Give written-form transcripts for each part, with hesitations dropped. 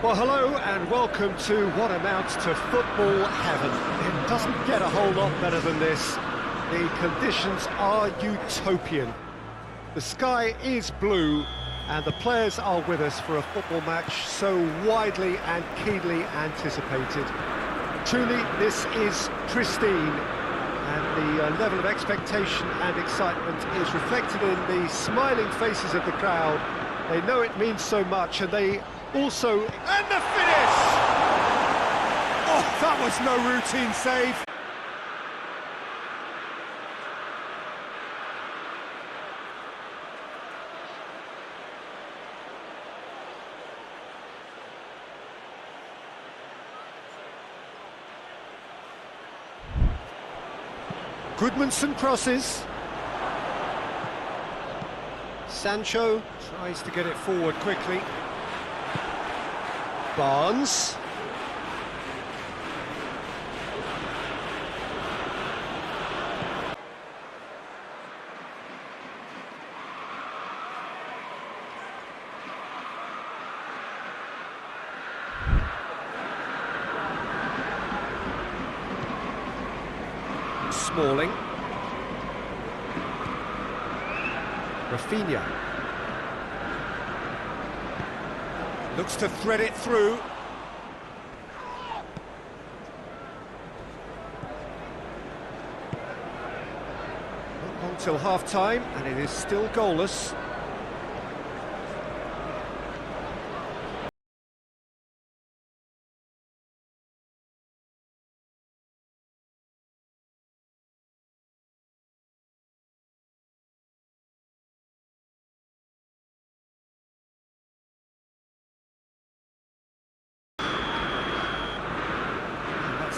Well, hello and welcome to what amounts to football heaven. It doesn't get a whole lot better than this. The conditions are utopian. The sky is blue and the players are with us for a football match so widely and keenly anticipated. Truly, this is pristine, and the level of expectation and excitement is reflected in the smiling faces of the crowd. They know it means so much, and they also... And the finish! Oh, that was no routine save. Goodmanson crosses. Sancho tries to get it forward quickly. Barnes. Smalling. Rafinha. Looks to thread it through. Not long till half-time, and it is still goalless.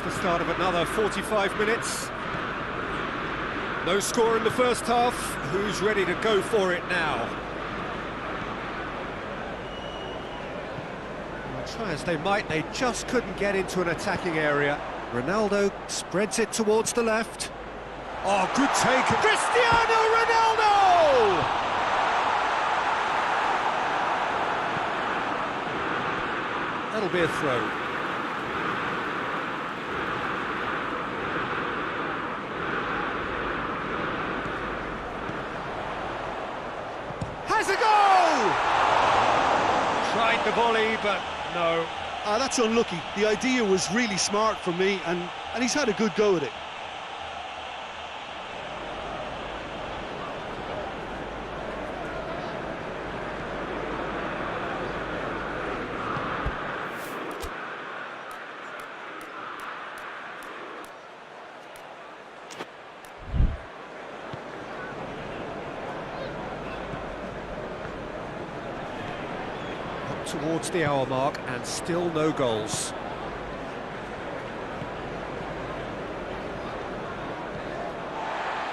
The start of another 45 minutes. No score in the first half. Who's ready to go for it now? Well, try as they might, they just couldn't get into an attacking area. Ronaldo spreads it towards the left. Oh, good take. Cristiano Ronaldo! That'll be a throw. Has a goal! Tried the volley, but no. That's unlucky. The idea was really smart from me, and he's had a good go at it. Towards the hour mark and still no goals.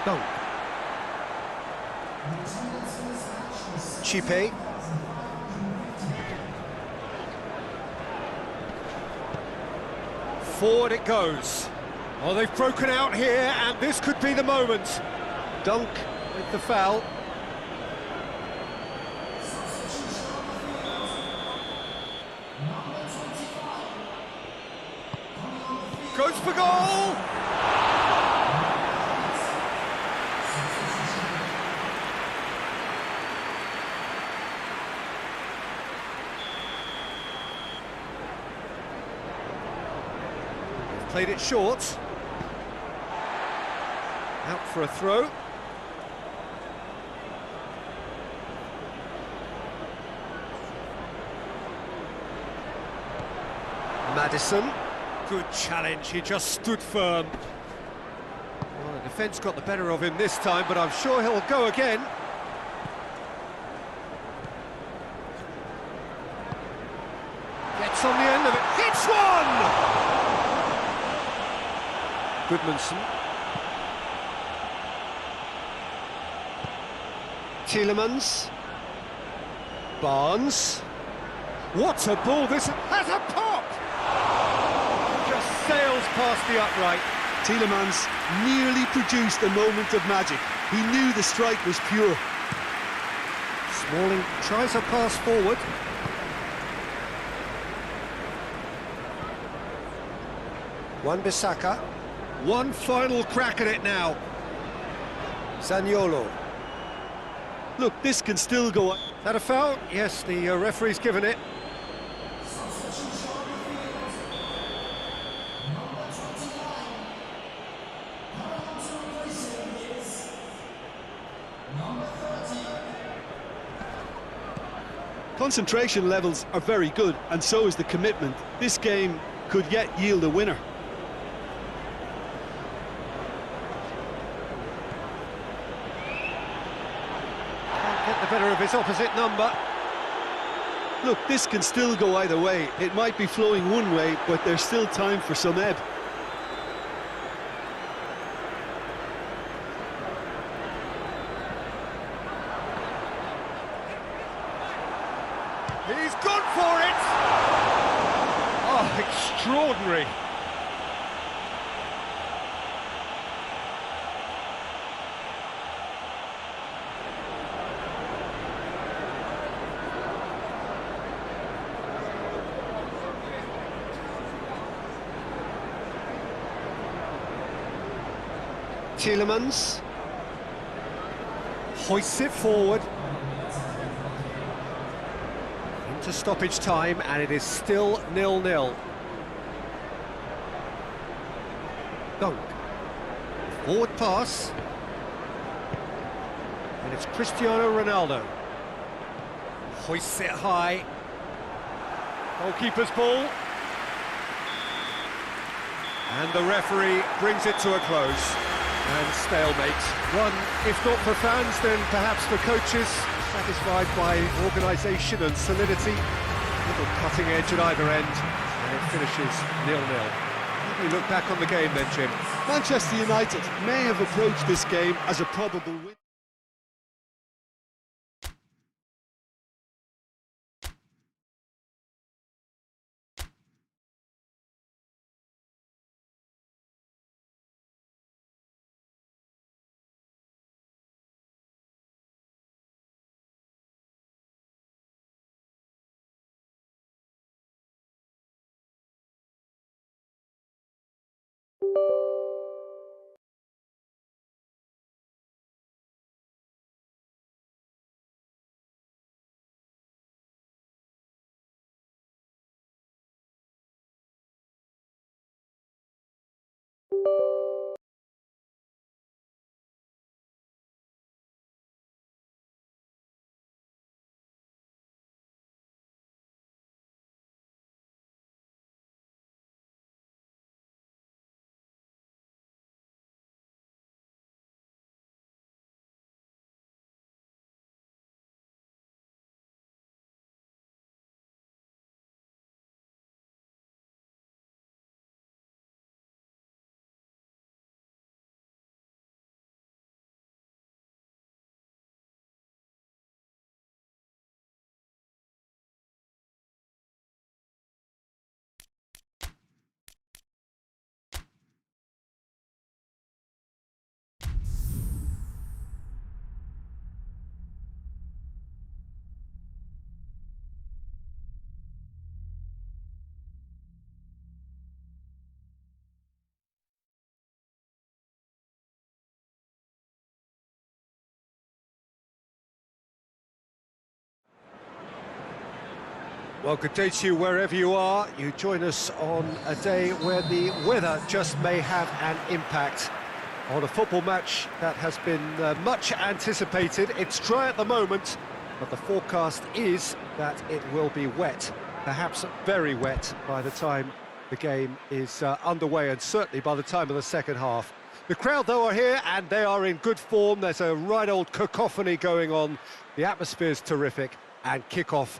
Dunk. Chipe. Forward it goes. Oh, they've broken out here and this could be the moment. Dunk with the foul. Goes for goal! Played it short. Out for a throw. Maddison. Good challenge, he just stood firm. Well, the defence got the better of him this time, but I'm sure he'll go again. Gets on the end of it, hits one! Goodmanson. Tielemans. Barnes. What a ball, this has a pop! Sails past the upright. Tielemans nearly produced a moment of magic. He knew the strike was pure. Smalling tries a pass forward. Wan-Bissaka. One final crack at it now. Zaniolo. Look, this can still go... Is that a foul? Yes, the referee's given it. Concentration levels are very good, and so is the commitment. This game could yet yield a winner. Can't get the better of his opposite number. Look, this can still go either way. It might be flowing one way, but there's still time for some ebb. He's gone for it! Oh, extraordinary. Tielemans hoists it forward. To stoppage time, and it is still 0-0. Dunk. Forward pass. And it's Cristiano Ronaldo. Hoists it high. Goalkeeper's ball. And the referee brings it to a close. And stalemate. One, if not for fans, then perhaps for coaches. Satisfied by organisation and solidity. Little cutting edge at either end, and it finishes 0-0. How do you look back on the game then, Jim? Manchester United may have approached this game as a probable win. Well, good day to you wherever you are. You join us on a day where the weather just may have an impact on a football match that has been much anticipated. It's dry at the moment, but the forecast is that it will be wet, perhaps very wet by the time the game is underway, and certainly by the time of the second half. The crowd, though, are here, and they are in good form. There's a right old cacophony going on. The atmosphere's terrific, and kickoff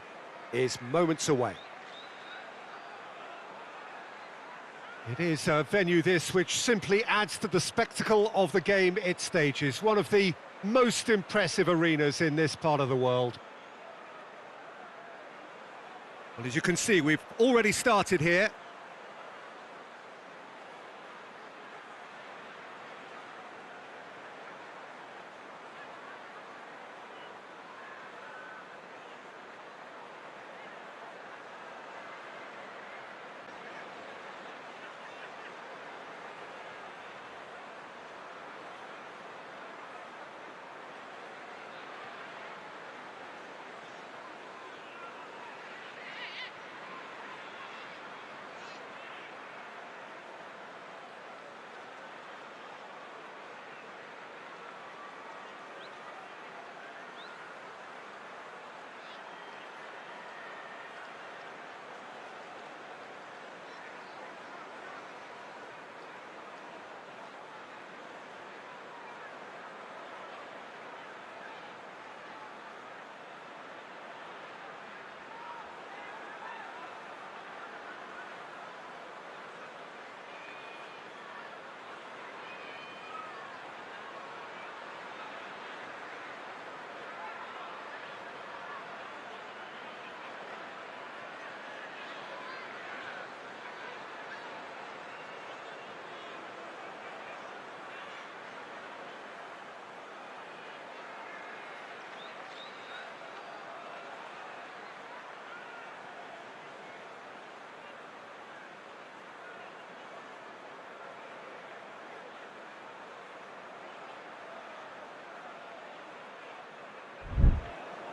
is moments away. It is a venue, this, which simply adds to the spectacle of the game it stages. One of the most impressive arenas in this part of the world. Well, as you can see, we've already started here.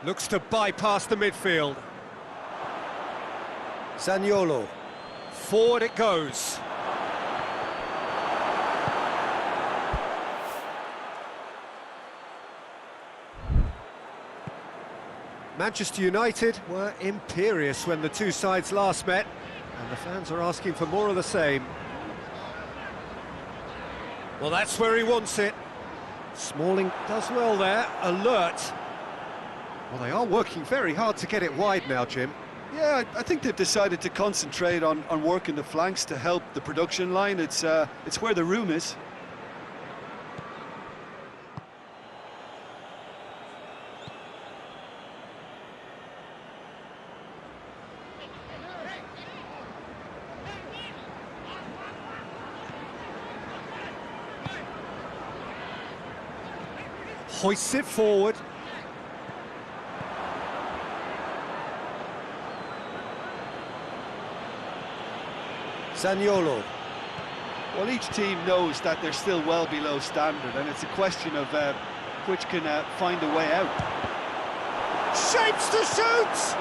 Looks to bypass the midfield. Zaniolo. Forward it goes. Manchester United were imperious when the two sides last met, and the fans are asking for more of the same. Well, that's where he wants it. Smalling does well there, alert. Well, they are working very hard to get it wide now, Jim. Yeah, I think they've decided to concentrate on working the flanks to help the production line. It's where the room is. Hoists it forward. Zaniolo. Well, each team knows that they're still well below standard, and it's a question of which can find a way out. Shapes to shoot!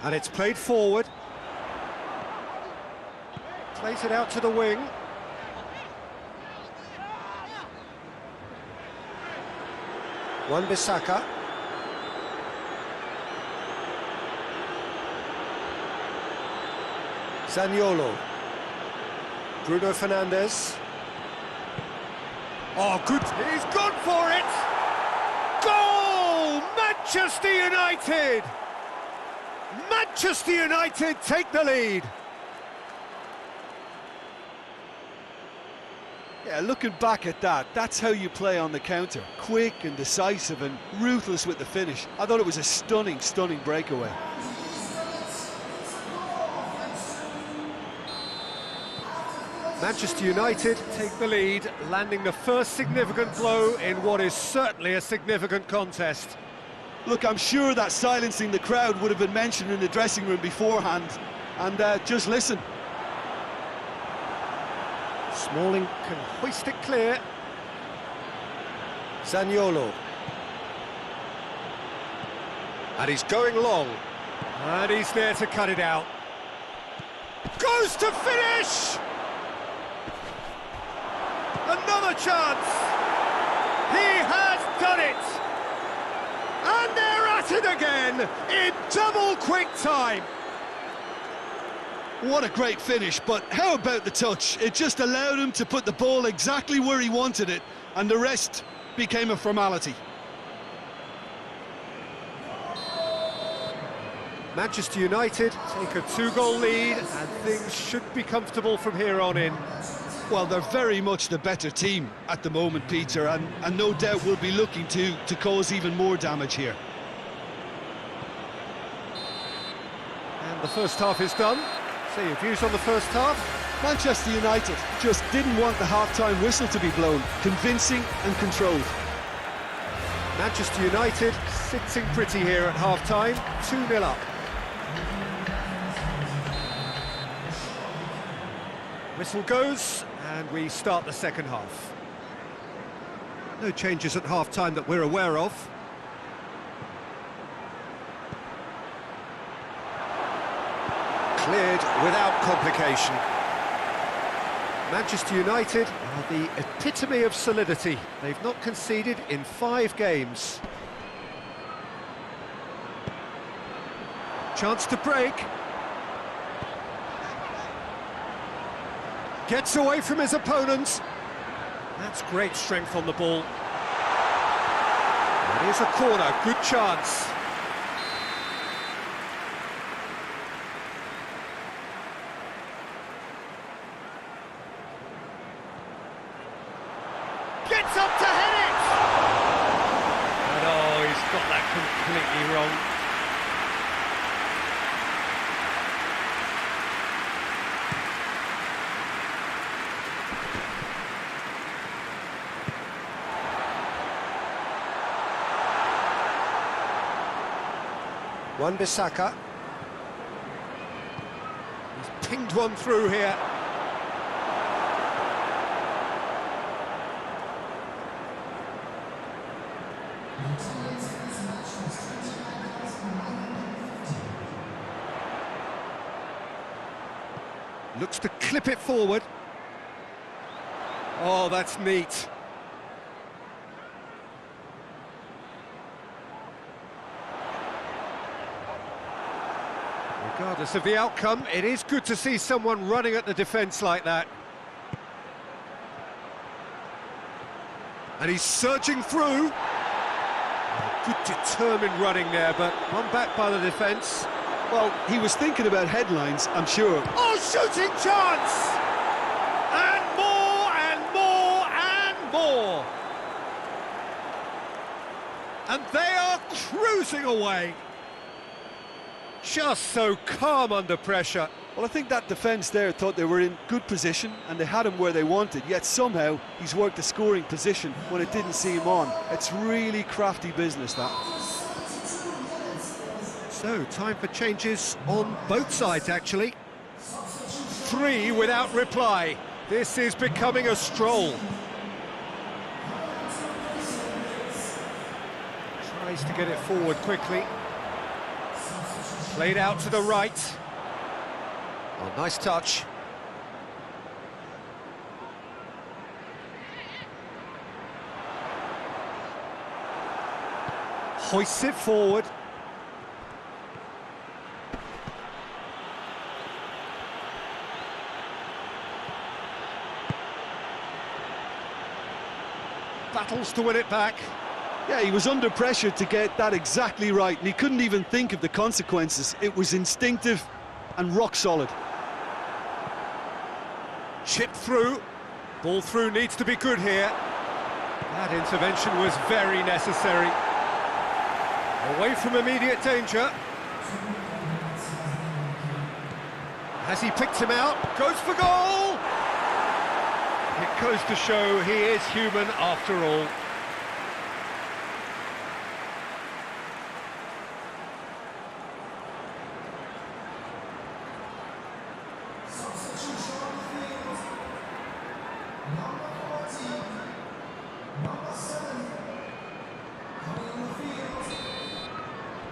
And it's played forward. Plays it out to the wing. Wan-Bissaka. Zaniolo. Bruno Fernandes. Oh, good. He's gone for it! Goal! Manchester United! Manchester United take the lead. Yeah, looking back at that, that's how you play on the counter. Quick and decisive and ruthless with the finish. I thought it was a stunning, stunning breakaway. Manchester United take the lead, landing the first significant blow in what is certainly a significant contest. Look, I'm sure that silencing the crowd would have been mentioned in the dressing room beforehand. And just listen. Smalling can hoist it clear. Zaniolo. And he's going long. And he's there to cut it out. Goes to finish! Another chance! He has done it! And they're at it again, in double quick time! What a great finish, but how about the touch? It just allowed him to put the ball exactly where he wanted it, and the rest became a formality. Manchester United take a two-goal lead, and things should be comfortable from here on in. Well, they're very much the better team at the moment, Peter, and no doubt will be looking to cause even more damage here. And the first half is done. So your views on the first half? Manchester United just didn't want the half-time whistle to be blown. Convincing and controlled. Manchester United sitting pretty here at half-time, 2-0 up. Whistle goes, and we start the second half. No changes at half-time that we're aware of. Cleared without complication. Manchester United are the epitome of solidity. They've not conceded in 5 games. Chance to break. Gets away from his opponents. That's great strength on the ball. It is a corner, good chance. Gets up to head it! And oh, he's got that completely wrong. Wan-Bissaka. He's pinged one through here. Looks to clip it forward. Oh, that's neat. Regardless of the outcome, it is good to see someone running at the defence like that. And he's surging through. Oh, good determined running there, but one back by the defence. Well, he was thinking about headlines, I'm sure. Oh, shooting chance! And more, and more, and more! And they are cruising away. Just so calm under pressure. Well, I think that defence there thought they were in good position and they had him where they wanted, yet somehow he's worked a scoring position when it didn't see him on. It's really crafty business, that. So, time for changes on both sides, actually. 3 without reply. This is becoming a stroll. Tries to get it forward quickly. Played out to the right. Oh, nice touch. Hoists it forward. Battles to win it back. Yeah, he was under pressure to get that exactly right, and he couldn't even think of the consequences. It was instinctive and rock solid. Chip through. Ball through needs to be good here. That intervention was very necessary. Away from immediate danger. Has he picked him out? Goes for goal! It goes to show he is human after all.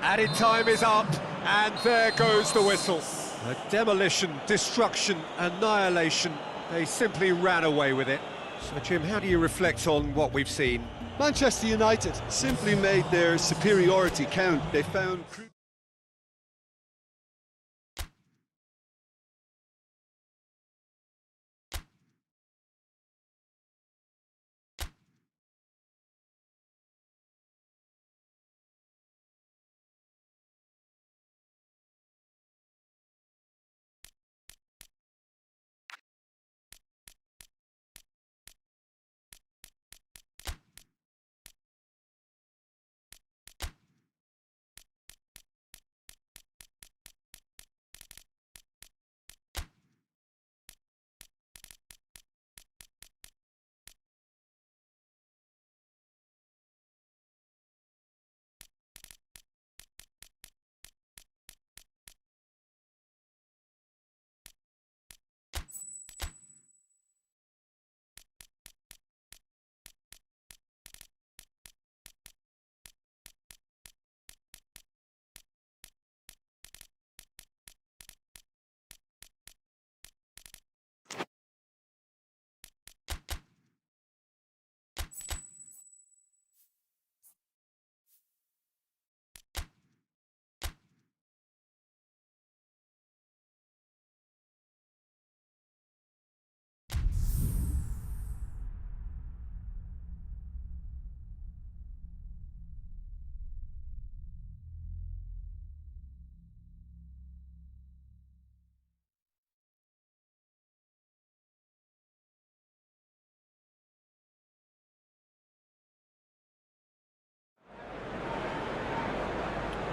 Added time is up, and there goes the whistle. A demolition, destruction, annihilation. They simply ran away with it. So, Jim, how do you reflect on what we've seen? Manchester United simply made their superiority count. They found...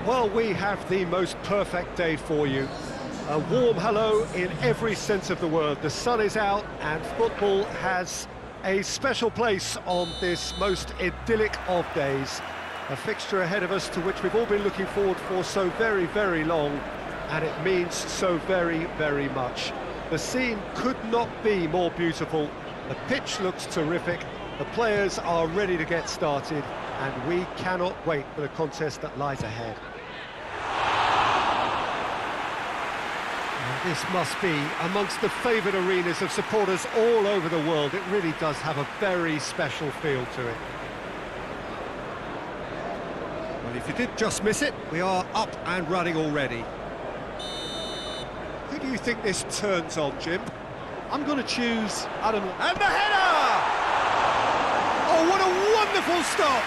Well, we have the most perfect day for you. A warm hello in every sense of the word. The sun is out and football has a special place on this most idyllic of days. A fixture ahead of us to which we've all been looking forward for so very, very long. and it means so very, very much. The scene could not be more beautiful. The pitch looks terrific, the players are ready to get started, and we cannot wait for the contest that lies ahead. And this must be amongst the favoured arenas of supporters all over the world. It really does have a very special feel to it. Well, if you did just miss it, we are up and running already. Who do you think this turns on, Jim? I'm going to choose Adam. And the header! Oh, what a wonderful stop!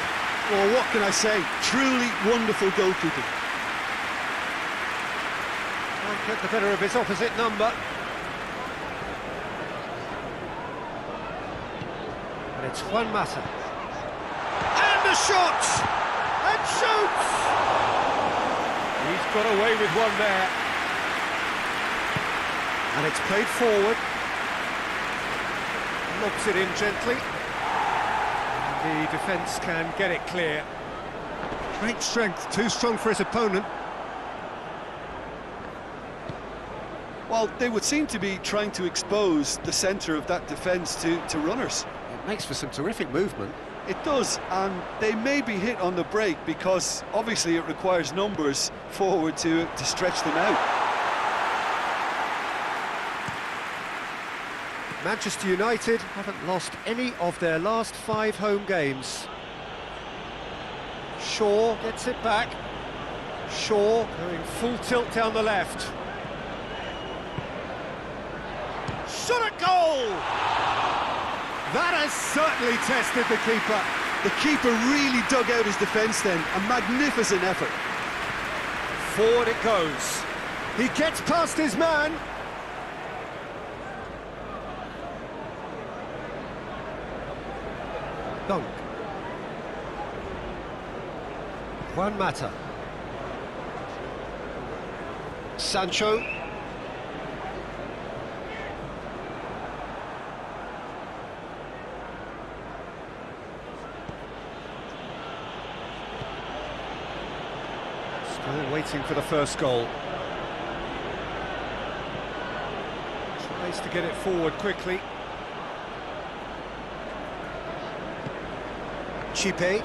Well, what can I say? Truly wonderful goalkeeping. Won't get the better of his opposite number. And it's Juan Mata. And the shot! And shoots! He's got away with one there. And it's played forward. Lobs it in gently. And the defence can get it clear. Great strength, too strong for his opponent. Well, they would seem to be trying to expose the centre of that defence to runners. It makes for some terrific movement. It does, and they may be hit on the break because obviously it requires numbers forward to stretch them out. Manchester United haven't lost any of their last 5 home games. Shaw gets it back. Shaw going full tilt down the left. Shot at goal! That has certainly tested the keeper. The keeper really dug out his defence then, a magnificent effort. Forward it goes. He gets past his man. Dunk. Juan Mata. Sancho. Still waiting for the first goal. Tries to get it forward quickly. Chipe.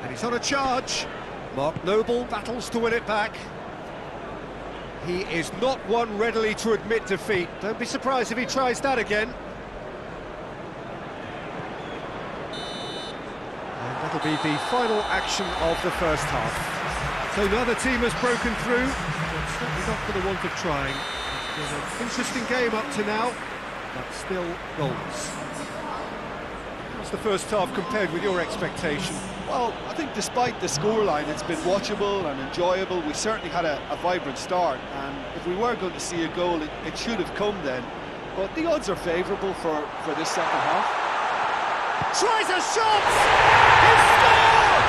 And he's on a charge. Mark Noble battles to win it back. He is not one readily to admit defeat. Don't be surprised if he tries that again. And that'll be the final action of the first half. So neither team has broken through. It's certainly not for the want of trying. It's been an interesting game up to now, but still goals. What's the first half compared with your expectation? Well, I think despite the scoreline, it's been watchable and enjoyable. We certainly had a vibrant start, and if we were going to see a goal, it should have come then. But the odds are favourable for this second half. Tries a shot! He scored!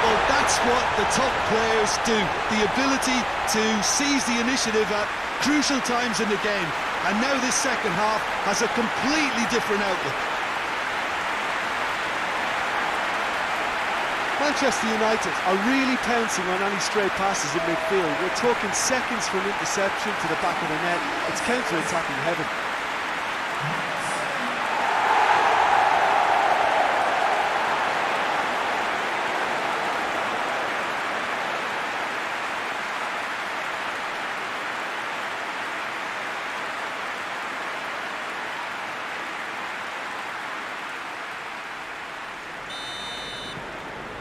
Well, that's what the top players do. The ability to seize the initiative at crucial times in the game. And now this second half has a completely different outlook. Manchester United are really pouncing on any stray passes in midfield. We're talking seconds from interception to the back of the net. It's counter-attacking heaven.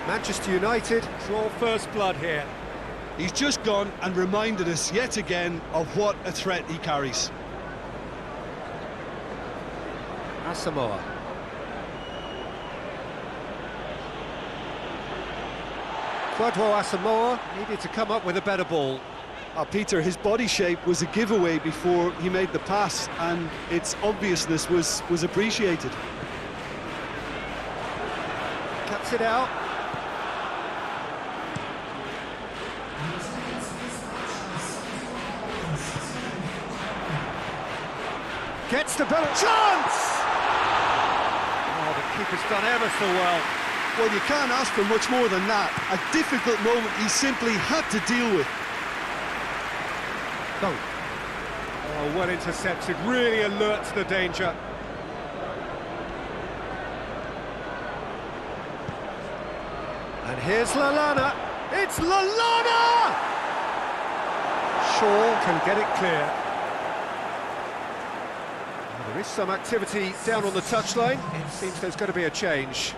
Manchester United draw first blood here. He's just gone and reminded us yet again of what a threat he carries. Asamoah. Kwadwo Asamoah needed to come up with a better ball. Peter, his body shape was a giveaway before he made the pass, and its obviousness was appreciated. Cuts it out. Gets the penalty. Chance! Oh, the keeper's done ever so well. Well, you can't ask for much more than that. A difficult moment he simply had to deal with. No. Oh, well intercepted, really alert to the danger. And here's Lallana. It's Lallana! Shaw can get it clear. Well, there is some activity down on the touchline. It seems there's going to be a change.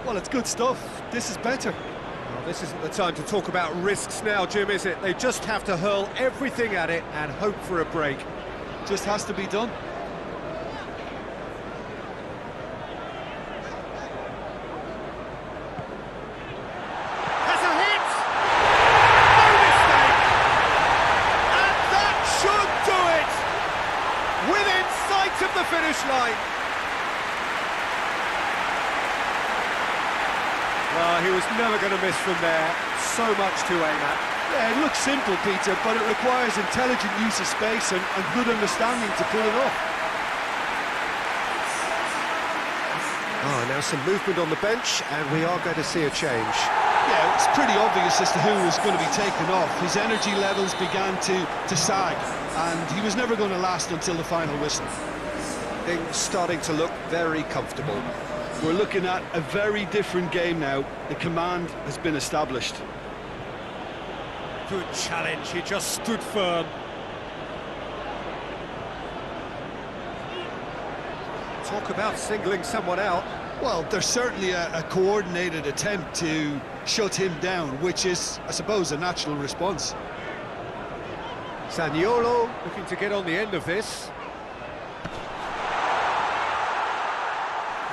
Well, it's good stuff. This is better. Well, this isn't the time to talk about risks now, Jim, is it? They just have to hurl everything at it and hope for a break. Just has to be done. Has a hit! No mistake! And that should do it! Within sight of the finish line. Well, he was never going to miss from there. So much to aim at. Yeah, it looks simple, Peter, but it requires intelligent use of space and good understanding to pull it off. Oh, now some movement on the bench, and we are going to see a change. Yeah, it's pretty obvious as to who was going to be taken off. His energy levels began to sag, and he was never going to last until the final whistle. Things starting to look very comfortable. We're looking at a very different game now. The command has been established. Good challenge, he just stood firm. Talk about singling someone out. Well, there's certainly a coordinated attempt to shut him down, which is, I suppose, a natural response. Zaniolo looking to get on the end of this.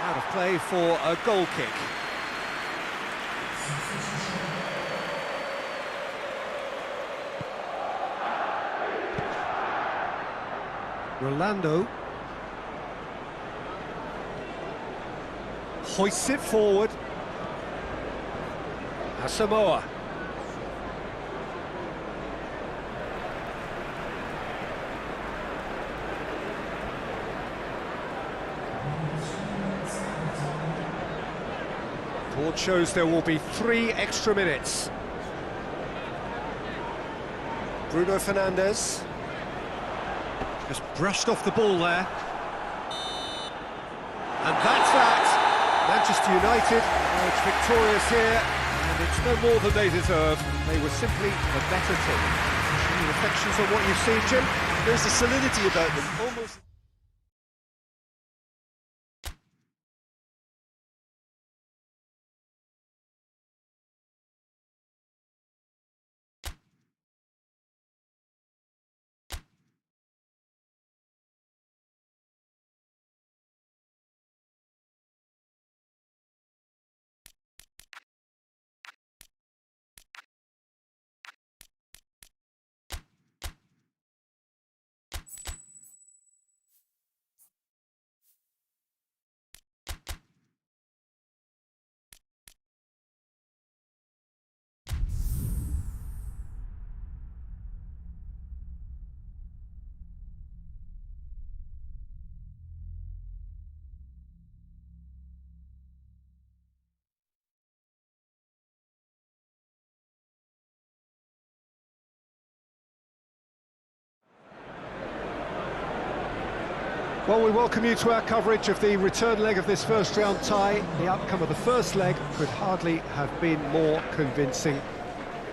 Out of play for a goal kick. Rolando hoists it forward. Asamoah. Board shows there will be 3 extra minutes. Bruno Fernandes just brushed off the ball there. And that's that. Manchester United emerge victorious here, and it's no more than they deserve. They were simply the better team. Any reflections on what you've seen, Jim? There's a solidity about them, almost... Well, we welcome you to our coverage of the return leg of this first round tie. The outcome of the first leg could hardly have been more convincing.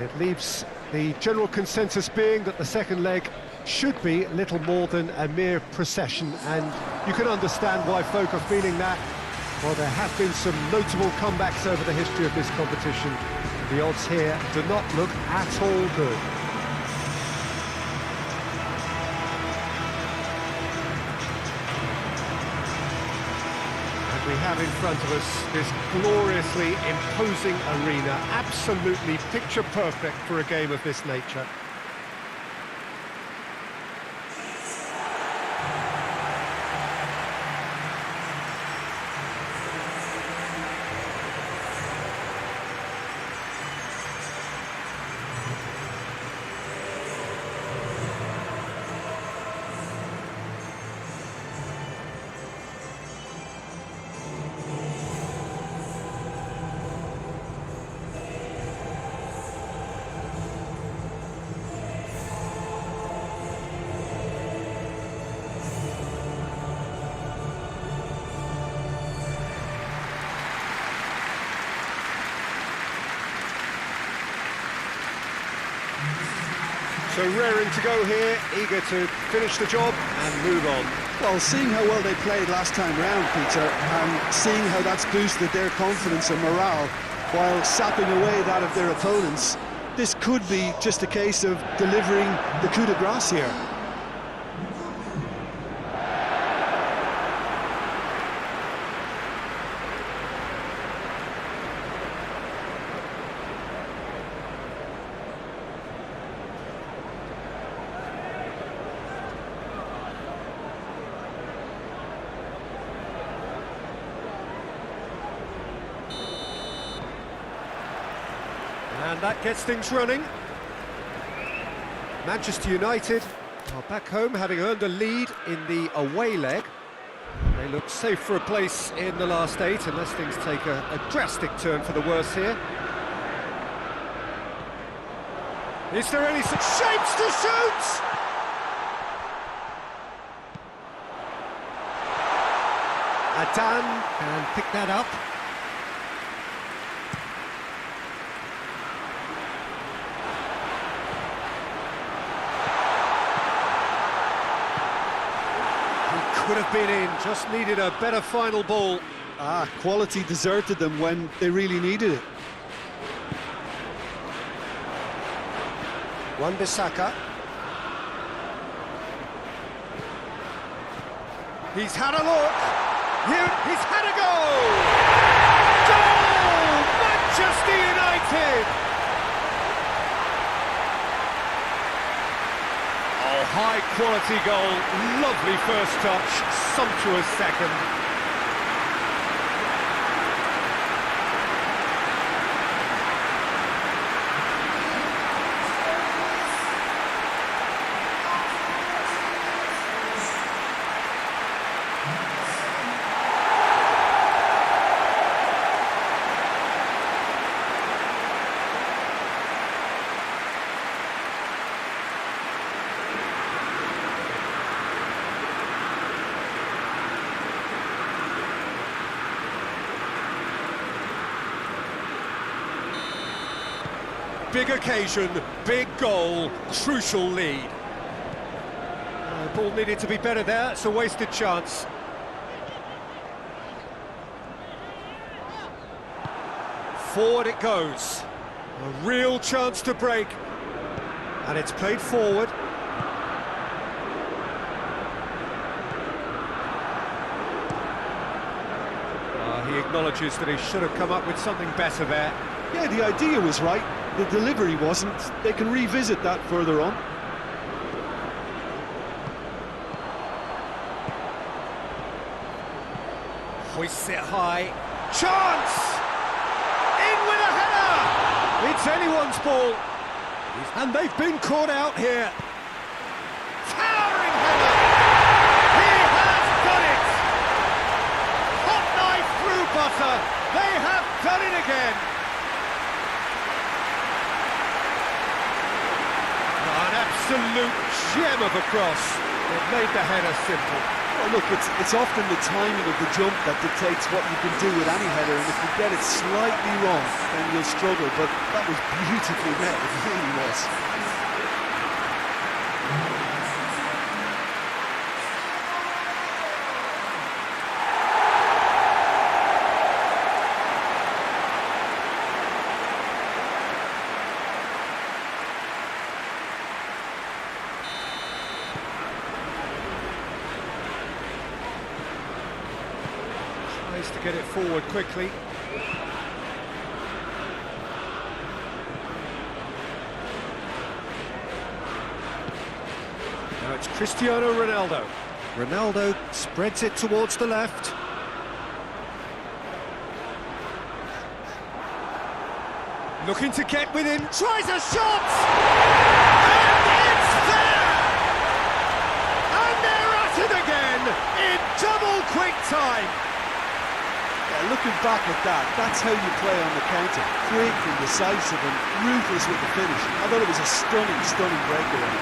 It leaves the general consensus being that the second leg should be little more than a mere procession, and you can understand why folk are feeling that. Well, there have been some notable comebacks over the history of this competition. The odds here do not look at all good. We have in front of us this gloriously imposing arena, absolutely picture perfect for a game of this nature. So raring to go here, eager to finish the job and move on. Well, seeing how well they played last time round, Peter, and seeing how that's boosted their confidence and morale while sapping away that of their opponents, this could be just a case of delivering the coup de grace here. And that gets things running. Manchester United are back home, having earned a lead in the away leg. They look safe for a place in the last 8, unless things take a drastic turn for the worse here. Is there any shapes to shoot? Adan can pick that up. Could have been in, just needed a better final ball. Quality deserted them when they really needed it. Wan-Bissaka. He's had a look. Here, he's had a goal! Goal! Manchester United! Oh, high-quality goal. Lovely first touch. Sumptuous second. Big occasion, big goal, crucial lead. Ball needed to be better there, it's a wasted chance. Forward it goes. A real chance to break. And it's played forward. He acknowledges that he should have come up with something better there. Yeah, the idea was right. The delivery wasn't. They can revisit that further on. Hoists it high. Chance! In with a header! It's anyone's ball. And they've been caught out here. Towering header! He has done it! Hot knife through butter. They have done it again. An absolute gem of a cross. It made the header simple. Well, look, it's often the timing of the jump that dictates what you can do with any header, and if you get it slightly wrong, then you'll struggle, but that was beautifully met, it really was. To get it forward quickly. Now it's Cristiano Ronaldo. Ronaldo spreads it towards the left. Looking to get within, tries a shot! And it's there! And they're at it again in double quick time. Looking back at that, that's how you play on the counter. Quick and decisive and ruthless with the finish. I thought it was a stunning, stunning breakaway.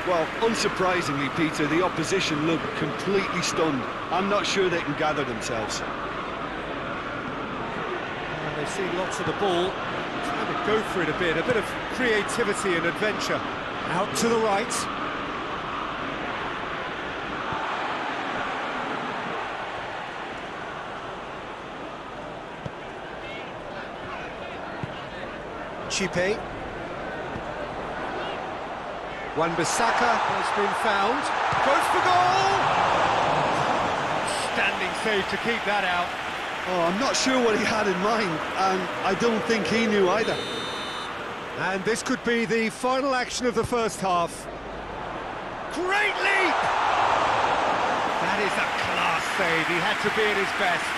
Well, unsurprisingly, Peter, the opposition look completely stunned. I'm not sure they can gather themselves. And they've seen lots of the ball, trying to go for it a bit of creativity and adventure. Out to the right. Chipe. Wan-Bissaka has been found. Goes for goal! Standing save to keep that out. Oh, I'm not sure what he had in mind, and I don't think he knew either. And this could be the final action of the first half. Great leap! That is a class save. He had to be at his best.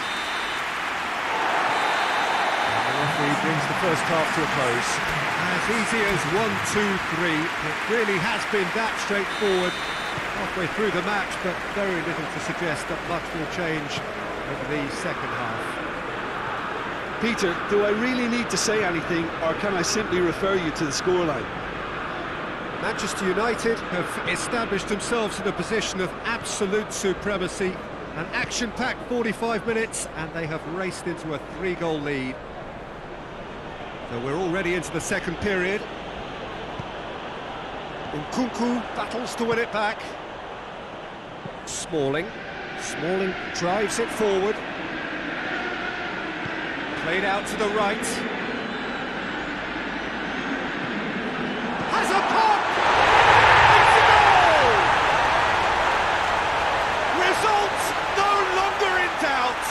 And the referee brings the first half to a close. As easy as 1, 2, 3. It really has been that straightforward. Halfway through the match, but very little to suggest that much will change over the second half. Peter, do I really need to say anything, or can I simply refer you to the scoreline? Manchester United have established themselves in a position of absolute supremacy. An action-packed 45 minutes, and they have raced into a 3-goal lead. So we're already into the second period. Nkunku battles to win it back. Smalling drives it forward. Played out to the right. Has a pop! It's a goal! Results no longer in doubt.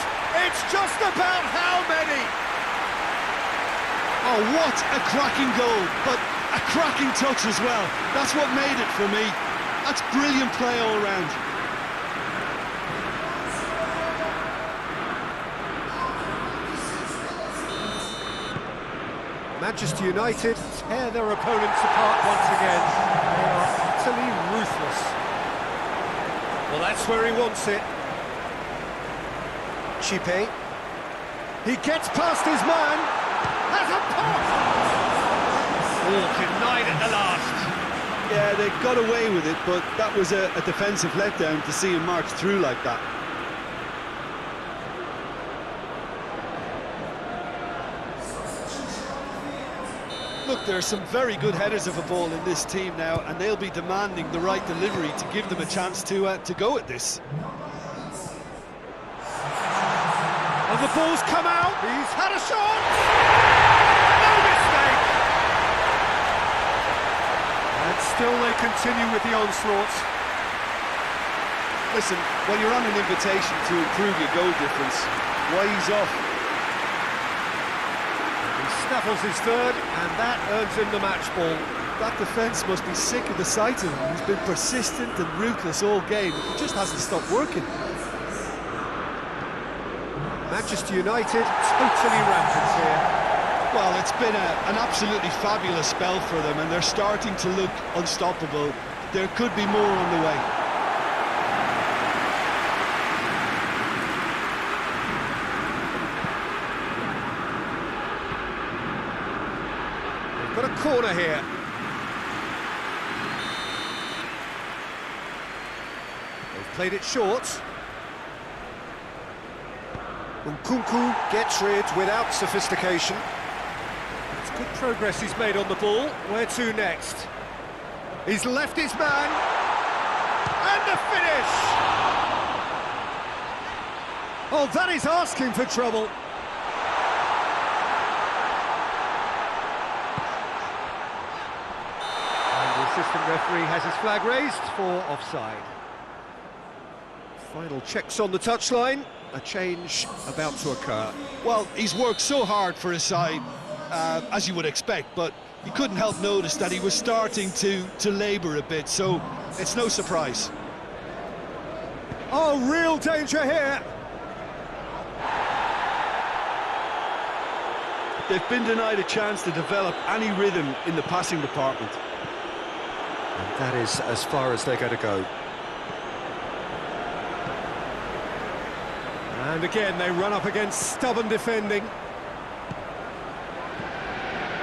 It's just about how many. Oh, what a cracking goal, but a cracking touch as well. That's what made it for me. That's brilliant play all round. Manchester United tear their opponents apart once again. They are utterly ruthless. Well, that's where he wants it. Chipe. He gets past his man. Has a pop! Oh, denied at the last. Yeah, they got away with it, but that was a defensive letdown to see him march through like that. Look, there are some very good headers of a ball in this team now, and they'll be demanding the right delivery to give them a chance to go at this. And the ball's come out. He's had a shot. No mistake. And still they continue with the onslaught. Listen, when you're on an invitation to improve your goal difference, why ease off? Snaffles his third, and that earns him the match ball. That defence must be sick of the sight of him. He's been persistent and ruthless all game. It just hasn't stopped working. Manchester United totally rampant here. Well, it's been an absolutely fabulous spell for them, and they're starting to look unstoppable. There could be more on the way. Got a corner here. They've played it short. Nkunku gets rid without sophistication. It's good progress he's made on the ball. Where to next? He's left his man. And the finish! Oh, that is asking for trouble. Assistant referee has his flag raised for offside. Final checks on the touchline. A change about to occur. Well, he's worked so hard for his side, as you would expect, but you couldn't help notice that he was starting to labour a bit, so it's no surprise. Oh, real danger here. They've been denied a chance to develop any rhythm in the passing department. And that is as far as they're going to go. And again, they run up against stubborn defending.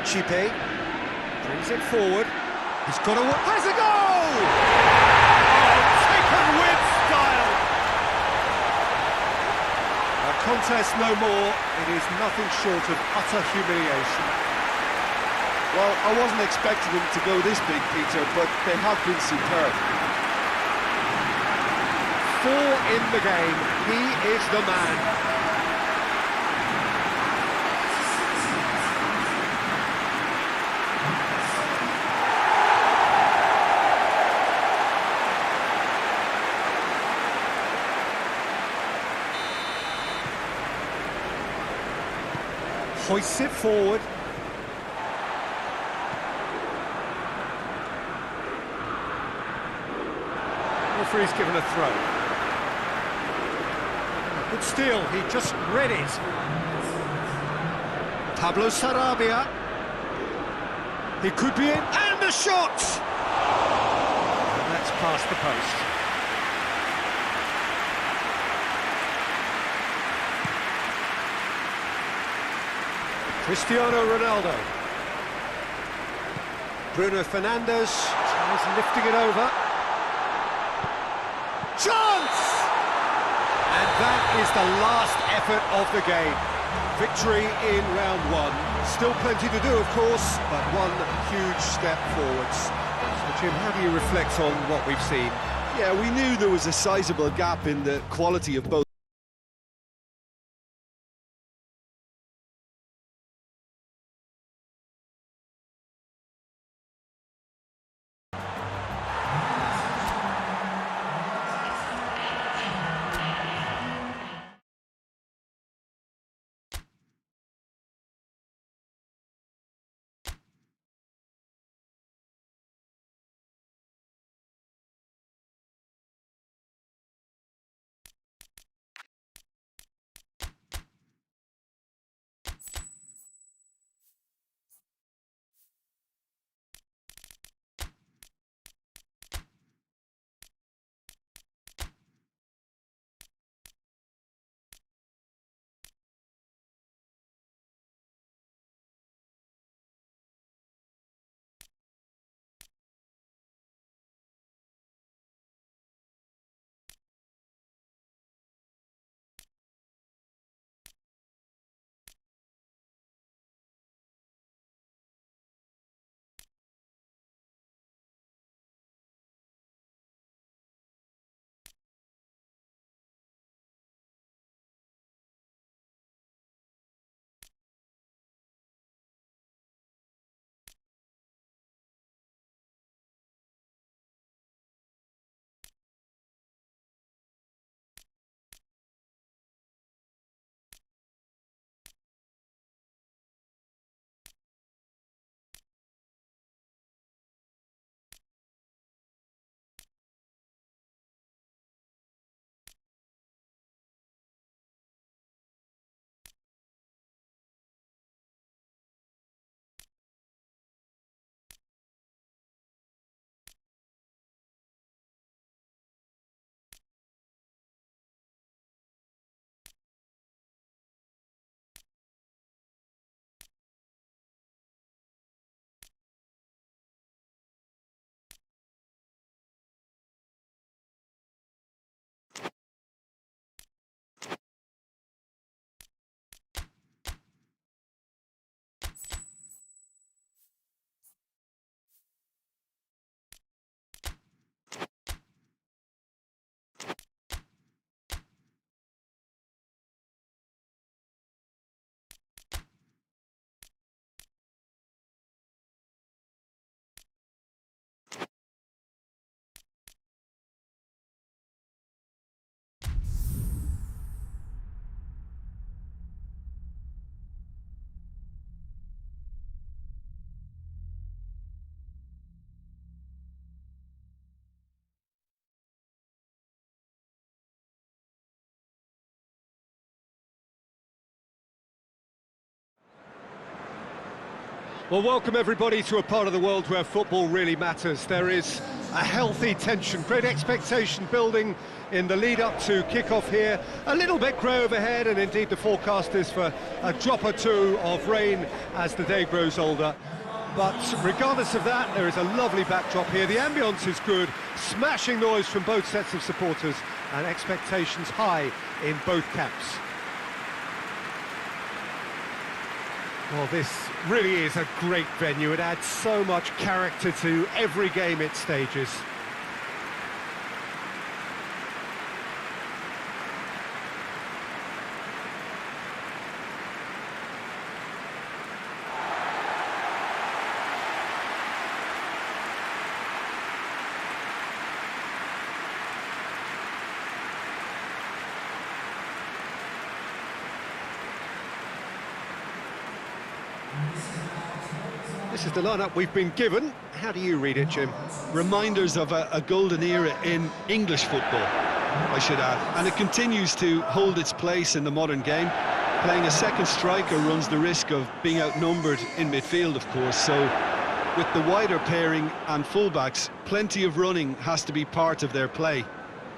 Chipe brings it forward. He's got a... Has a goal! Oh, taken with style! A contest no more. It is nothing short of utter humiliation. Well, I wasn't expecting them to go this big, Peter, but they have been superb. 4 in the game. He is the man. Hoists it forward. Referee's given a throw. Good steal, he just read it. Pablo Sarabia. He could be in, and the shot! And that's past the post. Cristiano Ronaldo. Bruno Fernandes tries lifting it over. Chance! And that is the last effort of the game. Victory in round 1. Still plenty to do, of course, but one huge step forwards. So, Jim, how do you reflect on what we've seen? Yeah, we knew there was a sizable gap in the quality of both. Well, welcome everybody to a part of the world where football really matters. There is a healthy tension, great expectation building in the lead-up to kick-off here. A little bit grey overhead, and indeed the forecast is for a drop or two of rain as the day grows older. But regardless of that, there is a lovely backdrop here. The ambience is good, smashing noise from both sets of supporters, and expectations high in both camps. Well, this really is a great venue. It adds so much character to every game it stages. This is the lineup we've been given. How do you read it, Jim? Reminders of a golden era in English football, I should add. And it continues to hold its place in the modern game. Playing a second striker runs the risk of being outnumbered in midfield, of course. So with the wider pairing and fullbacks, plenty of running has to be part of their play.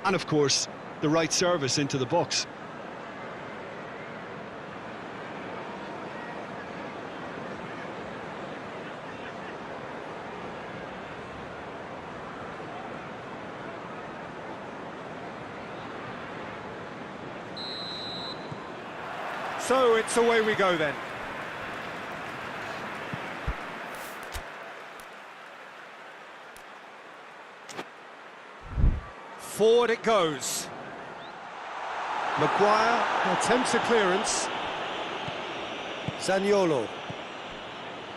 And of course, the right service into the box. So it's away we go then. Forward it goes. Maguire attempts a clearance. Zaniolo.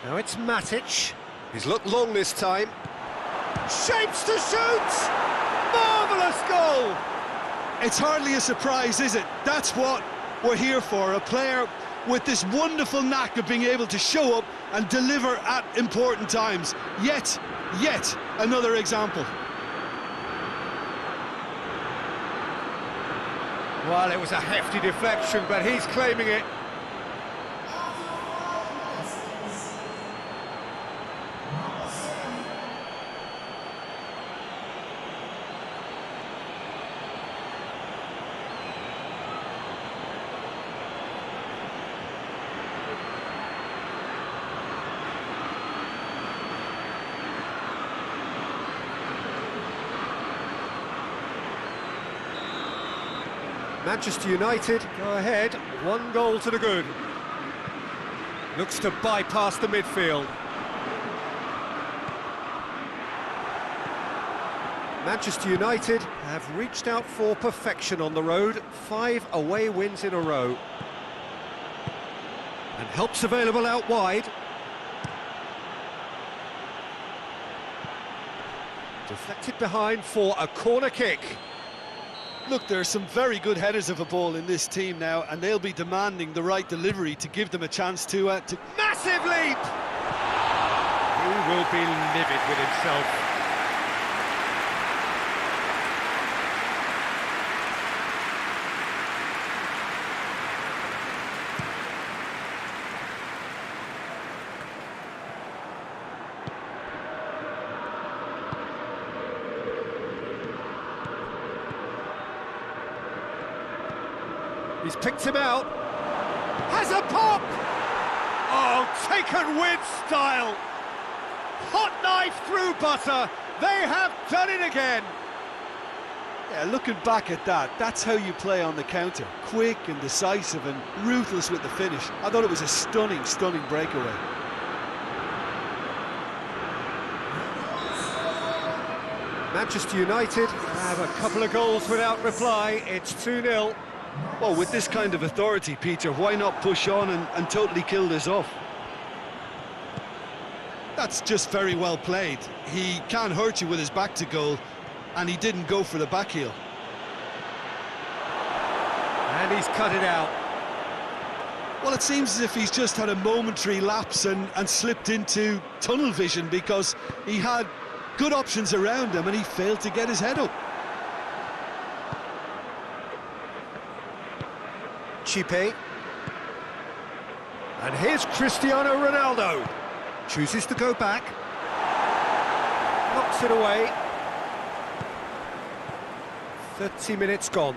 Now it's Matic. He's looked long this time. Shapes to shoot! Marvellous goal! It's hardly a surprise, is it? That's what we're here for, a player with this wonderful knack of being able to show up and deliver at important times. Yet another example. Well, it was a hefty deflection, but he's claiming it. Manchester United go ahead, 1 goal to the good. Looks to bypass the midfield. Manchester United have reached out for perfection on the road, 5 away wins in a row. And help's available out wide. Deflected behind for a corner kick. Look, there are some very good headers of a ball in this team now, and they'll be demanding the right delivery to give them a chance to... Massive leap! He will be livid with himself. He's picked him out. Has a pop! Oh, taken with style. Hot knife through butter. They have done it again. Yeah, looking back at that, that's how you play on the counter. Quick and decisive and ruthless with the finish. I thought it was a stunning breakaway. Manchester United have a couple of goals without reply. It's 2-0. Well, with this kind of authority, Peter, why not push on and totally kill this off? That's just very well played. He can't hurt you with his back to goal, and he didn't go for the back heel. And he's cut it out. Well, it seems as if he's just had a momentary lapse and slipped into tunnel vision, because he had good options around him and he failed to get his head up. Chipe. And here's Cristiano Ronaldo. Chooses to go back. Knocks it away. 30 minutes gone.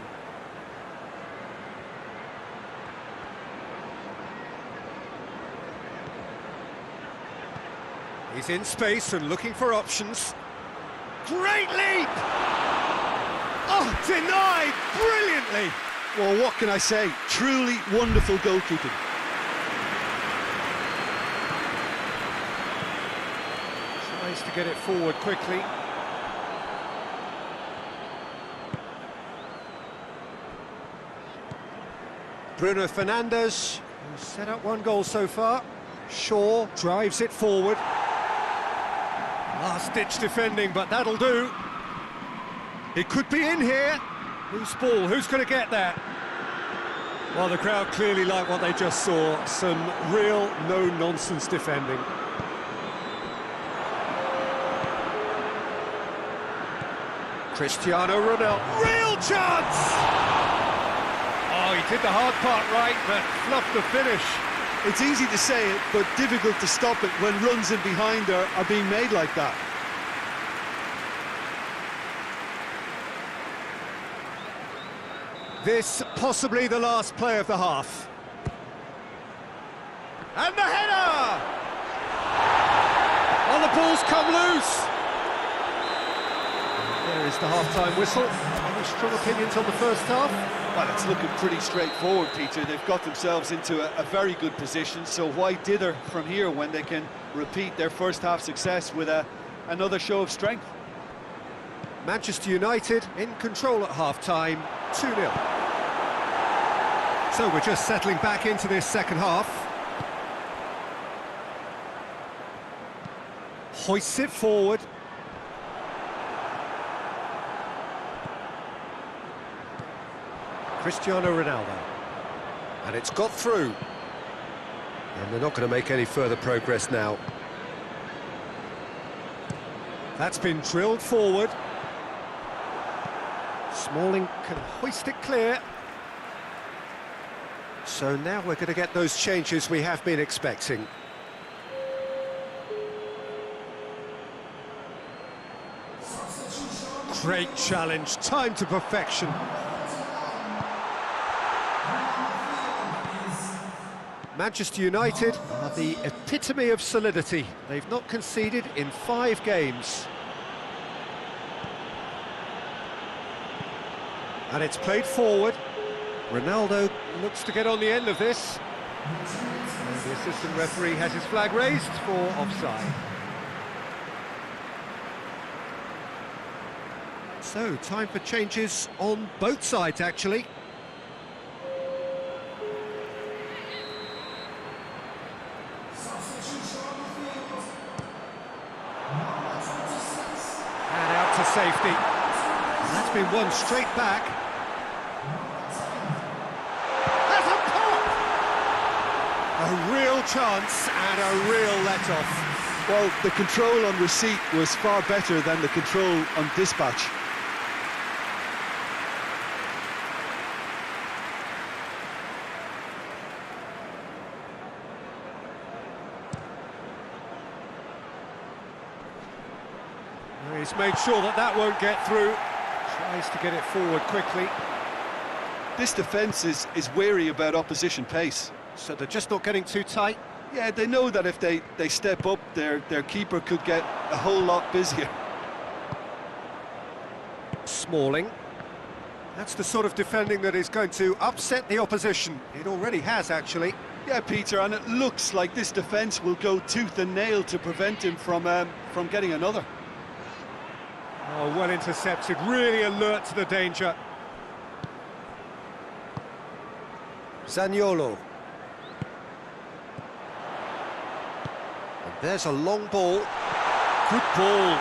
He's in space and looking for options. Great leap! Oh, denied brilliantly! Well, what can I say? Truly wonderful goalkeeping. Tries to get it forward quickly. Bruno Fernandes, who's set up one goal so far. Shaw drives it forward. Last-ditch defending, but that'll do. It could be in here. Whose ball? Who's going to get that? Well, the crowd clearly like what they just saw. Some real no-nonsense defending. Cristiano Ronaldo. Real chance! Oh, he did the hard part right, but fluffed the finish. It's easy to say it, but difficult to stop it when runs in behind are being made like that. This possibly the last play of the half. And the header! Oh, the ball's come loose! There is the half-time whistle. Any strong opinions on the first half? Well, it's looking pretty straightforward, Peter. They've got themselves into a very good position, so why dither from here when they can repeat their first half success with another show of strength? Manchester United in control at half-time, 2-0. So we're just settling back into this second half. Hoists it forward. Cristiano Ronaldo. And it's got through. And they're not going to make any further progress now. That's been drilled forward. Smalling can hoist it clear. So now we're going to get those changes we have been expecting. Great challenge, time to perfection. Manchester United are the epitome of solidity. They've not conceded in 5 games. And it's played forward. Ronaldo looks to get on the end of this. And the assistant referee has his flag raised for offside. So, time for changes on both sides, actually. And out to safety. And that's been won straight back. A real chance and a real let-off. Well, the control on receipt was far better than the control on dispatch. He's made sure that won't get through. Tries to get it forward quickly. This defence is wary about opposition pace. So they're just not getting too tight? Yeah, they know that if they step up, their keeper could get a whole lot busier. Smalling. That's the sort of defending that is going to upset the opposition. It already has, actually. Yeah, Peter, and it looks like this defence will go tooth and nail to prevent him from getting another. Oh, well intercepted, really alert to the danger. Zaniolo. And there's a long ball. Good ball.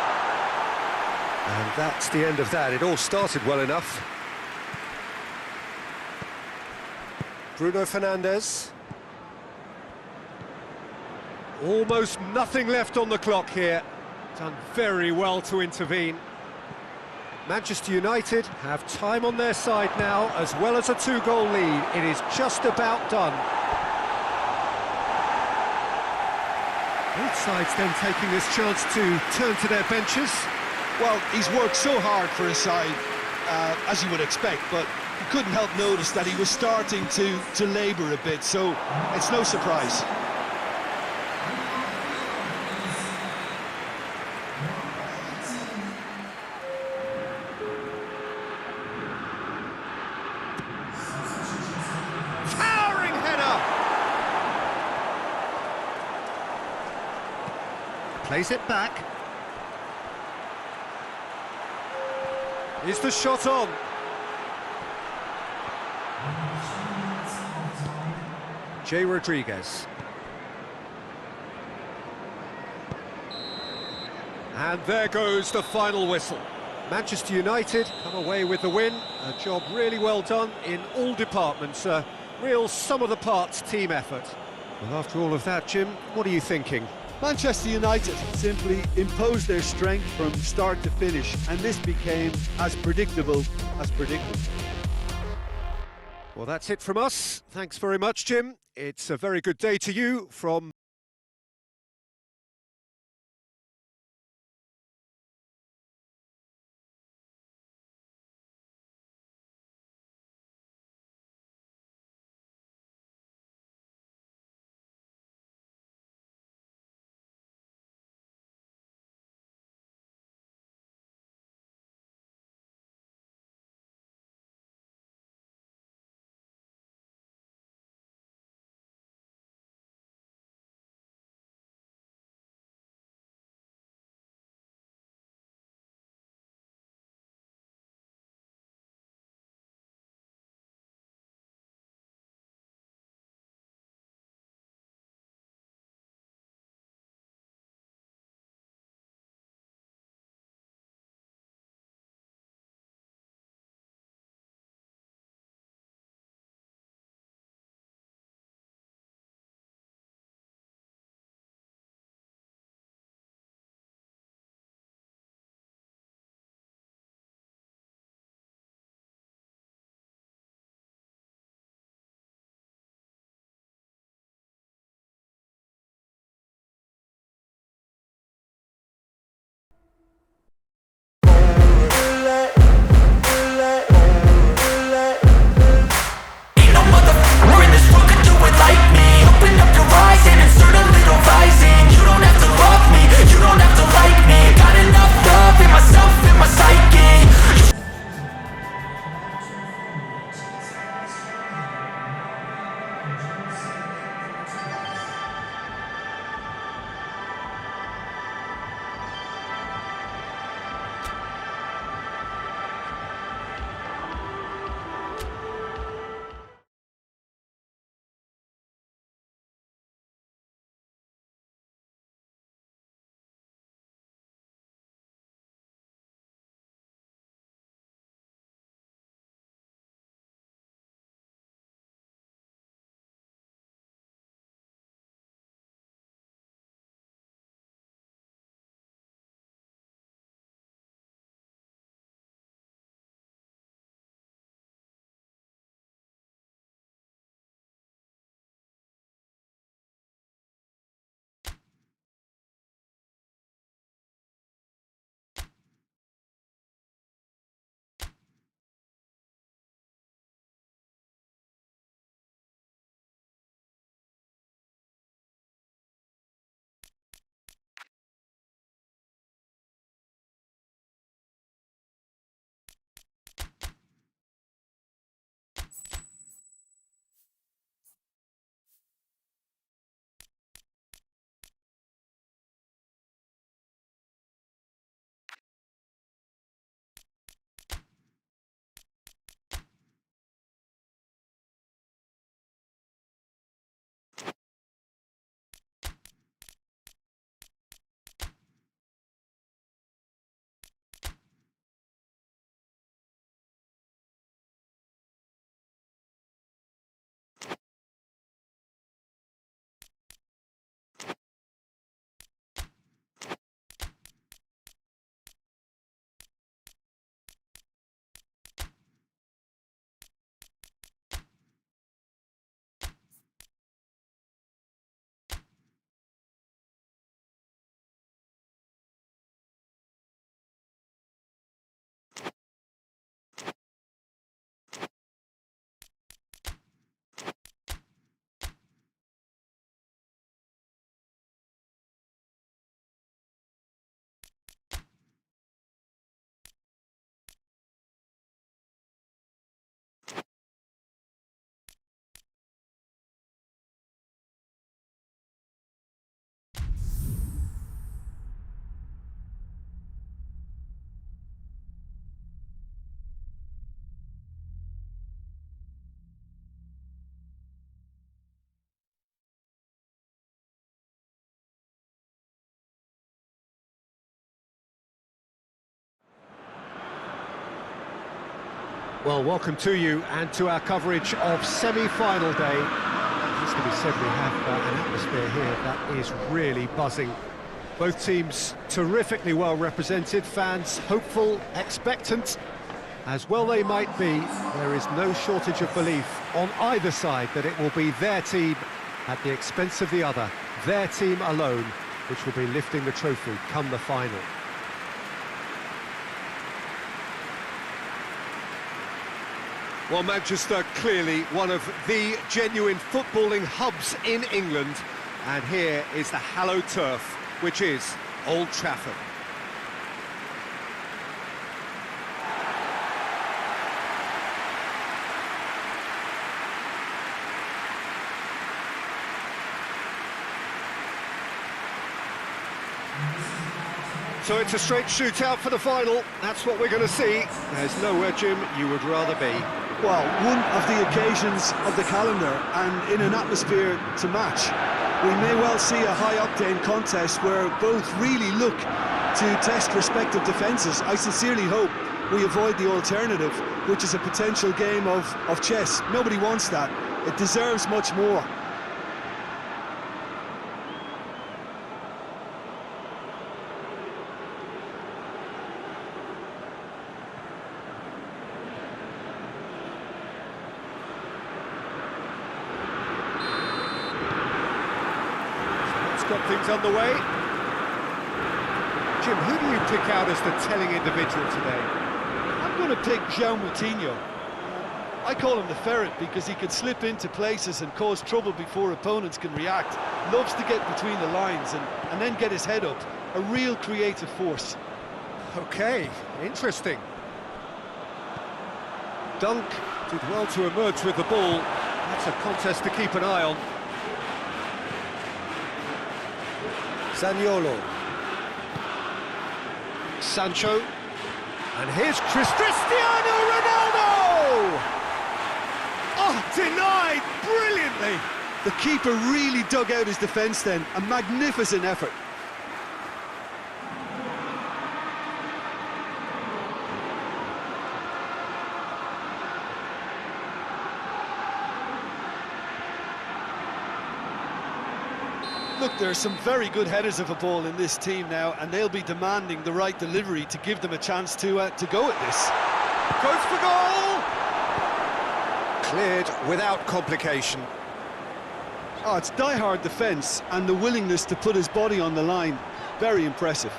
And that's the end of that. It all started well enough. Bruno Fernandes. Almost nothing left on the clock here. Done very well to intervene. Manchester United have time on their side now, as well as a 2-goal lead. It is just about done. Both sides then taking this chance to turn to their benches. Well, he's worked so hard for his side, as you would expect, but you couldn't help notice that he was starting to labour a bit, so it's no surprise. Plays it back. Is the shot on? Jay Rodriguez. And there goes the final whistle. Manchester United come away with the win. A job really well done in all departments. A real sum-of-the-parts team effort. Well, after all of that, Jim, what are you thinking? Manchester United simply imposed their strength from start to finish, and this became as predictable as predicted. Well, that's it from us. Thanks very much, Jim. It's a very good day to you from Well, welcome to you and to our coverage of semi-final day. It has to be said, we have an atmosphere here that is really buzzing. Both teams terrifically well represented, fans hopeful, expectant. As well they might be, there is no shortage of belief on either side that it will be their team at the expense of the other, their team alone, which will be lifting the trophy come the final. Well, Manchester, clearly one of the genuine footballing hubs in England. And here is the hallowed turf, which is Old Trafford. So it's a straight shootout for the final. That's what we're going to see. There's nowhere, Jim, you would rather be. Well, one of the occasions of the calendar, and in an atmosphere to match. We may well see a high-octane contest where both really look to test respective defences. I sincerely hope we avoid the alternative, which is a potential game of chess. Nobody wants that. It deserves much more. Got things underway. Jim, who do you pick out as the telling individual today? I'm going to pick João Moutinho. I call him the ferret because he can slip into places and cause trouble before opponents can react. Loves to get between the lines and then get his head up. A real creative force. Okay, interesting. Dunk did well to emerge with the ball. That's a contest to keep an eye on. Zaniolo. Sancho. And here's Cristiano Ronaldo! Oh, denied brilliantly! The keeper really dug out his defence then. A magnificent effort. Look, there are some very good headers of a ball in this team now, and they'll be demanding the right delivery to give them a chance to go at this. Goes for goal! Cleared without complication. Oh, it's die-hard defence and the willingness to put his body on the line. Very impressive.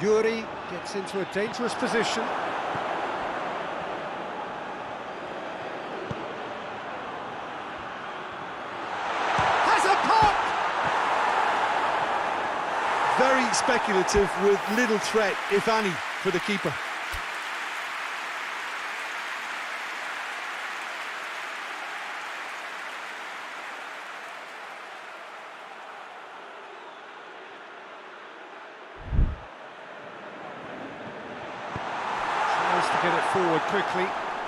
Yuri gets into a dangerous position. Very speculative with little threat, if any, for the keeper. Tries to get it forward quickly.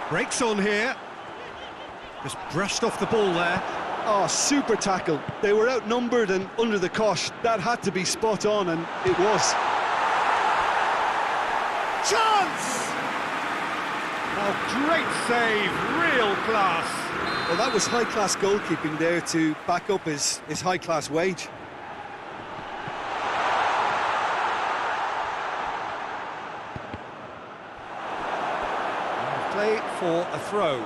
Breaks on here. Just brushed off the ball there. Oh, super tackle. They were outnumbered and under the cosh. That had to be spot on, and it was. Chance! Oh, great save, real class. Well, that was high-class goalkeeping there to back up his high-class wage. Play for a throw.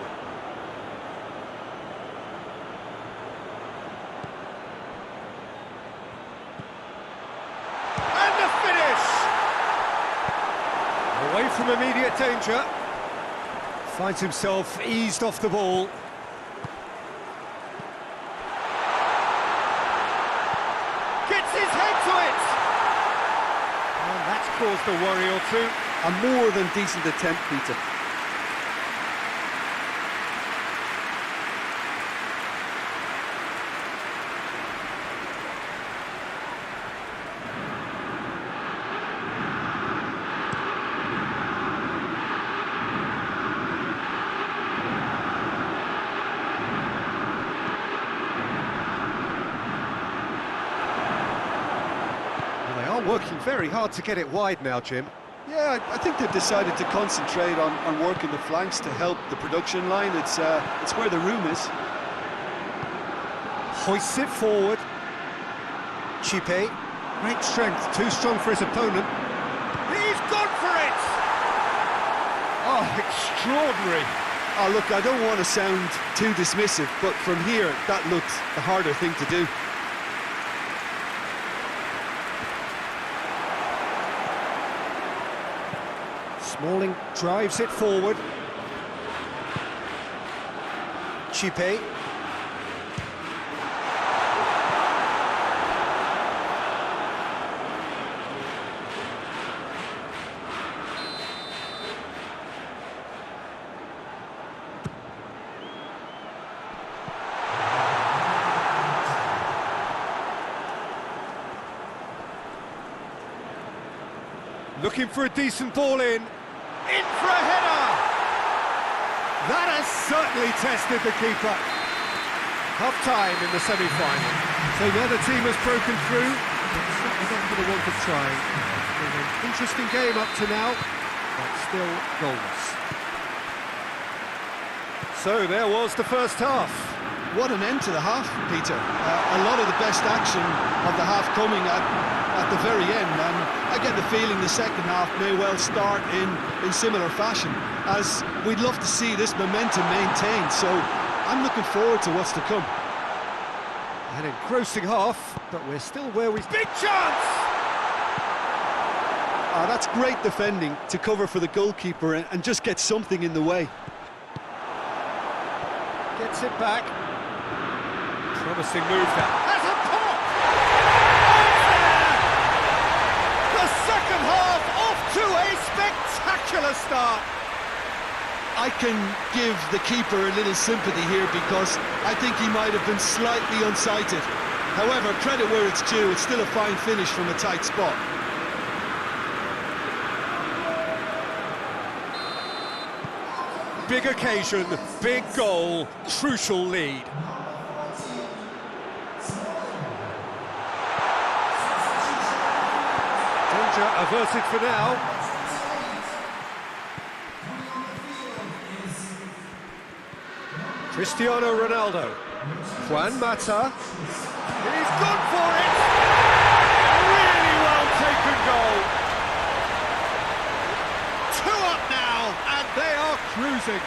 Away from immediate danger. Finds himself eased off the ball. Gets his head to it! And that's caused a worry or two. A more than decent attempt, Peter. Working very hard to get it wide now, Jim. Yeah, I think they've decided to concentrate on working the flanks to help the production line. It's where the room is. Hoists it forward. Chipe, great strength, too strong for his opponent. He's gone for it! Oh, extraordinary. Oh, look, I don't want to sound too dismissive, but from here, that looks the harder thing to do. Smalling drives it forward. Chipe. Looking for a decent ball in. In for a header! That has certainly tested the keeper. Half-time in the semi-final. So the other team has broken through. It's certainly not for the want of trying. It's been an interesting game up to now, but still goalless. So there was the first half. What an end to the half, Peter. A lot of the best action of the half coming at the very end, and I get the feeling the second half may well start in similar fashion, as we'd love to see this momentum maintained, so I'm looking forward to what's to come. An engrossing half, but we're still where we... Big chance! That's great defending to cover for the goalkeeper and just get something in the way. Gets it back. Promising move there. Has a pop! The second half off to a spectacular start. I can give the keeper a little sympathy here because I think he might have been slightly unsighted. However, credit where it's due, it's still a fine finish from a tight spot. Big occasion, big goal, crucial lead. Danger averted for now. Cristiano Ronaldo. Juan Mata. He's gone for it! Really well taken goal. 2 up now, and they are cruising.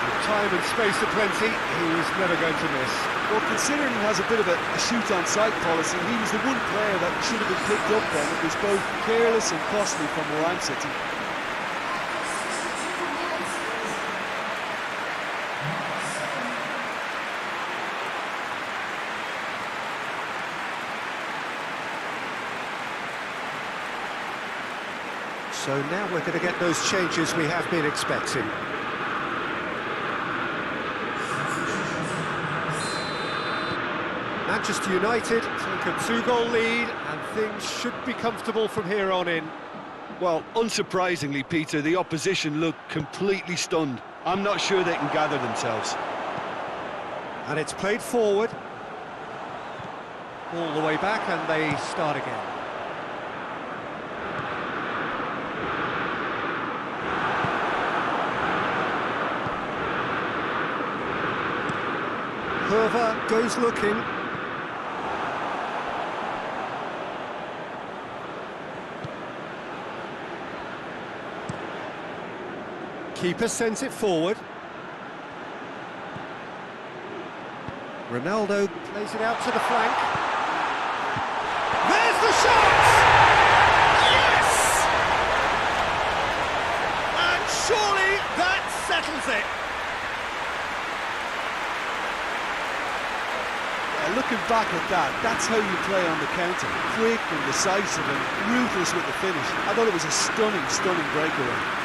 With time and space aplenty, he was never going to miss. Well, considering he has a bit of a shoot-on-sight policy, he was the one player that should have been picked up then. It was both careless and costly from where I'm sitting. So now we're going to get those changes we have been expecting. Manchester United take a 2-goal lead, and things should be comfortable from here on in. Well, unsurprisingly, Peter, the opposition look completely stunned. I'm not sure they can gather themselves. And it's played forward. All the way back, and they start again. Herva goes looking. Keeper sends it forward. Ronaldo plays it out to the flank. There's the shot! Yes! And surely that settles it. Looking back at that, that's how you play on the counter. Quick and decisive and ruthless with the finish. I thought it was a stunning, stunning breakaway.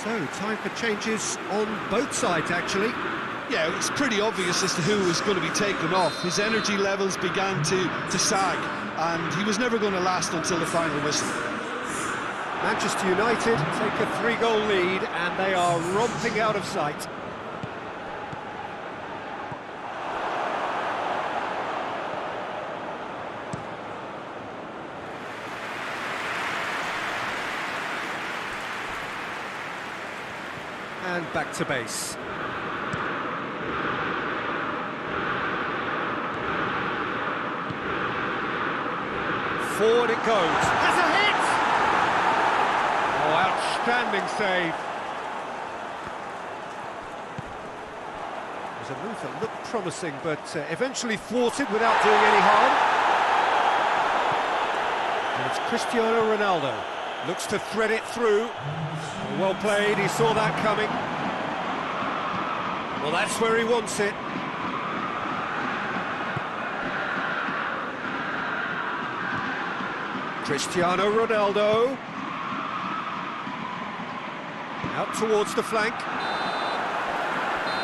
So, time for changes on both sides, actually. Yeah, it's pretty obvious as to who was going to be taken off. His energy levels began to sag, and he was never going to last until the final whistle. Manchester United take a 3-goal lead, and they are romping out of sight. And back to base. Forward it goes. Has a hit! Oh, outstanding save. It was a move that looked promising, but eventually thwarted without doing any harm. And it's Cristiano Ronaldo. Looks to thread it through. Well played, he saw that coming. Well, that's where he wants it. Cristiano Ronaldo. Out towards the flank.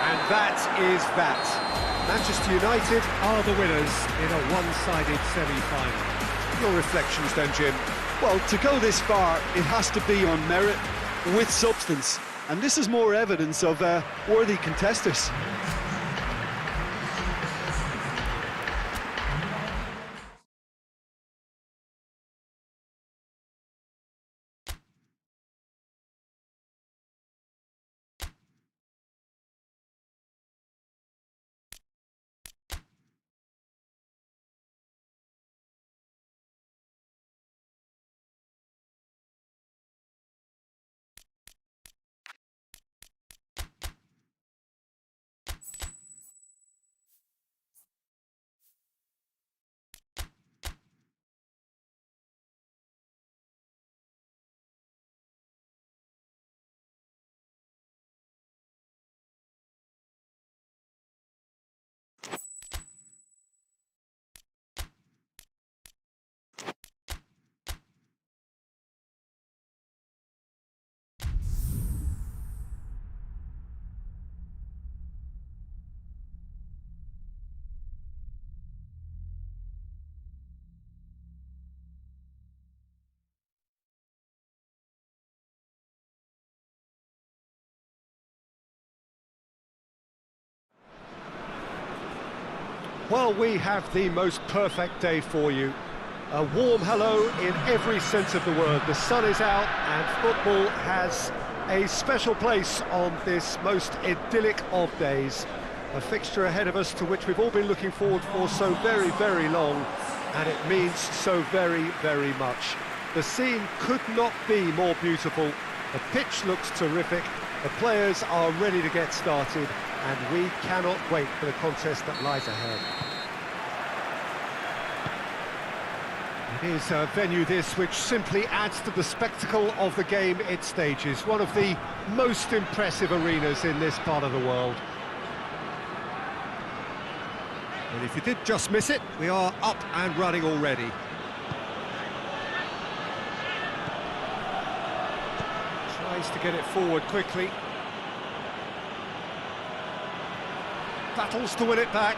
And that is that. Manchester United are the winners in a one-sided semi-final. Your reflections then, Jim? Well, to go this far, it has to be on merit with substance. And this is more evidence of worthy contestants. Well, we have the most perfect day for you. A warm hello in every sense of the word. The sun is out and football has a special place on this most idyllic of days. A fixture ahead of us to which we've all been looking forward for so very, very long, and it means so very, very much. The scene could not be more beautiful. The pitch looks terrific. The players are ready to get started, and we cannot wait for the contest that lies ahead. It is a venue this which simply adds to the spectacle of the game it stages. One of the most impressive arenas in this part of the world. And if you did just miss it, we are up and running already. Tries to get it forward quickly. Battles to win it back.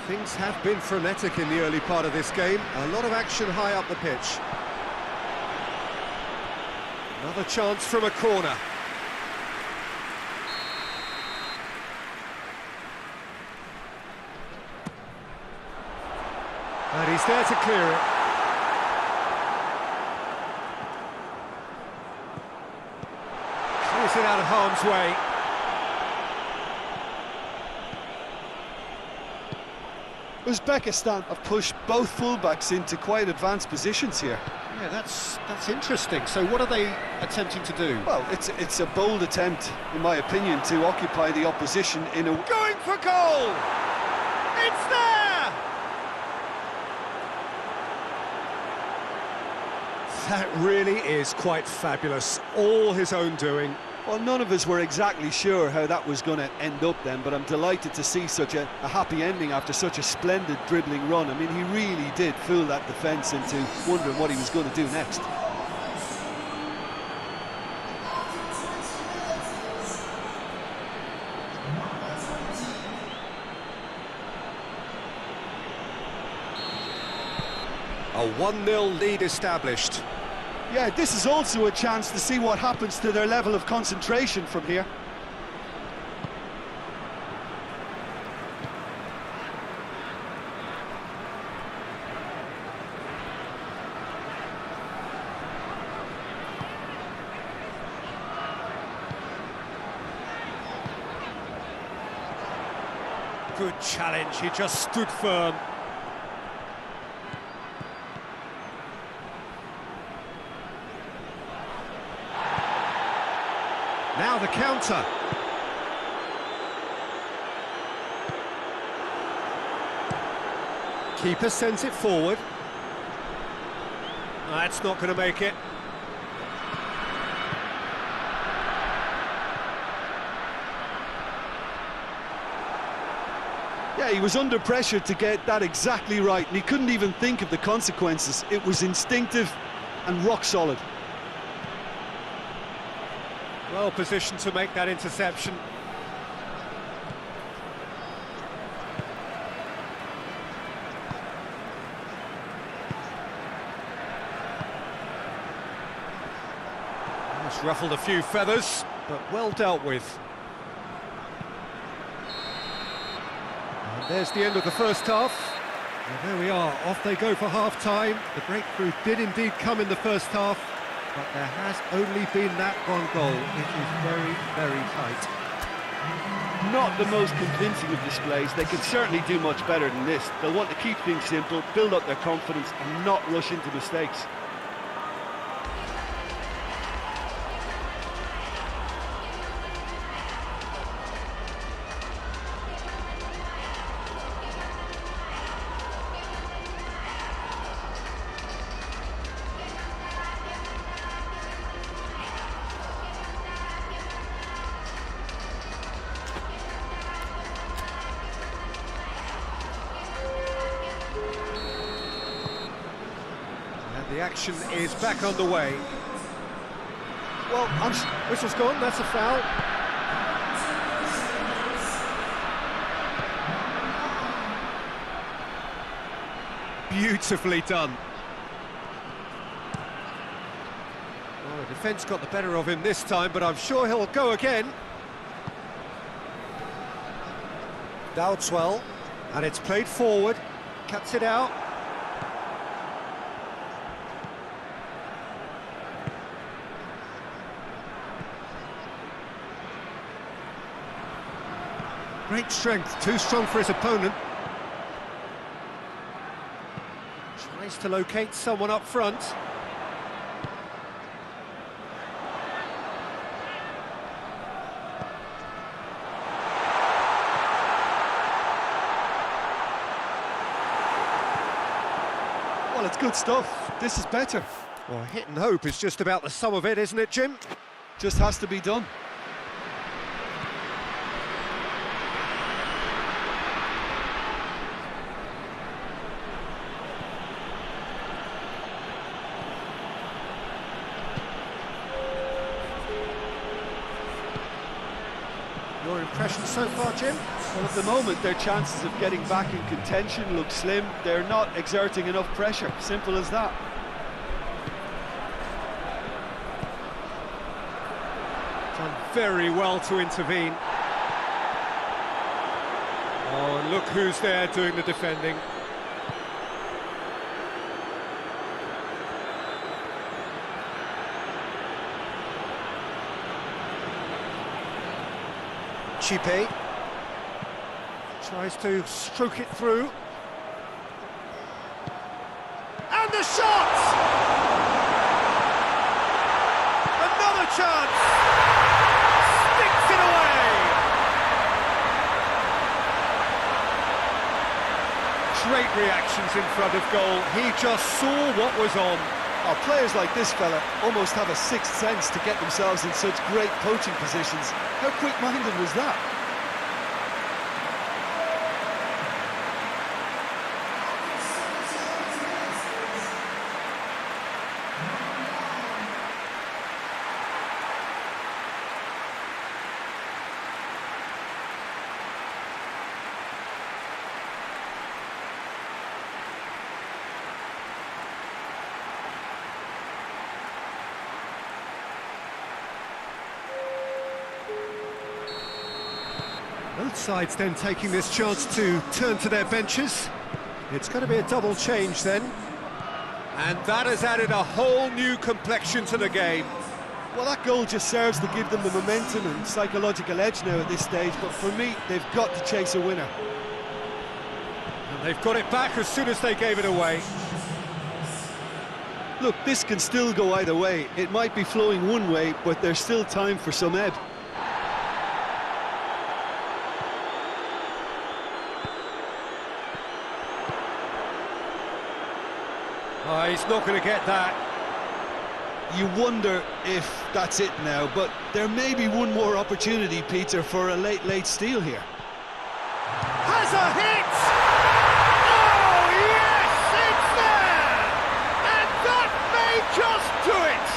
Things have been frenetic in the early part of this game. A lot of action high up the pitch. Another chance from a corner. And he's there to clear it. Clears it out of harm's way. Uzbekistan have pushed both fullbacks into quite advanced positions here. Yeah, that's interesting. So what are they attempting to do? Well, it's a bold attempt, in my opinion, to occupy the opposition in a... Going for goal! It's there! That really is quite fabulous. All his own doing. Well, none of us were exactly sure how that was going to end up then, but I'm delighted to see such a happy ending after such a splendid dribbling run. I mean, he really did fool that defence into wondering what he was going to do next. A 1-0 lead established. Yeah, this is also a chance to see what happens to their level of concentration from here. Good challenge, he just stood firm. Now the counter. Keeper sends it forward. That's not going to make it. Yeah, he was under pressure to get that exactly right, and he couldn't even think of the consequences. It was instinctive and rock solid. Well positioned to make that interception. Just ruffled a few feathers, but well dealt with. And there's the end of the first half. And there we are, off they go for half-time. The breakthrough did indeed come in the first half, but there has only been that one goal. It is very, very tight. Not the most convincing of displays. They can certainly do much better than this. They'll want to keep things simple, build up their confidence and not rush into mistakes. The action is back underway. Well, whistle's gone, that's a foul. Beautifully done. Well, the defence got the better of him this time, but I'm sure he'll go again. Doubts well, and it's played forward, cuts it out. Great strength, too strong for his opponent. Tries to locate someone up front. Well, it's good stuff. This is better. Well, hit and hope is just about the sum of it, isn't it, Jim? Just has to be done. Your impression so far, Jim? Well, at the moment, their chances of getting back in contention look slim. They're not exerting enough pressure. Simple as that. Done very well to intervene. Oh, and look who's there doing the defending. Chipe tries to stroke it through. And the shot! Another chance! Sticks it away! Great reactions in front of goal. He just saw what was on. Oh, players like this fella almost have a sixth sense to get themselves in such great poaching positions. How quick-minded was that? Both sides then taking this chance to turn to their benches. It's going to be a double change then. And that has added a whole new complexion to the game. Well, that goal just serves to give them the momentum and psychological edge now at this stage, but for me, they've got to chase a winner. And they've got it back as soon as they gave it away. Look, this can still go either way. It might be flowing one way, but there's still time for some ebb. Oh, he's not going to get that. You wonder if that's it now, but there may be one more opportunity, Peter, for a late steal here. Has a hit! Oh, yes, it's there! And that may just do it!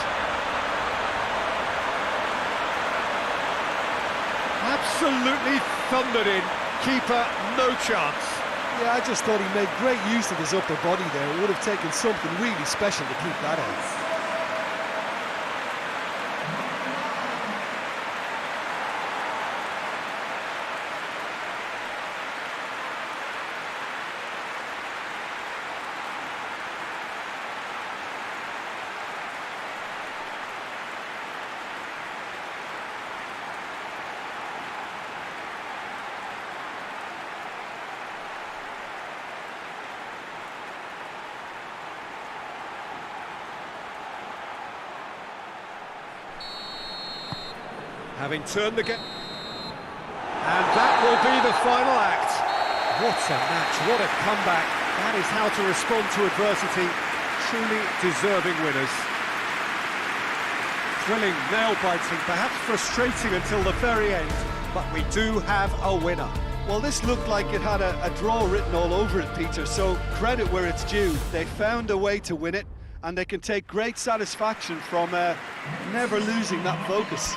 Absolutely thundered in. Keeper, no chance. Yeah, I just thought he made great use of his upper body there. It would have taken something really special to keep that out. Having turned the game. And that will be the final act. What a match, what a comeback. That is how to respond to adversity. Truly deserving winners. Thrilling, nail-biting, perhaps frustrating until the very end, but we do have a winner. Well, this looked like it had a draw written all over it, Peter, so credit where it's due. They found a way to win it, and they can take great satisfaction from never losing that focus.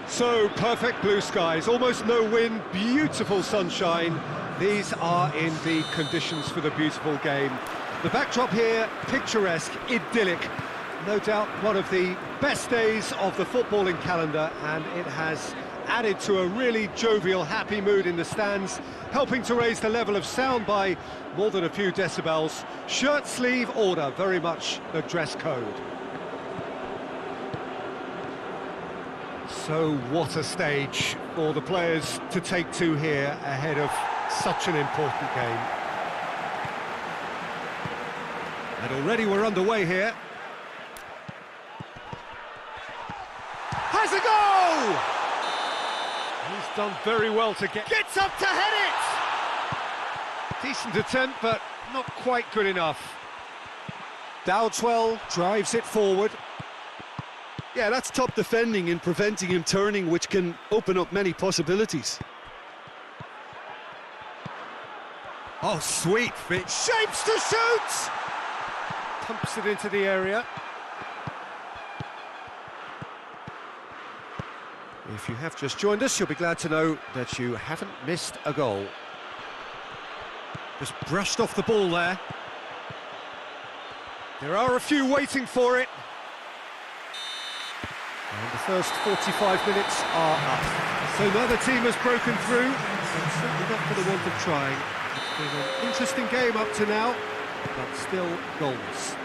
So, perfect blue skies, almost no wind, beautiful sunshine. These are in the conditions for the beautiful game. The backdrop here, picturesque, idyllic. No doubt one of the best days of the footballing calendar, and it has added to a really jovial, happy mood in the stands, helping to raise the level of sound by more than a few decibels. Shirt sleeve order, very much the dress code. So what a stage for the players to take to here ahead of such an important game. And already we're underway here. Has a goal! He's done very well to gets up to head it! Decent attempt, but not quite good enough. Dowdeswell drives it forward. Yeah, that's top defending and preventing him turning, which can open up many possibilities. Oh, sweet fit. Shapes to shoot! Pumps it into the area. If you have just joined us, you'll be glad to know that you haven't missed a goal. Just brushed off the ball there. There are a few waiting for it. And the first 45 minutes are up. So neither team has broken through, but certainly not for the want of trying. It's been an interesting game up to now, but still goals.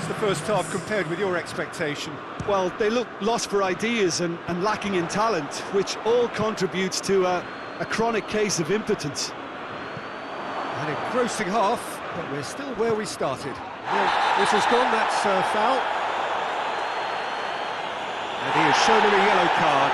the first half compared with your expectation? Well, they look lost for ideas and lacking in talent, which all contributes to a chronic case of impotence. An engrossing half, but we're still where we started. Well, this has gone, that's foul. And he has shown him a yellow card.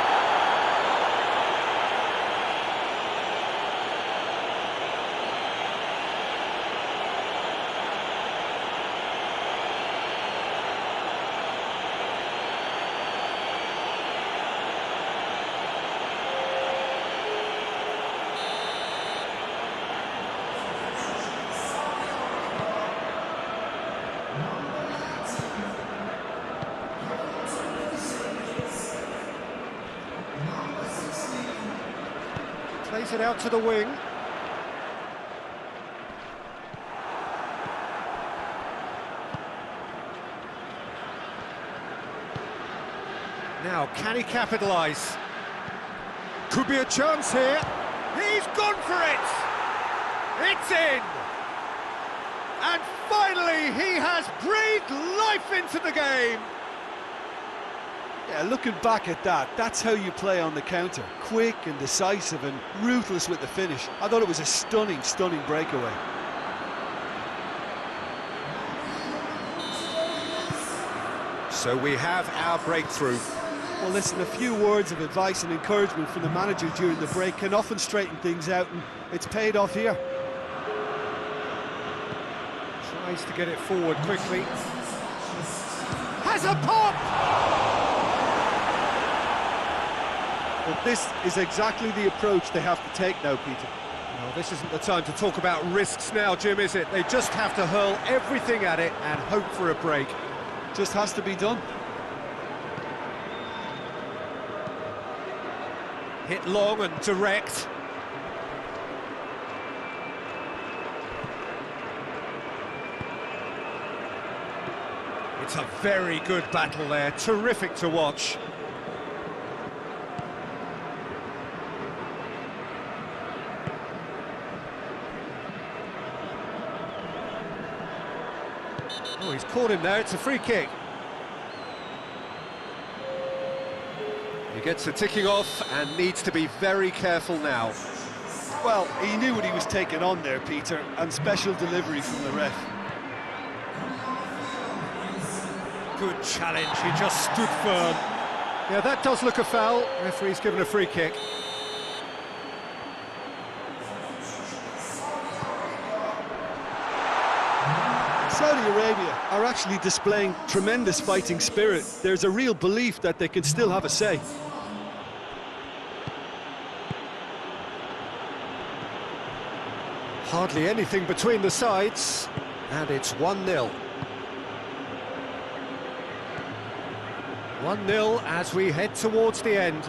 Plays it out to the wing. Now, can he capitalise? Could be a chance here. He's gone for it! It's in! And finally, he has breathed life into the game! Yeah, looking back at that, that's how you play on the counter. Quick and decisive and ruthless with the finish. I thought it was a stunning breakaway. So we have our breakthrough. Well, listen, a few words of advice and encouragement from the manager during the break can often straighten things out, and it's paid off here. Tries to get it forward quickly. Has a pop! Well, this is exactly the approach they have to take now, Peter. Well, this isn't the time to talk about risks now, Jim, is it? They just have to hurl everything at it and hope for a break. Just has to be done. Hit long and direct. It's a very good battle there, terrific to watch. Oh, he's caught him there, it's a free kick. He gets the ticking off and needs to be very careful now. Well, he knew what he was taking on there, Peter, and special delivery from the ref. Good challenge, he just stood firm. Yeah, that does look a foul. Referee's given a free kick. Saudi Arabia are actually displaying tremendous fighting spirit. There's a real belief that they can still have a say. Hardly anything between the sides, and it's 1-0. 1-0 as we head towards the end.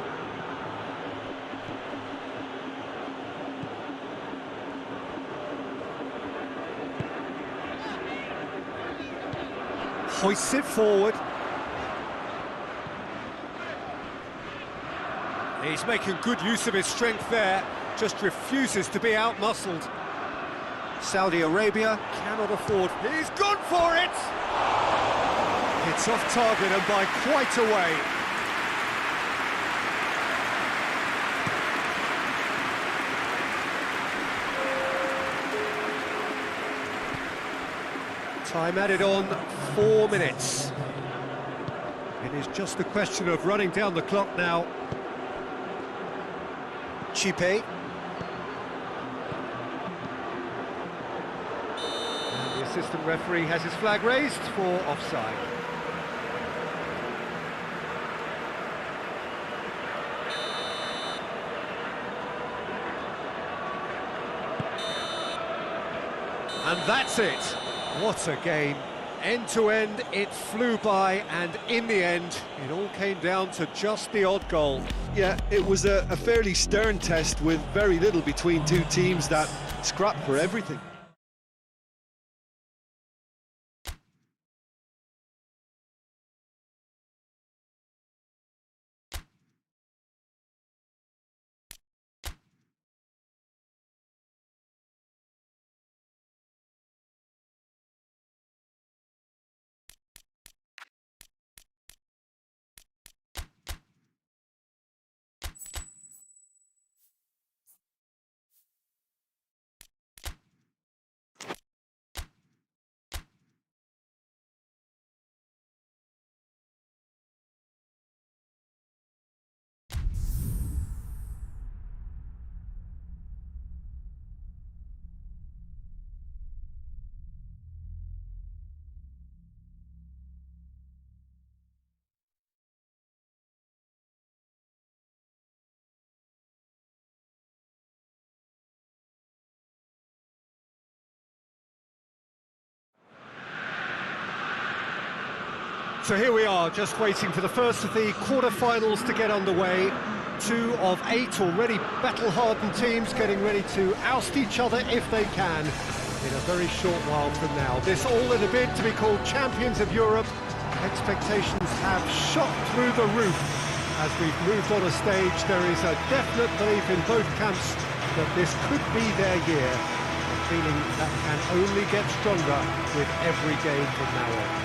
Hoists it forward. He's making good use of his strength there, just refuses to be out-muscled. Saudi Arabia cannot afford... He's gone for it! It's off target and by quite a way. Time added on, 4 minutes. It is just a question of running down the clock now. Chipe. And the assistant referee has his flag raised for offside. And that's it. What a game. End to end, it flew by, and in the end, it all came down to just the odd goal. Yeah, it was a fairly stern test with very little between two teams that scrapped for everything. So here we are, just waiting for the first of the quarter-finals to get underway. 2 of 8 already battle-hardened teams getting ready to oust each other if they can in a very short while from now. This all in a bid to be called Champions of Europe. Expectations have shot through the roof. As we've moved on a stage, there is a definite belief in both camps that this could be their year. A feeling that can only get stronger with every game from now on.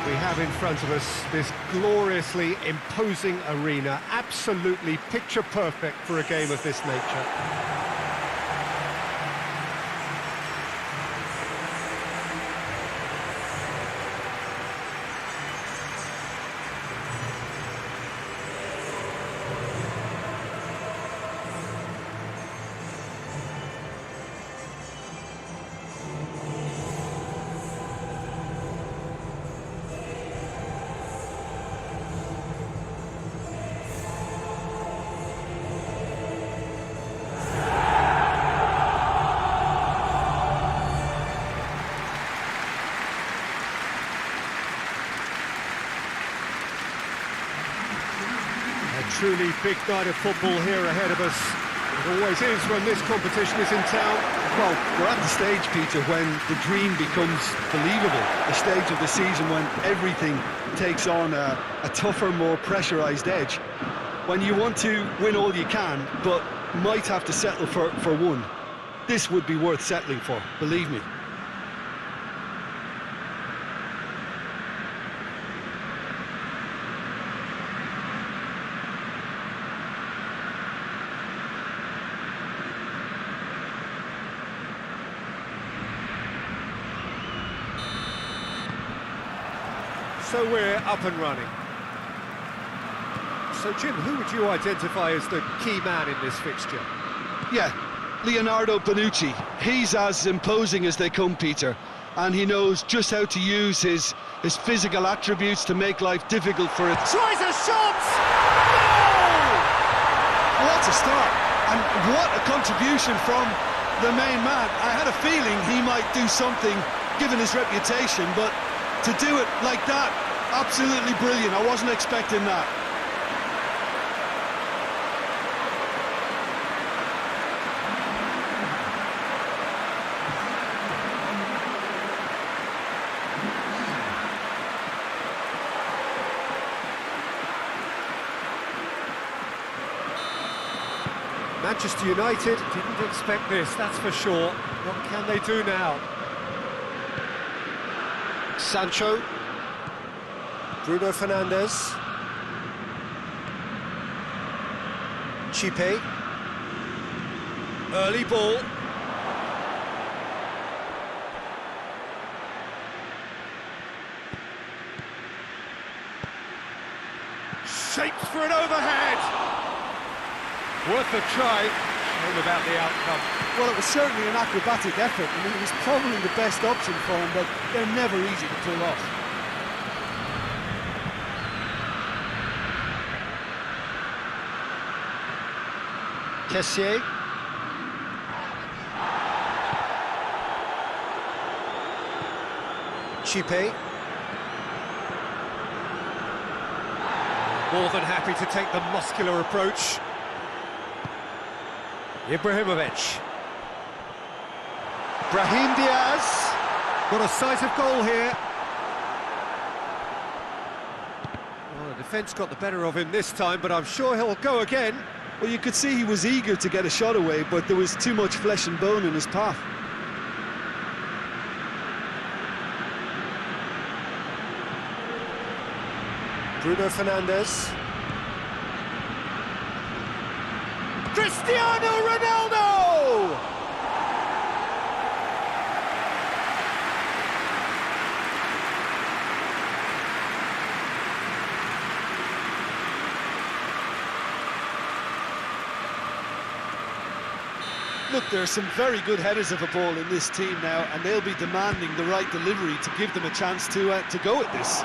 We have in front of us this gloriously imposing arena, absolutely picture perfect for a game of this nature. Truly big night of football here ahead of us. It always is when this competition is in town. Well, we're at the stage, Peter, when the dream becomes believable. The stage of the season when everything takes on a tougher, more pressurised edge. When you want to win all you can, but might have to settle for one. This would be worth settling for, believe me. So we're up and running. So Jim, who would you identify as the key man in this fixture? Yeah, Leonardo Bonucci. He's as imposing as they come, Peter, and he knows just how to use his physical attributes to make life difficult for it. Tries a shot! No! What a start, and what a contribution from the main man. I had a feeling he might do something given his reputation, but to do it like that, absolutely brilliant. I wasn't expecting that. Manchester United didn't expect this, that's for sure. What can they do now? Sancho, Bruno Fernandes, Chipe, early ball, shaped for an overhead, worth a try, shame about the outcome. Well, it was certainly an acrobatic effort. I mean, it was probably the best option for him, but they're never easy to pull off. Kessié. Chipe. More than happy to take the muscular approach. Ibrahimovic. Brahim Diaz. Got a sight of goal here. Well, the defence got the better of him this time, but I'm sure he'll go again. Well, you could see he was eager to get a shot away, but there was too much flesh and bone in his path. Bruno Fernandes. Cristiano Ronaldo! Look, there are some very good headers of a ball in this team now, and they'll be demanding the right delivery to give them a chance to go at this.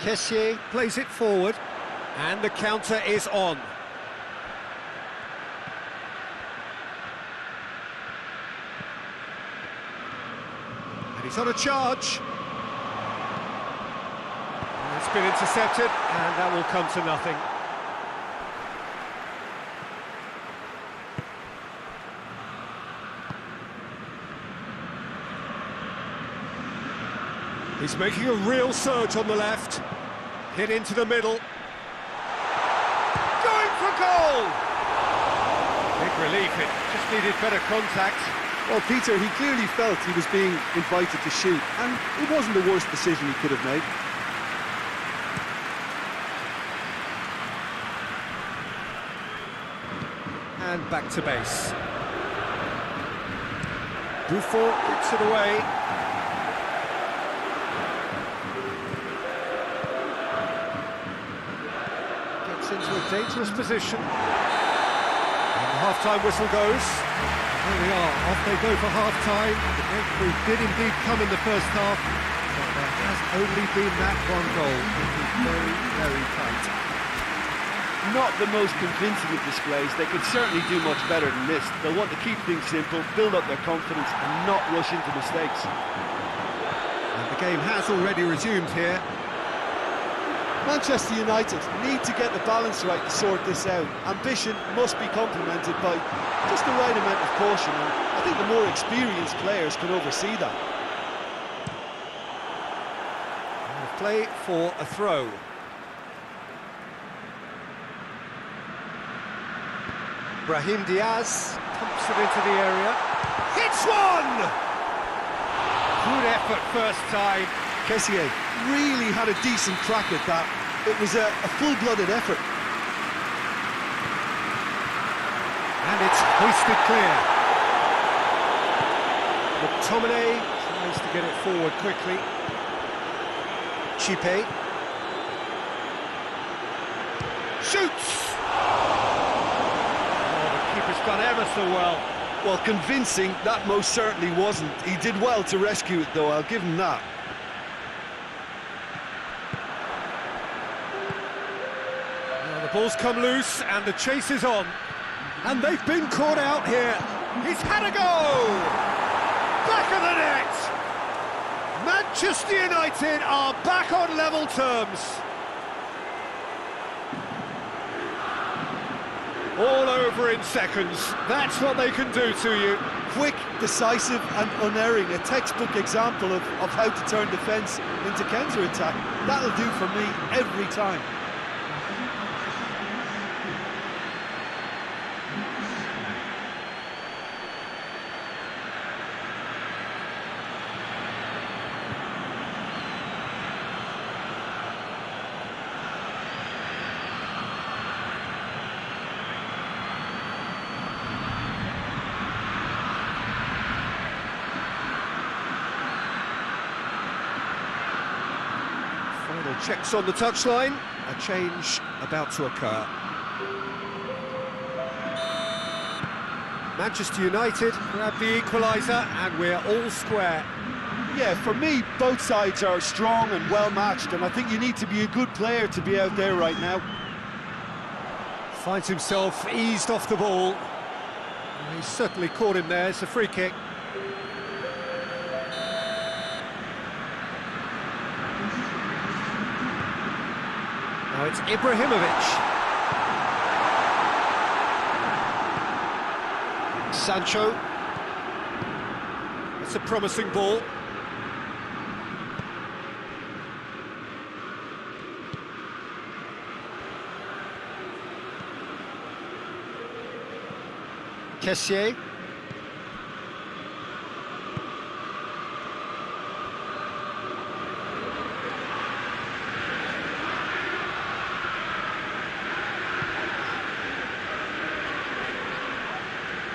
Kessié plays it forward. And the counter is on. And he's on a charge. And it's been intercepted, and that will come to nothing. He's making a real surge on the left. Hit into the middle. Going for goal! Big relief, it just needed better contact. Well, Peter, he clearly felt he was being invited to shoot, and it wasn't the worst decision he could have made. And back to base. Buffon gets it away. Into a dangerous position. And the half-time whistle goes. There we are, off they go for half-time. The breakthrough did indeed come in the first half, but there has only been that one goal. It is very, very tight. Not the most convincing of displays. They could certainly do much better than this. They'll want to keep things simple, build up their confidence and not rush into mistakes. And the game has already resumed here. Manchester United need to get the balance right to sort this out. Ambition must be complemented by just the right amount of caution, and I think the more experienced players can oversee that. And play for a throw. Brahim Diaz pumps it into the area. Hits one! Good effort first time. Cupexhahay really had a decent crack at that. It was a full-blooded effort. And it's hoisted clear. McTominay tries to get it forward quickly. Chipe. Shoots! Oh, the keeper's done ever so well. Well, convincing, that most certainly wasn't. He did well to rescue it, though, I'll give him that. The ball's come loose and the chase is on. And they've been caught out here. He's had a go! Back of the net! Manchester United are back on level terms. All over in seconds. That's what they can do to you. Quick, decisive and unerring. A textbook example of how to turn defence into counter-attack. That'll do for me every time. Checks on the touchline, a change about to occur. Manchester United grab the equaliser and we're all square. Yeah, for me, both sides are strong and well-matched, and I think you need to be a good player to be out there right now. Finds himself eased off the ball. He's certainly caught him there, it's a free kick. Now it's Ibrahimovic. Sancho. It's a promising ball. Cupexhahay.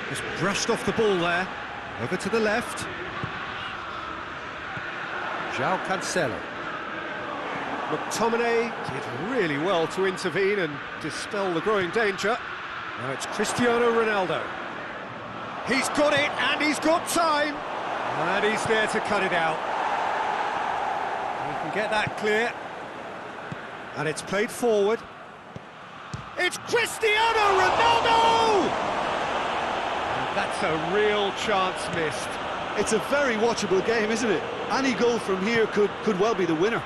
Just brushed off the ball there. Over to the left. João Cancelo. McTominay did really well to intervene and dispel the growing danger. Now it's Cristiano Ronaldo. He's got it, and he's got time. And he's there to cut it out. He can get that clear. And it's played forward. It's Cristiano Ronaldo! And that's a real chance missed. It's a very watchable game, isn't it? Any goal from here could well be the winner.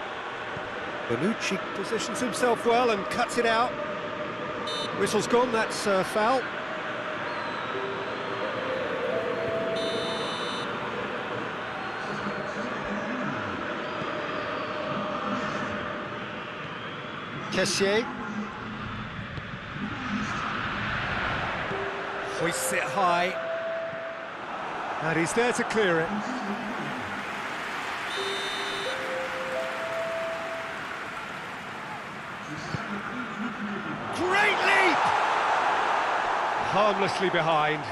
Bonucci positions himself well and cuts it out. Whistle's gone, that's a foul. Cupexhahay hoists it high, and he's there to clear it. Great leap! Harmlessly behind.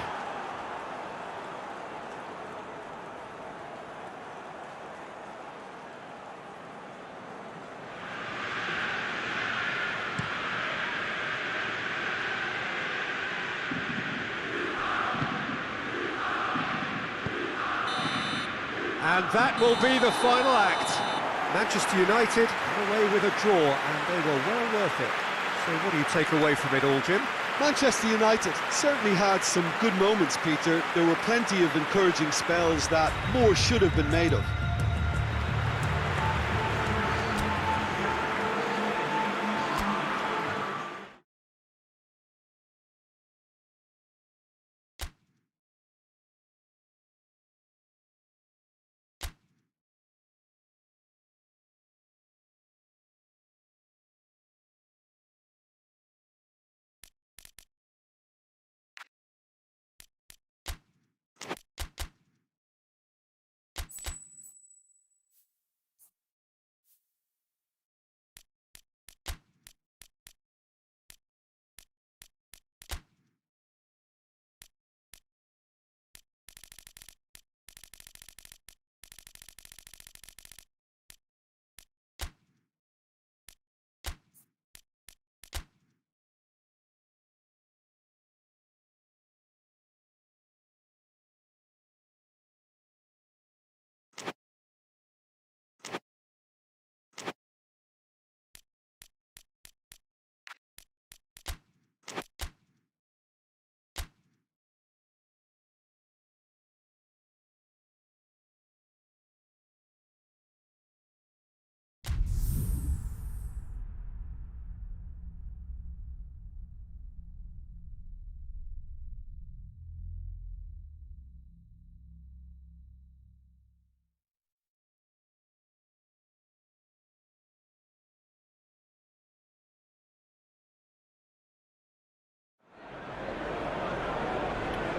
And that will be the final act. Manchester United away with a draw, and they were well worth it. So what do you take away from it all, Jim? Manchester United certainly had some good moments, Peter. There were plenty of encouraging spells that more should have been made of.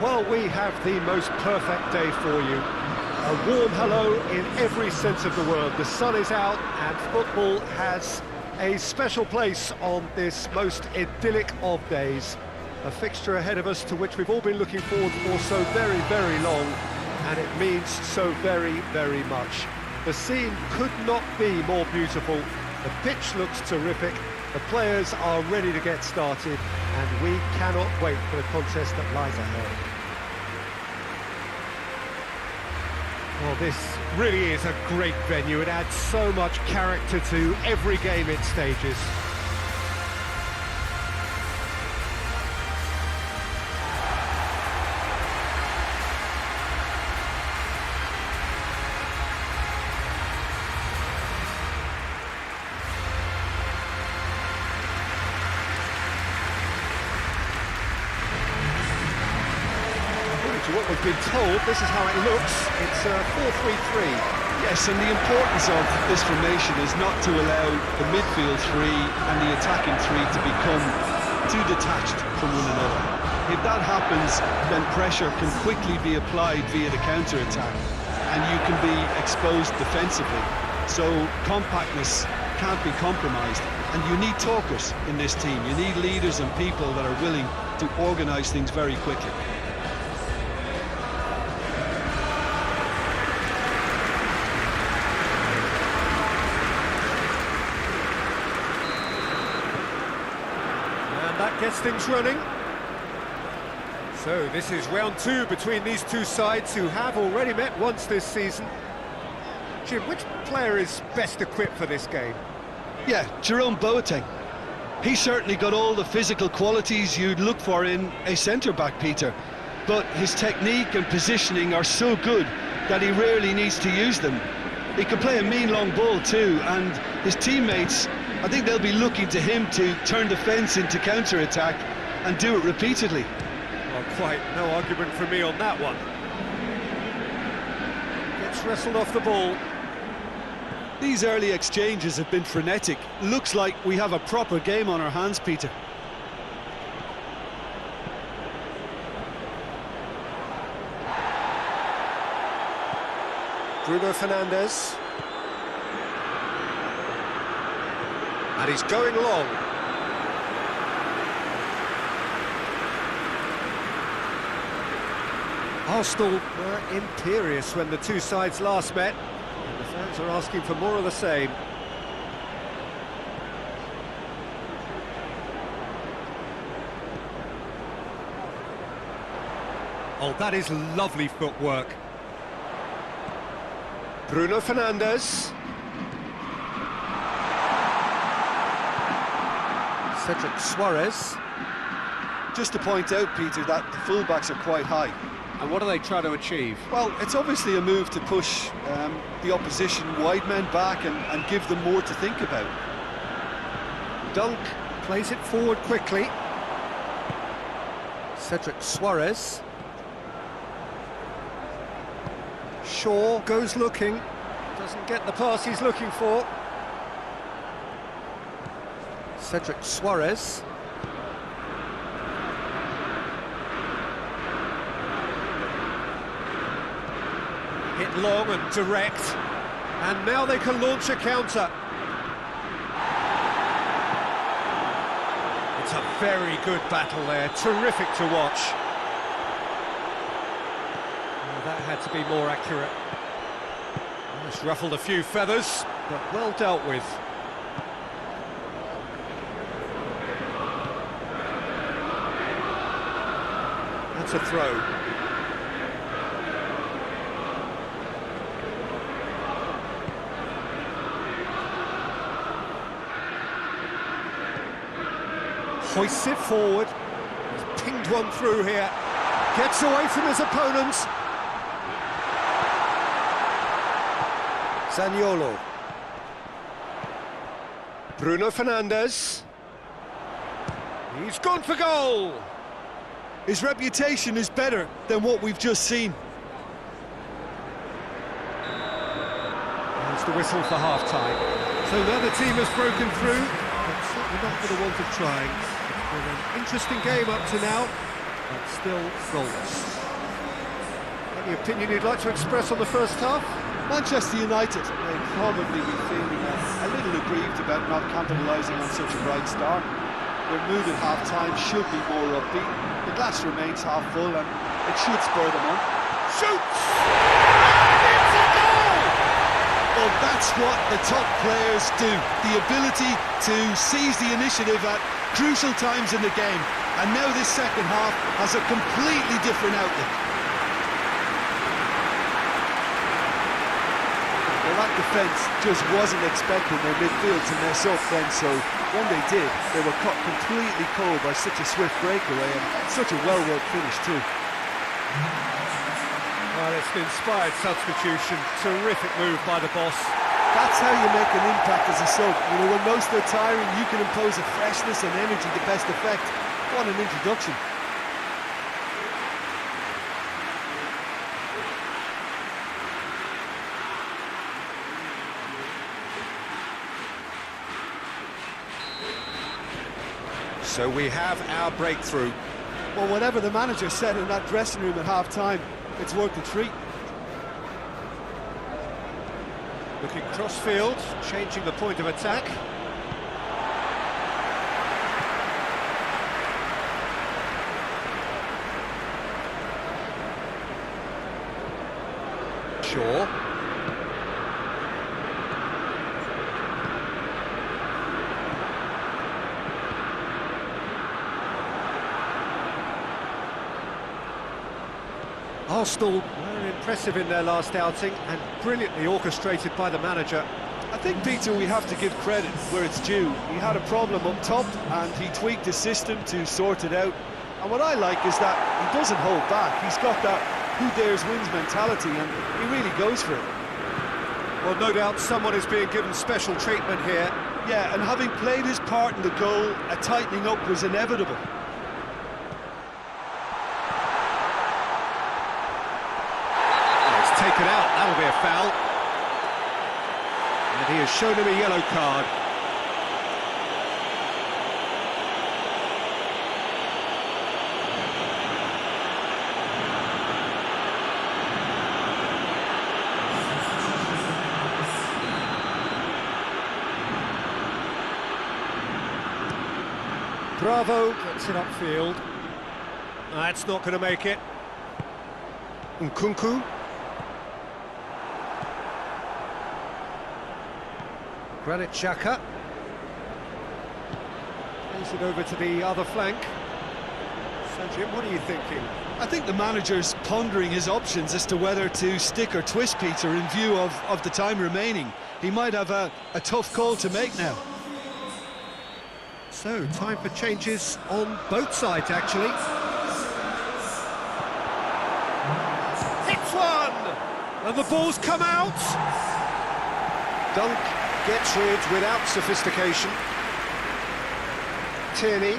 Well, we have the most perfect day for you. A warm hello in every sense of the word. The sun is out and football has a special place on this most idyllic of days. A fixture ahead of us to which we've all been looking forward for so very, very long, and it means so very, very much. The scene could not be more beautiful. The pitch looks terrific. The players are ready to get started, and we cannot wait for the contest that lies ahead. Well, this really is a great venue. It adds so much character to every game it stages. To what we've been told, this is how it looks. It's a 4-3-3. Yes, and the importance of this formation is not to allow the midfield three and the attacking three to become too detached from one another. If that happens, then pressure can quickly be applied via the counter-attack, and you can be exposed defensively. So compactness can't be compromised, and you need talkers in this team. You need leaders and people that are willing to organise things very quickly. That gets things running. So this is round two between these two sides who have already met once this season. Jim, which player is best equipped for this game? Yeah, Jerome Boateng. He's certainly got all the physical qualities you'd look for in a centre-back, Peter. But his technique and positioning are so good that he rarely needs to use them. He can play a mean long ball too, and his teammates, I think they'll be looking to him to turn defence into counter-attack and do it repeatedly. Well, quite no argument from me on that one. Gets wrestled off the ball. These early exchanges have been frenetic. Looks like we have a proper game on our hands, Peter. Bruno Fernandes. And he's going long. Arsenal were imperious when the two sides last met. And the fans are asking for more of the same. Oh, that is lovely footwork. Bruno Fernandes. Cedric Suarez. Just to point out, Peter, that the fullbacks are quite high. And what are they trying to achieve? Well, it's obviously a move to push the opposition wide men back and give them more to think about. Dunk plays it forward quickly. Cedric Suarez. Shaw goes looking, doesn't get the pass he's looking for. Cedric Suarez. Hit long and direct, and now they can launch a counter. It's a very good battle there, terrific to watch. That had to be more accurate. It's ruffled a few feathers, but well dealt with. That's a throw. Hoists it forward. He's pinged one through here. Gets away from his opponents. Zaniolo. Bruno Fernandes. He's gone for goal! His reputation is better than what we've just seen. There's the whistle for half-time. So now the team has broken through, but certainly not for the want of trying. It's been an interesting game up to now, but still goalless. Any opinion you'd like to express on the first half? Manchester United may probably be feeling a little aggrieved about not capitalising on such a bright start. Their mood at half-time should be more upbeat. The glass remains half full and it should spur them on. Shoots! And it's a goal! Well, that's what the top players do. The ability to seize the initiative at crucial times in the game. And now this second half has a completely different outlook. That defence just wasn't expecting their midfield to mess up then, so when they did, they were caught completely cold by such a swift breakaway and such a well-worked finish too. Well, it's an inspired substitution, terrific move by the boss. That's how you make an impact as a sub. You know, when most are tiring, you can impose a freshness and energy to best effect. What an introduction. So we have our breakthrough. Well, whatever the manager said in that dressing room at half-time, it's worth a treat. Looking cross-field, changing the point of attack. Shaw. Arsenal were impressive in their last outing and brilliantly orchestrated by the manager. I think, Peter, we have to give credit where it's due. He had a problem up top and he tweaked his system to sort it out. And what I like is that he doesn't hold back. He's got that who dares wins mentality and he really goes for it. Well, no doubt someone is being given special treatment here. Yeah, and having played his part in the goal, a tightening up was inevitable. It's taken out, that'll be a foul. And he has shown him a yellow card. Bravo gets it upfield. That's not going to make it. Nkunku. Granit Xhaka. Plays it over to the other flank. So Jim, what are you thinking? I think the manager's pondering his options as to whether to stick or twist, Peter, in view of the time remaining. He might have a tough call to make now. So, time for changes on both sides, actually. Hits one! And the ball's come out! Dunk gets rid without sophistication. Tierney.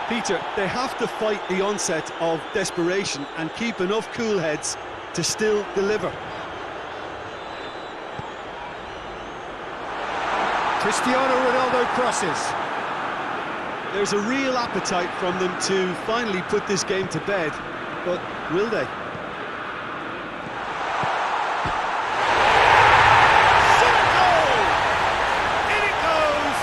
Peter, they have to fight the onset of desperation and keep enough cool heads to still deliver. Cristiano Ronaldo crosses. There's a real appetite from them to finally put this game to bed, but will they? Shot goal! In it goes!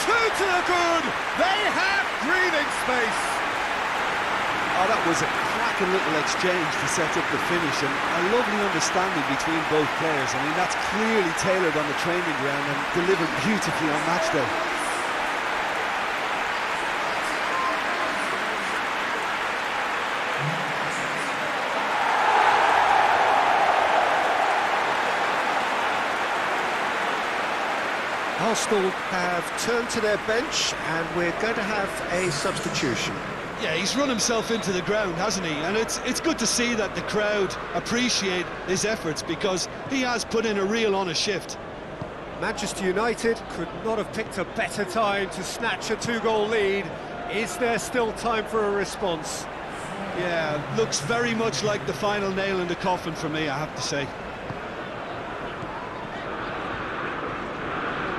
Two to the good! They have breathing space! Oh, that was a cracking little exchange to set up the finish and a lovely understanding between both players. I mean, that's clearly tailored on the training ground and delivered beautifully on match day. Arsenal have turned to their bench and we're going to have a substitution. Yeah, he's run himself into the ground, hasn't he? And it's good to see that the crowd appreciate his efforts because he has put in a real honest shift. Manchester United could not have picked a better time to snatch a two-goal lead. Is there still time for a response? Yeah, looks very much like the final nail in the coffin for me, I have to say.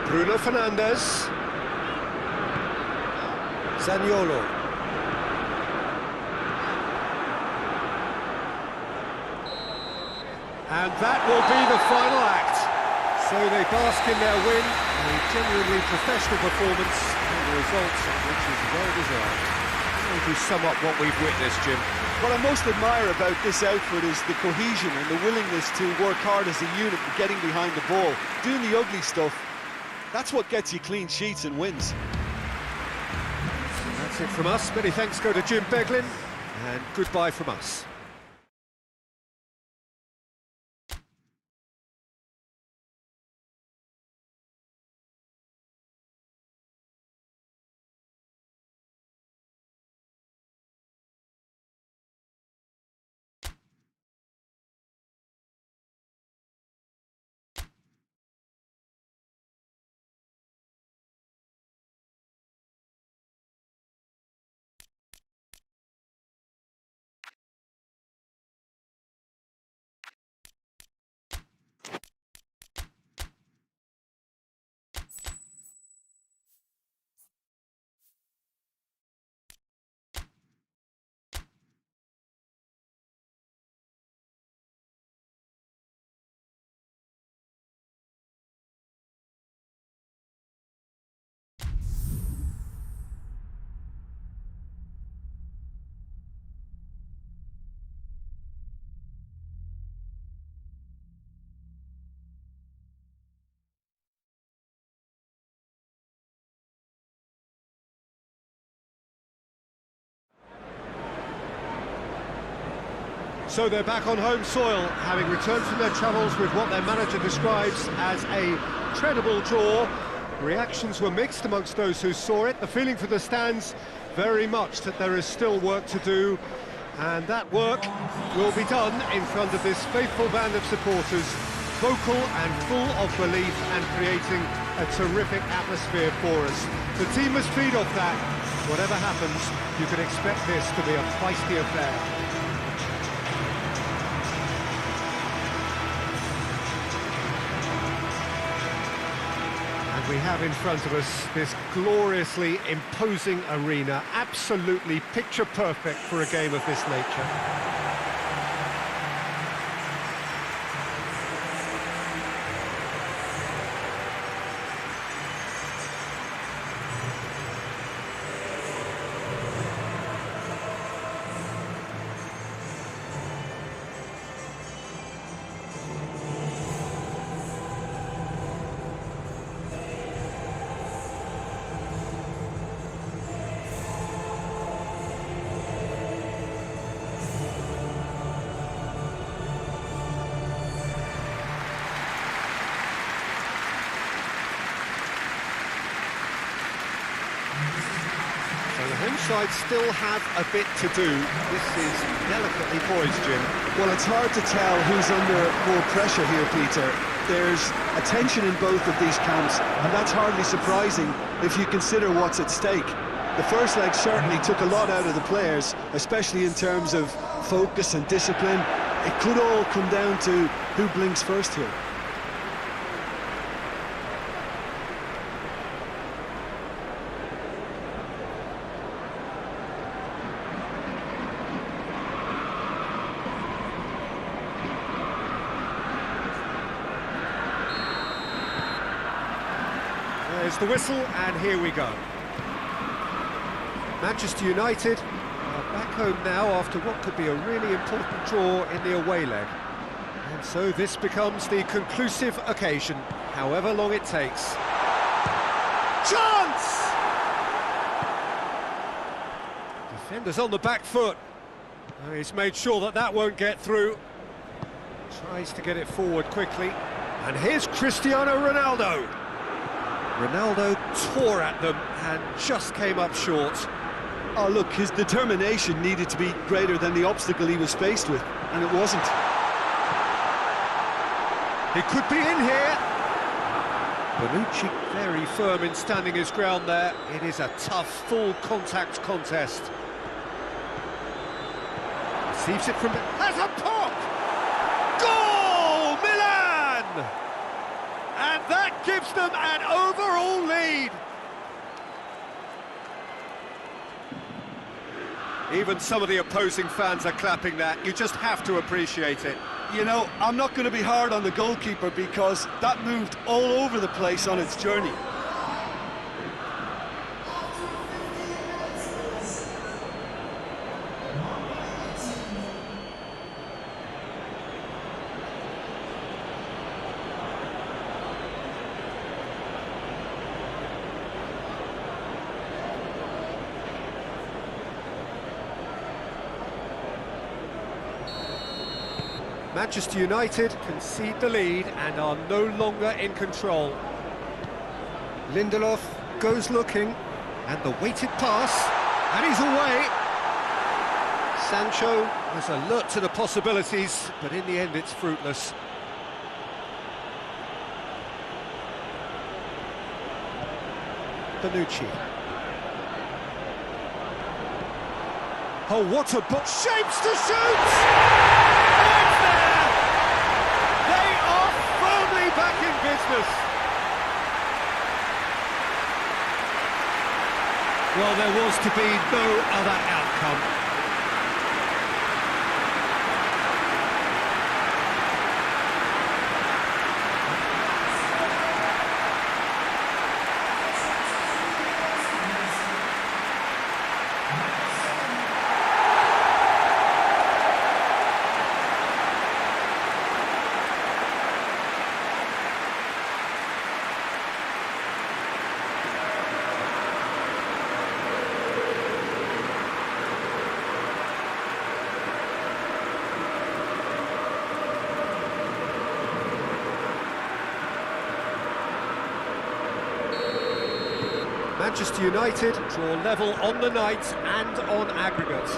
Bruno Fernandes. Zaniolo. And that will be the final act. So they bask in their win, a genuinely professional performance, and the result which is well deserved. How would you sum up what we've witnessed, Jim? What I most admire about this outfit is the cohesion and the willingness to work hard as a unit, getting behind the ball, doing the ugly stuff. That's what gets you clean sheets and wins. And that's it from us. Many thanks go to Jim Beglin, and goodbye from us. So they're back on home soil, having returned from their travels with what their manager describes as a credible draw. Reactions were mixed amongst those who saw it. The feeling for the stands, very much that there is still work to do, and that work will be done in front of this faithful band of supporters, vocal and full of belief and creating a terrific atmosphere for us. The team must feed off that. Whatever happens, you can expect this to be a feisty affair. We have in front of us this gloriously imposing arena, absolutely picture perfect for a game of this nature. So the home side still have a bit to do. This is delicately poised, Jim. Well, it's hard to tell who's under more pressure here, Peter. There's a tension in both of these camps, and that's hardly surprising if you consider what's at stake. The first leg certainly took a lot out of the players, especially in terms of focus and discipline. It could all come down to who blinks first here. There's the whistle, and here we go. Manchester United are back home now after what could be a really important draw in the away leg. And so this becomes the conclusive occasion, however long it takes. Chance! Defender's on the back foot. Oh, he's made sure that that won't get through. Tries to get it forward quickly. And here's Cristiano Ronaldo. Ronaldo tore at them and just came up short. Oh, look, his determination needed to be greater than the obstacle he was faced with, and it wasn't. He could be in here. Bonucci very firm in standing his ground there. It is a tough, full-contact contest. Receives it from... Has a pop! Goal! Milan! And that gives them an overall lead. Even some of the opposing fans are clapping that. You just have to appreciate it. You know, I'm not going to be hard on the goalkeeper because that moved all over the place on its journey. Manchester United concede the lead and are no longer in control. Lindelof goes looking, and the weighted pass, and he's away. Sancho was alert to the possibilities, but in the end it's fruitless. Bonucci. Oh, what a book! Shapes to shoot! Back in business. Well, there was to be no other outcome. Manchester United draw level on the night and on aggregate.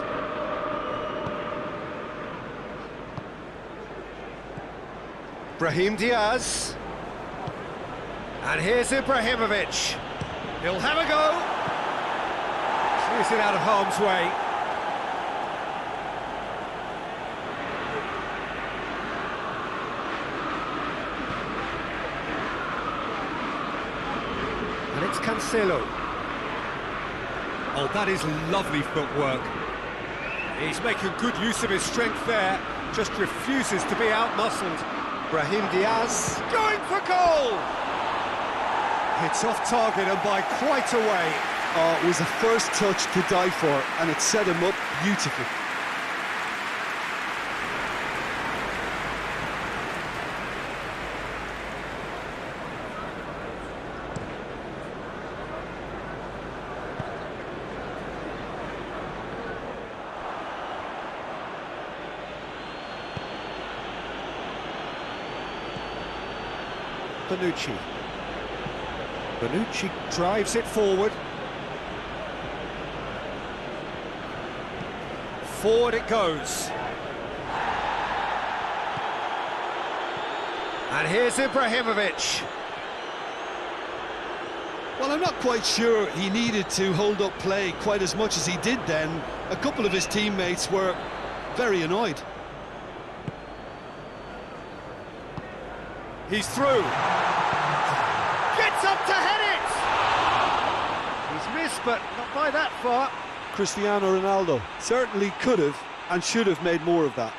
Brahim Diaz. And here's Ibrahimovic. He'll have a go. Clears it out of harm's way. And it's Cancelo. Oh, that is lovely footwork. He's making good use of his strength there, just refuses to be out-muscled. Brahim Diaz going for goal! It's off target and by quite a way. Oh, it was a first touch to die for, and it set him up beautifully. Bonucci. Bonucci drives it forward. Forward it goes. And here's Ibrahimovic. Well, I'm not quite sure he needed to hold up play quite as much as he did then. A couple of his teammates were very annoyed. He's through. Gets up to head it! He's missed, but not by that far. Cristiano Ronaldo certainly could have and should have made more of that.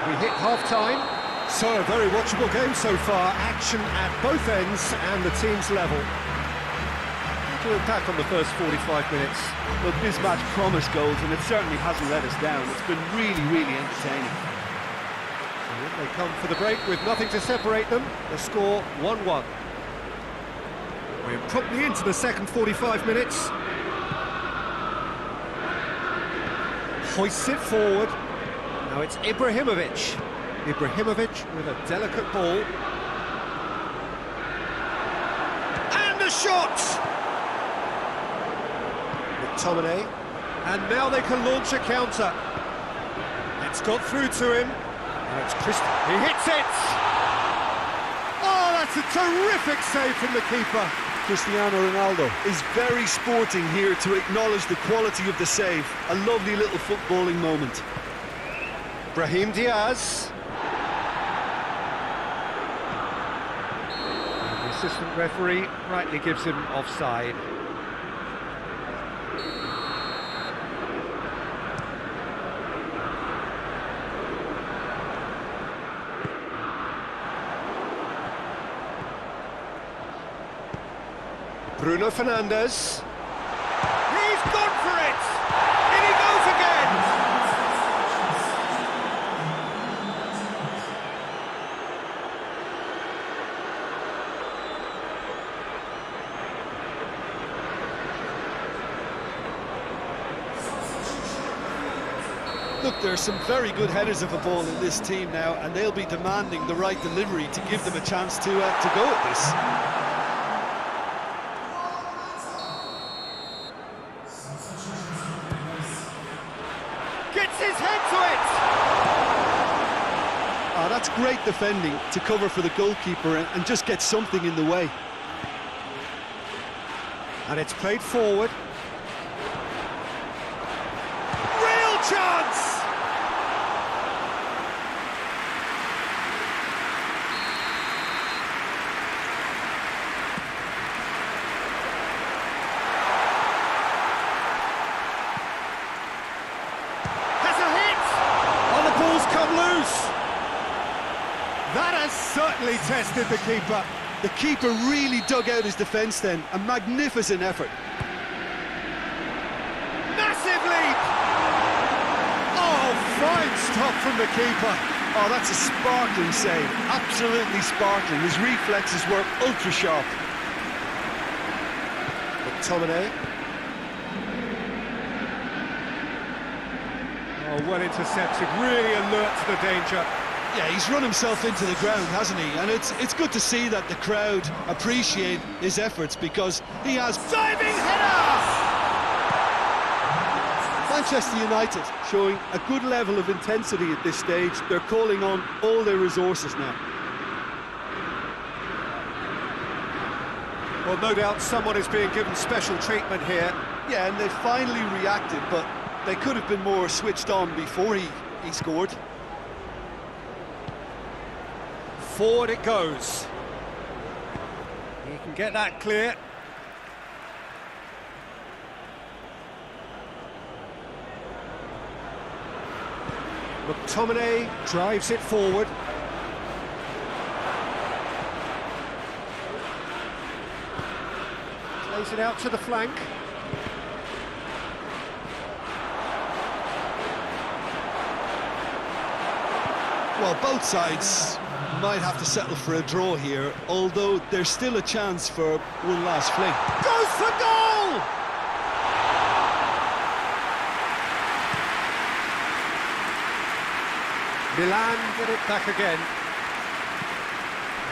We hit half-time. So a very watchable game so far, action at both ends and the team's level. To look back on the first 45 minutes. Well, this match promised goals and it certainly hasn't let us down. It's been really, really entertaining. So they come for the break with nothing to separate them. The score 1-1. We're promptly into the second 45 minutes. Hoists it forward. Now it's Ibrahimovic. Ibrahimovic with a delicate ball. And a shot! McTominay. And now they can launch a counter. It's got through to him. Now it's Christ. He hits it! Oh, that's a terrific save from the keeper. Cristiano Ronaldo is very sporting here to acknowledge the quality of the save. A lovely little footballing moment. Brahim Diaz. The assistant referee rightly gives him offside. Bruno Fernandes. He's gone for it! In he goes again! Look, there's some very good headers of a ball in this team now, and they'll be demanding the right delivery to give them a chance to go at this. Gets his head to it! Oh, that's great defending to cover for the goalkeeper and just get something in the way. And it's played forward. Real chance! Has a hit! Oh, the ball's come loose! That has certainly tested the keeper. The keeper really dug out his defence then. A magnificent effort. Massive leap! Oh, fine stop from the keeper. Oh, that's a sparkling save. Absolutely sparkling. His reflexes were ultra sharp. McTominay. Oh, well intercepted, really alert to the danger. Yeah, he's run himself into the ground, hasn't he? And it's good to see that the crowd appreciate his efforts, because he has diving header! Manchester United showing a good level of intensity at this stage. They're calling on all their resources now. Well, no doubt someone is being given special treatment here. Yeah, and they finally reacted, but they could have been more switched on before he scored. Forward it goes. He can get that clear. McTominay drives it forward. Plays it out to the flank. Well, both sides might have to settle for a draw here, although there's still a chance for one last fling. Goes for goal! Milan get it back again.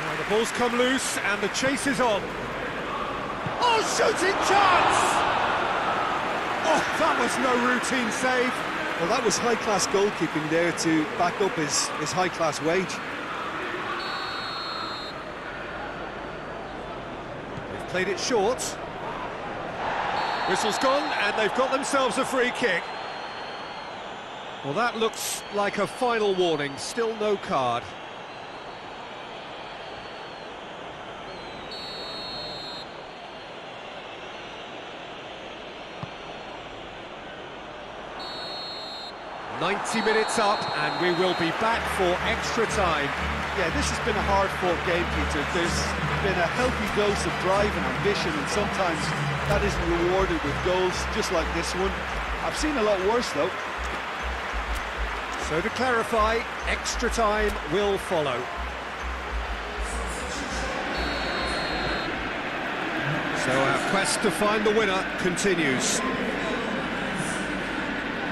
Now the ball's come loose and the chase is on. Oh, shooting chance! Oh, that was no routine save. Well, that was high-class goalkeeping there to back up his high-class wage. They've played it short. Whistle's gone and they've got themselves a free kick. Well, that looks like a final warning, still no card. "90 minutes up, and we will be back for extra time." Yeah, this has been a hard-fought game, Peter. There's been a healthy dose of drive and ambition, and sometimes that isn't rewarded with goals, just like this one. I've seen a lot worse, though. So to clarify, extra time will follow. So our quest to find the winner continues.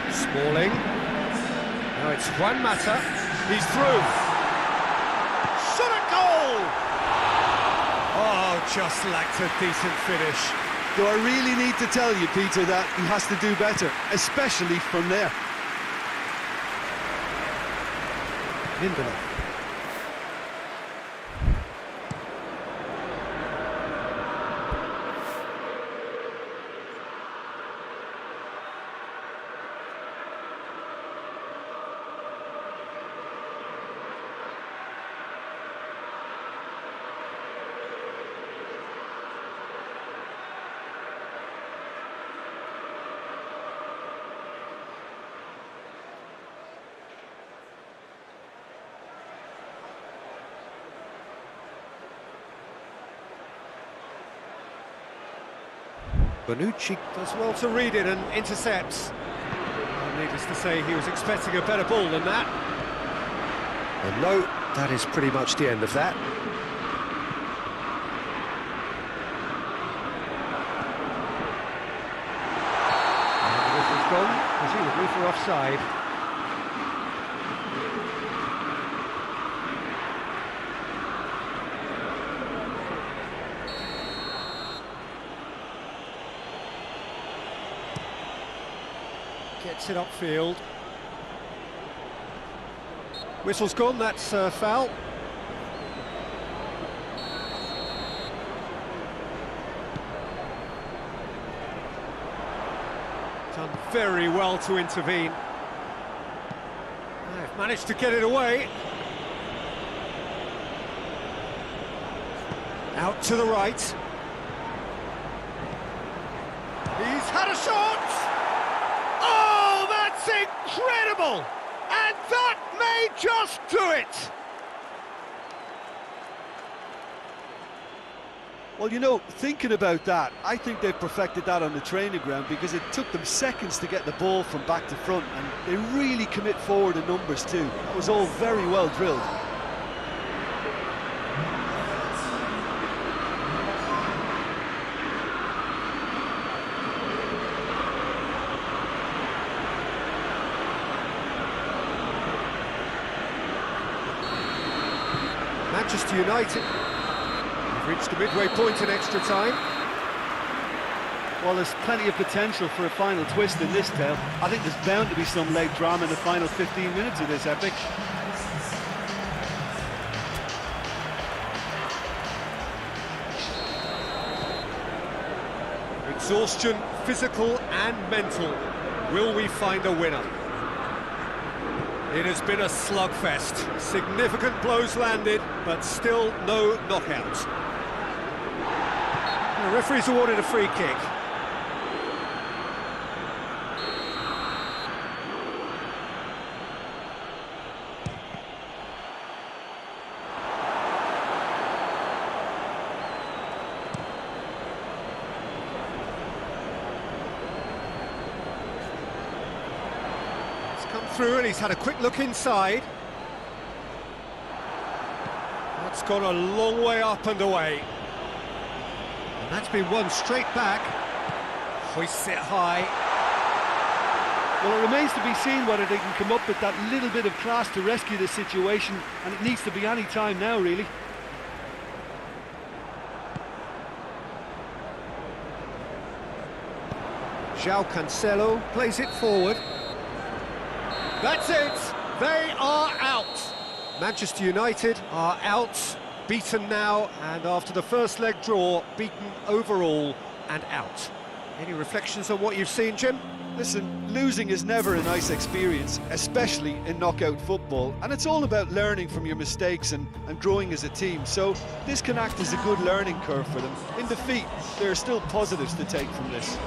Smalling. Now it's Juan Mata. He's through. Shot at goal! Oh, just lacked a decent finish. Do I really need to tell you, Peter, that he has to do better, especially from there? Lindelof. Bonucci does well to read it and intercepts. Well, needless to say, he was expecting a better ball than that. And no, that is pretty much the end of that. And the whistle's gone, presumably for offside. Gets it upfield. Whistle's gone, that's foul. Done very well to intervene. They've managed to get it away. Out to the right. He's had a shot! Oh, that's incredible! And that may just do it! Well, you know, thinking about that, I think they've perfected that on the training ground, because it took them seconds to get the ball from back to front, and they really commit forward in numbers too. That was all very well drilled. Manchester United have reached the midway point in extra time. Well, there's plenty of potential for a final twist in this tale. I think there's bound to be some late drama in the final 15 minutes of this epic. Exhaustion, physical and mental. Will we find a winner? It has been a slugfest. Significant blows landed, but still no knockout. The referee's awarded a free kick. Come through and he's had a quick look inside. That's gone a long way up and away. And that's been won straight back. Hoists it high. Well, it remains to be seen whether they can come up with that little bit of class to rescue the situation, and it needs to be any time now, really. João Cancelo plays it forward. That's it! They are out! Manchester United are out, beaten now, and after the first leg draw, beaten overall and out. Any reflections on what you've seen, Jim? Listen, losing is never a nice experience, especially in knockout football, and it's all about learning from your mistakes and growing as a team, so this can act as a good learning curve for them. In defeat, there are still positives to take from this.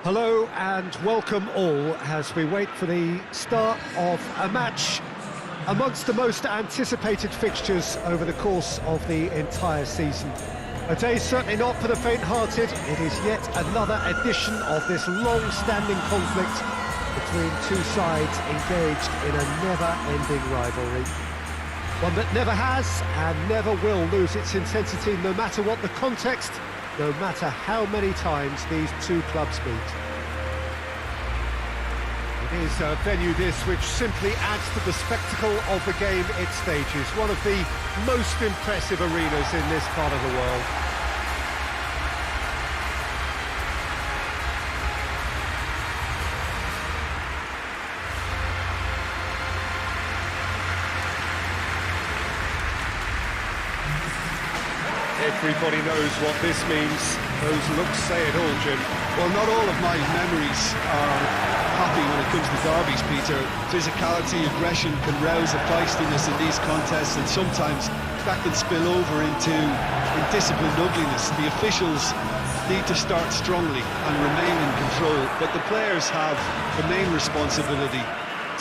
Hello and welcome all as we wait for the start of a match amongst the most anticipated fixtures over the course of the entire season. A day certainly not for the faint-hearted. It is yet another edition of this long-standing conflict between two sides engaged in a never-ending rivalry. One that never has and never will lose its intensity, no matter what the context, no matter how many times these two clubs meet. It is a venue this which simply adds to the spectacle of the game it stages, one of the most impressive arenas in this part of the world. Everybody knows what this means. Those looks say it all, Jim. Well, not all of my memories are happy when it comes to derbies, Peter. Physicality, aggression can rouse a feistiness in these contests, and sometimes that can spill over into indisciplined ugliness. The officials need to start strongly and remain in control, but the players have the main responsibility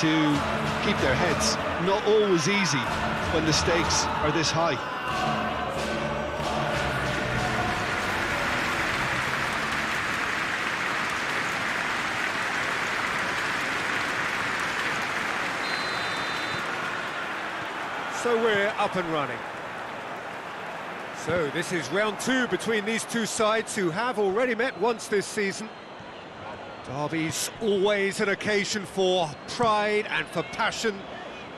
to keep their heads. Not always easy when the stakes are this high. So we're up and running. So this is round two between these two sides who have already met once this season. Derby's always an occasion for pride and for passion,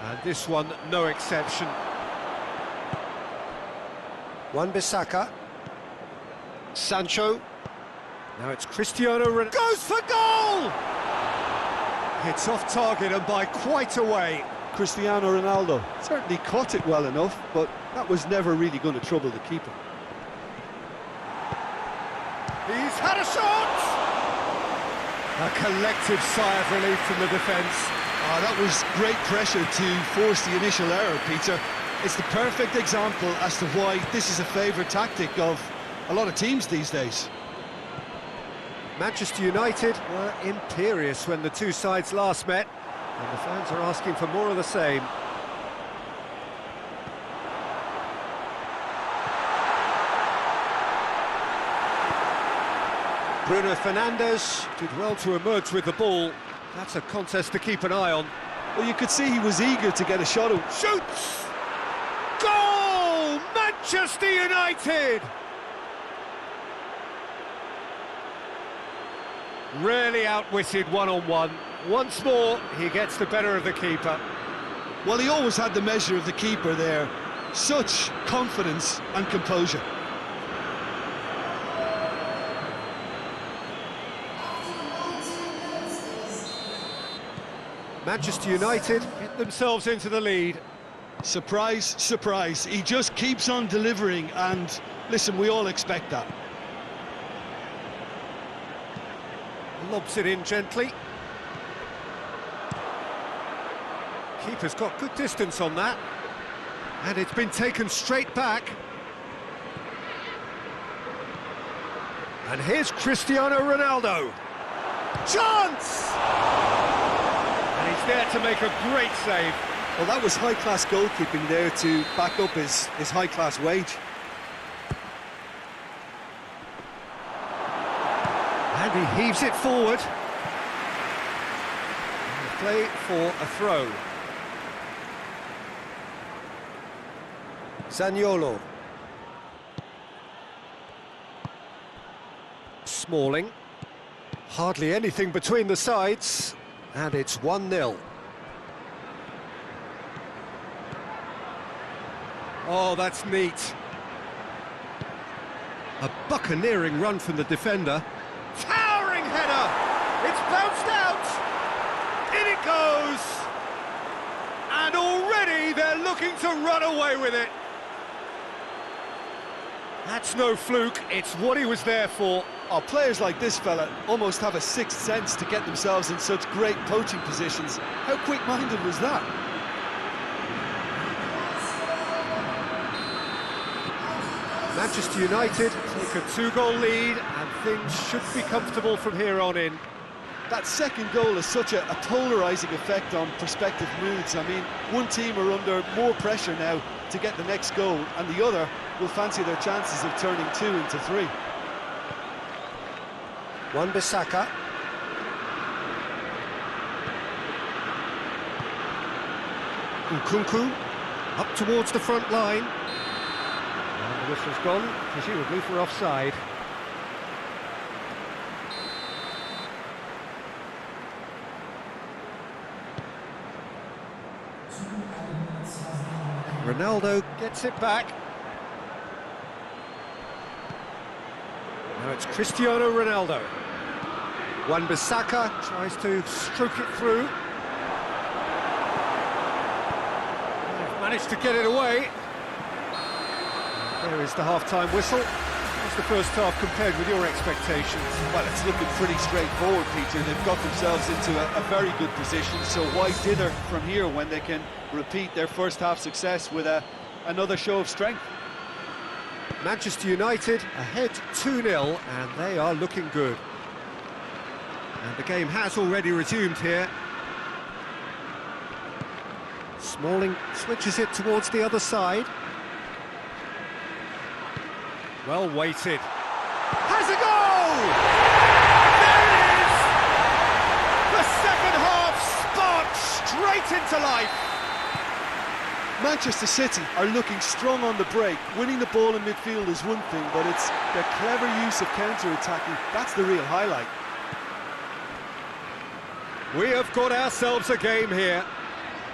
and this one no exception. Wan-Bissaka. Sancho. Now it's Cristiano Ronaldo. Goes for goal! It's off target and by quite a way. Cristiano Ronaldo certainly caught it well enough, but that was never really going to trouble the keeper. He's had a shot! A collective sigh of relief from the defence. Oh, that was great pressure to force the initial error, Peter. It's the perfect example as to why this is a favourite tactic of a lot of teams these days. Manchester United were imperious when the two sides last met, and the fans are asking for more of the same. Bruno Fernandes did well to emerge with the ball. That's a contest to keep an eye on. Well, you could see he was eager to get a shot. Shoots! Goal! Manchester United! Really outwitted one-on-one. Once more, he gets the better of the keeper. Well, he always had the measure of the keeper there. Such confidence and composure. Manchester United get themselves into the lead. Surprise, surprise. He just keeps on delivering, and listen, we all expect that. Lobs it in gently. Keeper's got good distance on that. And it's been taken straight back. And here's Cristiano Ronaldo. Chance! And he's there to make a great save. Well, that was high-class goalkeeping there to back up his high-class wage. And he heaves it forward. And the play for a throw. Zaniolo. Smalling. Hardly anything between the sides. And it's 1-0. Oh, that's neat. A buccaneering run from the defender. Towering header! It's bounced out! In it goes! And already they're looking to run away with it. That's no fluke, it's what he was there for. Oh, players like this fella almost have a sixth sense to get themselves in such great poaching positions. How quick-minded was that? Manchester United take a 2-goal lead and things should be comfortable from here on in. That second goal has such a polarising effect on prospective moods. I mean, one team are under more pressure now to get the next goal, and the other will fancy their chances of turning 2 into 3. Wan-Bissaka. Nkunku up towards the front line. And the whistle's gone, presumably for offside. Ronaldo gets it back. Now it's Cristiano Ronaldo. Wan-Bissaka tries to stroke it through. They've managed to get it away. There is the half-time whistle. How's the first half compared with your expectations? Well, it's looking pretty straightforward, Peter. They've got themselves into a very good position, so why dither from here when they can repeat their first half success with another show of strength? Manchester United ahead 2-0, and they are looking good. And the game has already resumed here. Smalling switches it towards the other side. Well weighted. Has a goal! There it is! The second half sparked straight into life. Manchester City are looking strong on the break. Winning the ball in midfield is one thing, but it's their clever use of counter-attacking. That's the real highlight. We have got ourselves a game here.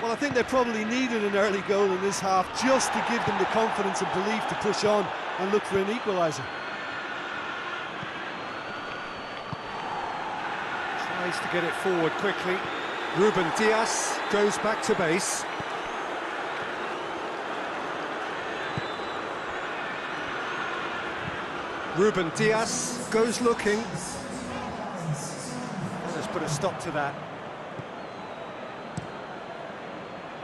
Well, I think they probably needed an early goal in this half just to give them the confidence and belief to push on and look for an equaliser. Tries to get it forward quickly. Ruben Dias goes back to base. Ruben Dias goes looking. Let's put a stop to that.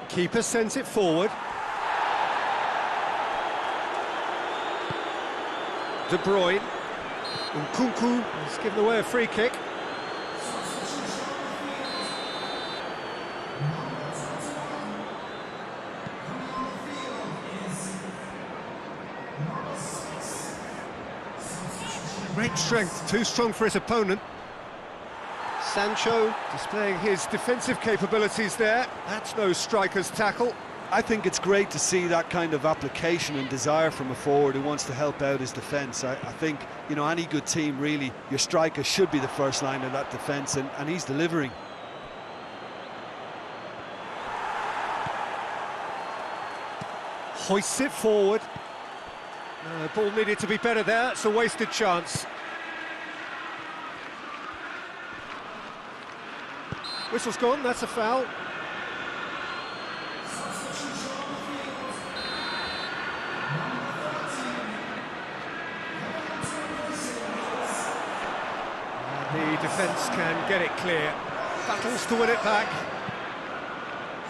Keeper sends it forward. De Bruyne. Nkunku has given away a free kick. Great strength, too strong for his opponent. Sancho displaying his defensive capabilities there. That's no striker's tackle. I think it's great to see that kind of application and desire from a forward who wants to help out his defence. I think, you know, any good team, really, your striker should be the first line of that defence, and he's delivering. Hoists it forward. Ball needed to be better there. It's a wasted chance. Whistle's gone, that's a foul. And the defence can get it clear. Battles to win it back.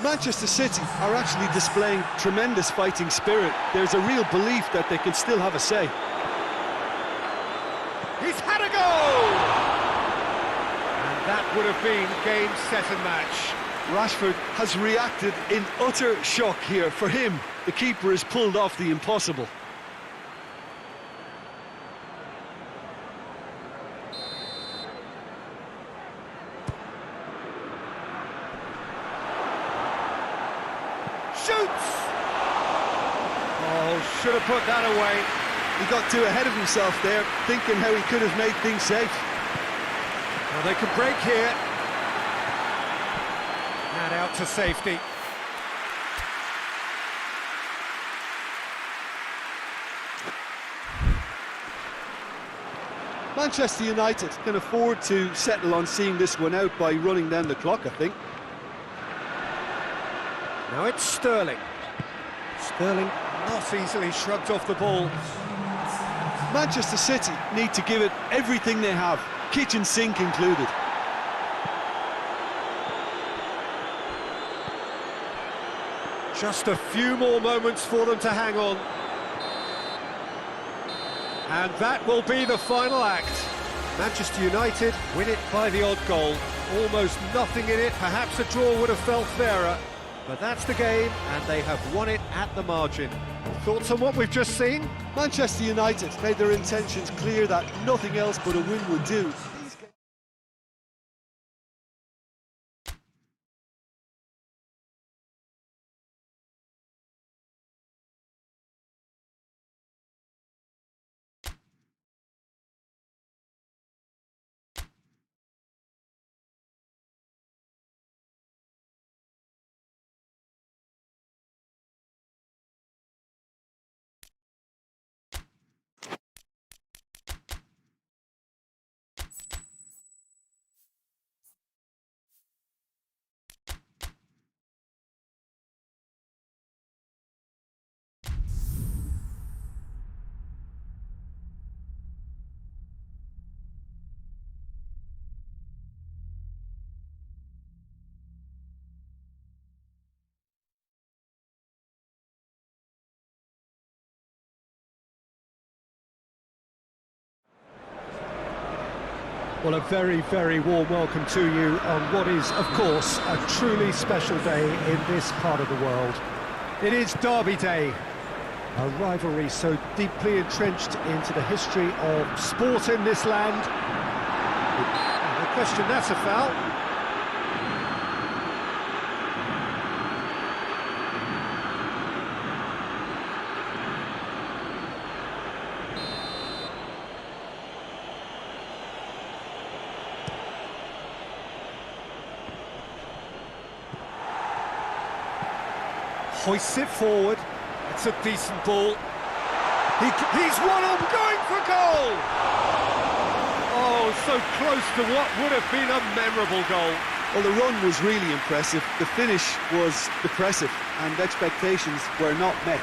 Manchester City are actually displaying tremendous fighting spirit. There's a real belief that they can still have a say. He's had a goal! And that would have been game, set and match. Rashford has reacted in utter shock here. For him, the keeper has pulled off the impossible. Shoots! Oh, should have put that away. He got too ahead of himself there, thinking how he could have made things safe. Well, they can break here. And out to safety. Manchester United can afford to settle on seeing this one out by running down the clock, I think. Now it's Sterling. Sterling not easily shrugged off the ball. Manchester City need to give it everything they have, kitchen sink included. Just a few more moments for them to hang on. And that will be the final act. Manchester United win it by the odd goal. Almost nothing in it, perhaps a draw would have felt fairer. But that's the game, and they have won it at the margin. Thoughts on what we've just seen? Manchester United made their intentions clear that nothing else but a win would do. Well, a very, very warm welcome to you on what is, of course, a truly special day in this part of the world. It is Derby Day, a rivalry so deeply entrenched into the history of sport in this land. No question, that's a foul. Hoists it forward. It's a decent ball. He's one on, going for goal! Oh, so close to what would have been a memorable goal. Well, the run was really impressive. The finish was depressive, and expectations were not met.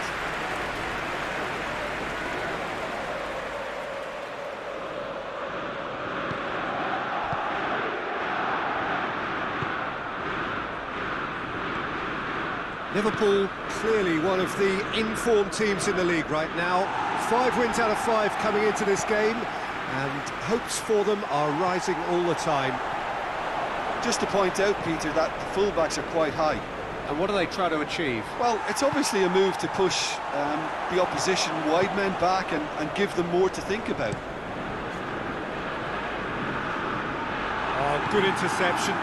Liverpool clearly one of the informed teams in the league right now. 5 wins out of 5 coming into this game, and hopes for them are rising all the time. Just to point out, Peter, that the fullbacks are quite high. And what do they try to achieve? Well, it's obviously a move to push the opposition wide men back and give them more to think about. Oh, good interception.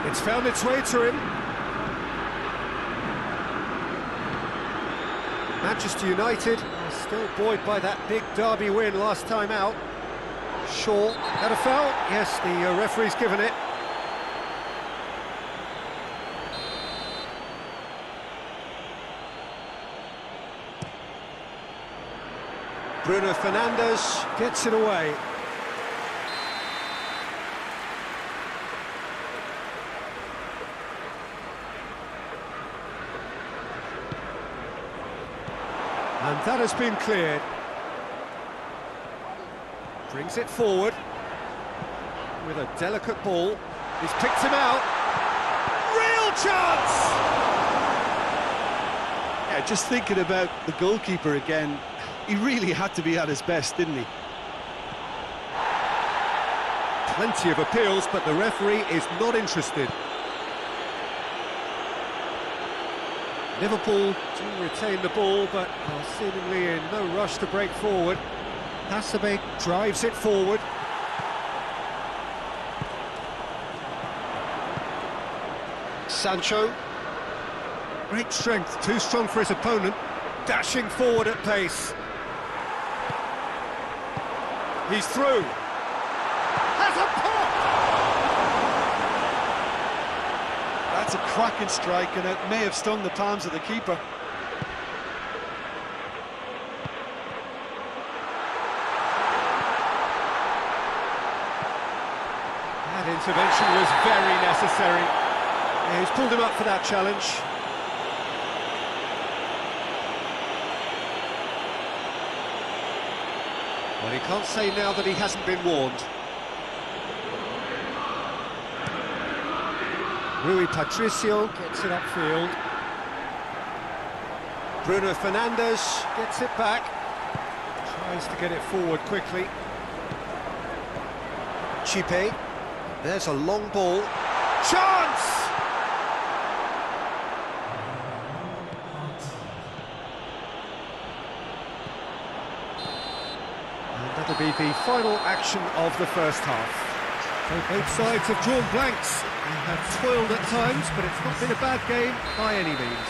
It's found its way to him. Manchester United are still buoyed by that big derby win last time out. Shaw, had a foul? Yes, the referee's given it. Bruno Fernandes gets it away. And that has been cleared. Brings it forward with a delicate ball. He's picked him out. Real chance! Yeah, just thinking about the goalkeeper again, he really had to be at his best, didn't he? Plenty of appeals, but the referee is not interested. Liverpool do retain the ball, but are seemingly in no rush to break forward. Hasebe drives it forward. Sancho. Great strength, too strong for his opponent. Dashing forward at pace. He's through. Has a pop! That's a cracking strike, and it may have stung the palms of the keeper. That intervention was very necessary. Yeah, he's pulled him up for that challenge. Well, he can't say now that he hasn't been warned. Rui Patricio gets it upfield. Bruno Fernandes gets it back. Tries to get it forward quickly. Chipe. There's a long ball. Chance! And that'll be the final action of the first half. So both sides have drawn blanks. They have toiled at times, but it's not been a bad game by any means.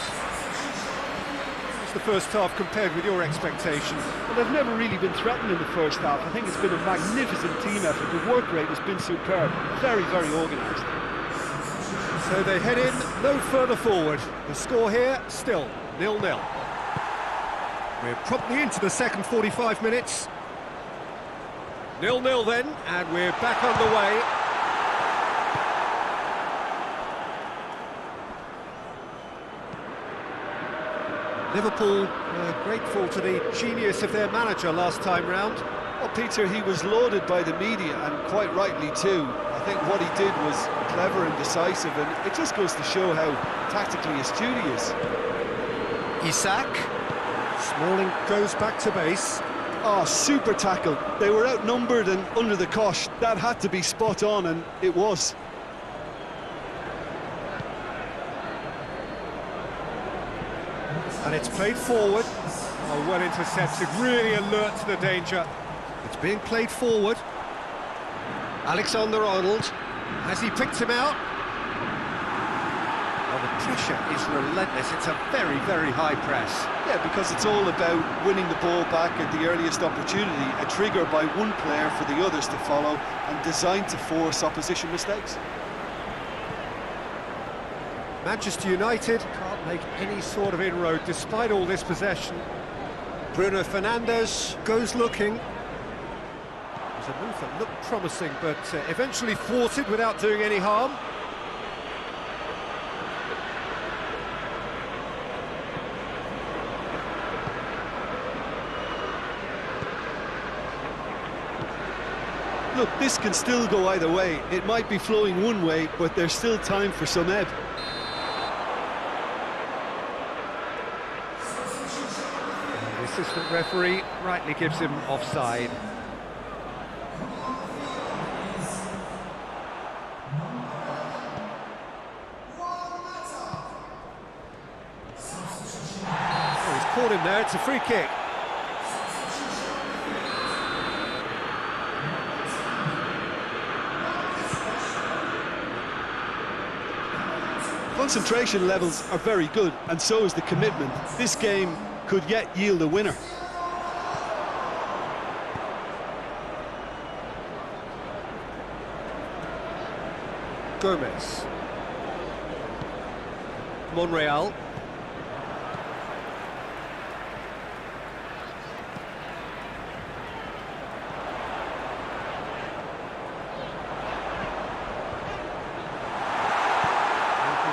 What's the first half compared with your expectations? Well, they've never really been threatened in the first half. I think it's been a magnificent team effort. The work rate has been superb. Very, very organised. So they head in no further forward. The score here, still 0-0. We're promptly into the second 45 minutes. 0-0 then, and we're back underway. Liverpool grateful to the genius of their manager last time round. Well, Peter, he was lauded by the media, and quite rightly too. I think what he did was clever and decisive, and it just goes to show how tactically astute he is. Isak. Smalling goes back to base. Oh, super tackle. They were outnumbered and under the cosh. That had to be spot on, and it was. And it's played forward. Oh, well intercepted, really alert to the danger. It's being played forward. Alexander-Arnold. Has he picked him out? Oh, the pressure is relentless. It's a very, very high press. Yeah, because it's all about winning the ball back at the earliest opportunity, a trigger by one player for the others to follow, and designed to force opposition mistakes. Manchester United can't make any sort of inroad despite all this possession. Bruno Fernandes goes looking. It was a move that looked promising, but eventually thwarted without doing any harm. Look, this can still go either way. It might be flowing one way, but there's still time for some ebb. The assistant referee rightly gives him offside. Oh, he's caught him there, it's a free kick. Concentration levels are very good, and so is the commitment. This game could yet yield a winner. Gomez. Monreal.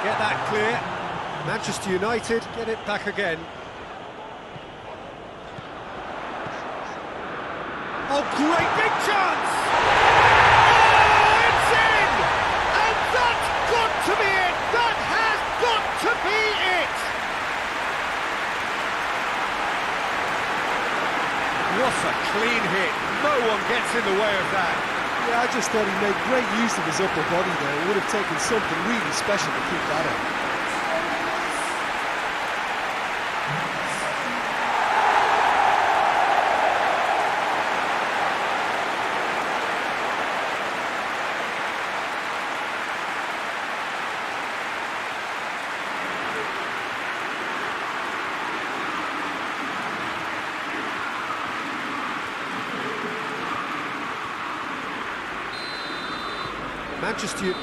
Get that clear. Manchester United get it back again. Oh, great big chance! Oh, it's in! And that's got to be it! That has got to be it! What a clean hit. No one gets in the way of that. Yeah, I just thought he made great use of his upper body there. It would have taken something really special to keep that out. Manchester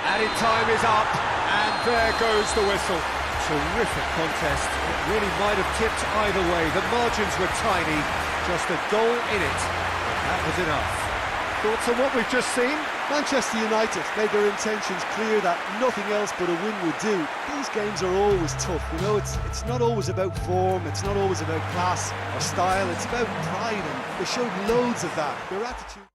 added time is up, and there goes the whistle. Terrific contest. It really might have tipped either way. The margins were tiny, just a goal in it. That was enough. Thoughts on what we've just seen? Manchester United made their intentions clear that nothing else but a win would do. These games are always tough, you know, it's not always about form, it's not always about class or style, it's about pride, and they showed loads of that. Their attitude...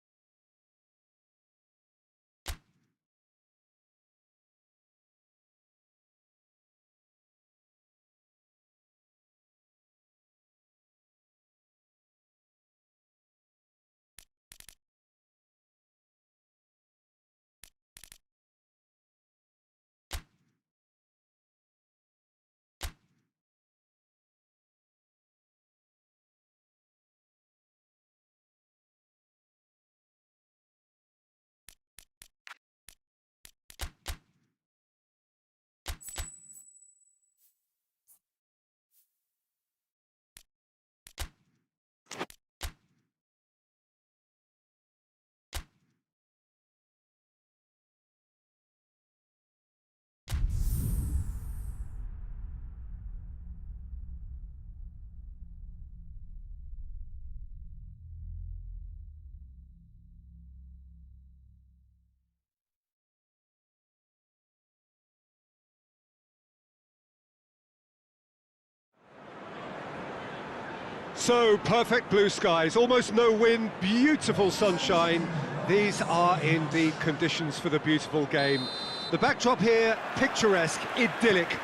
So, perfect blue skies, almost no wind, beautiful sunshine. These are indeed conditions for the beautiful game. The backdrop here, picturesque, idyllic.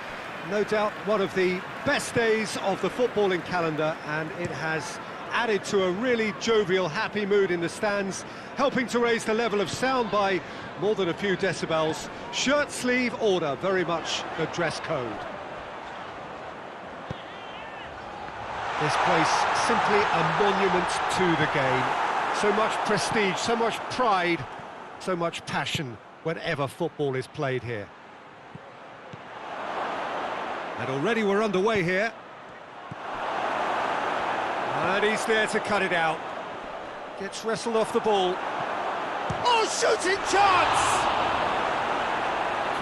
No doubt one of the best days of the footballing calendar, and it has added to a really jovial, happy mood in the stands, helping to raise the level of sound by more than a few decibels. Shirt sleeve order, very much the dress code. This place simply a monument to the game. So much prestige, so much pride, so much passion whenever football is played here. And already we're underway here. And he's there to cut it out. Gets wrestled off the ball. Oh, shooting chance!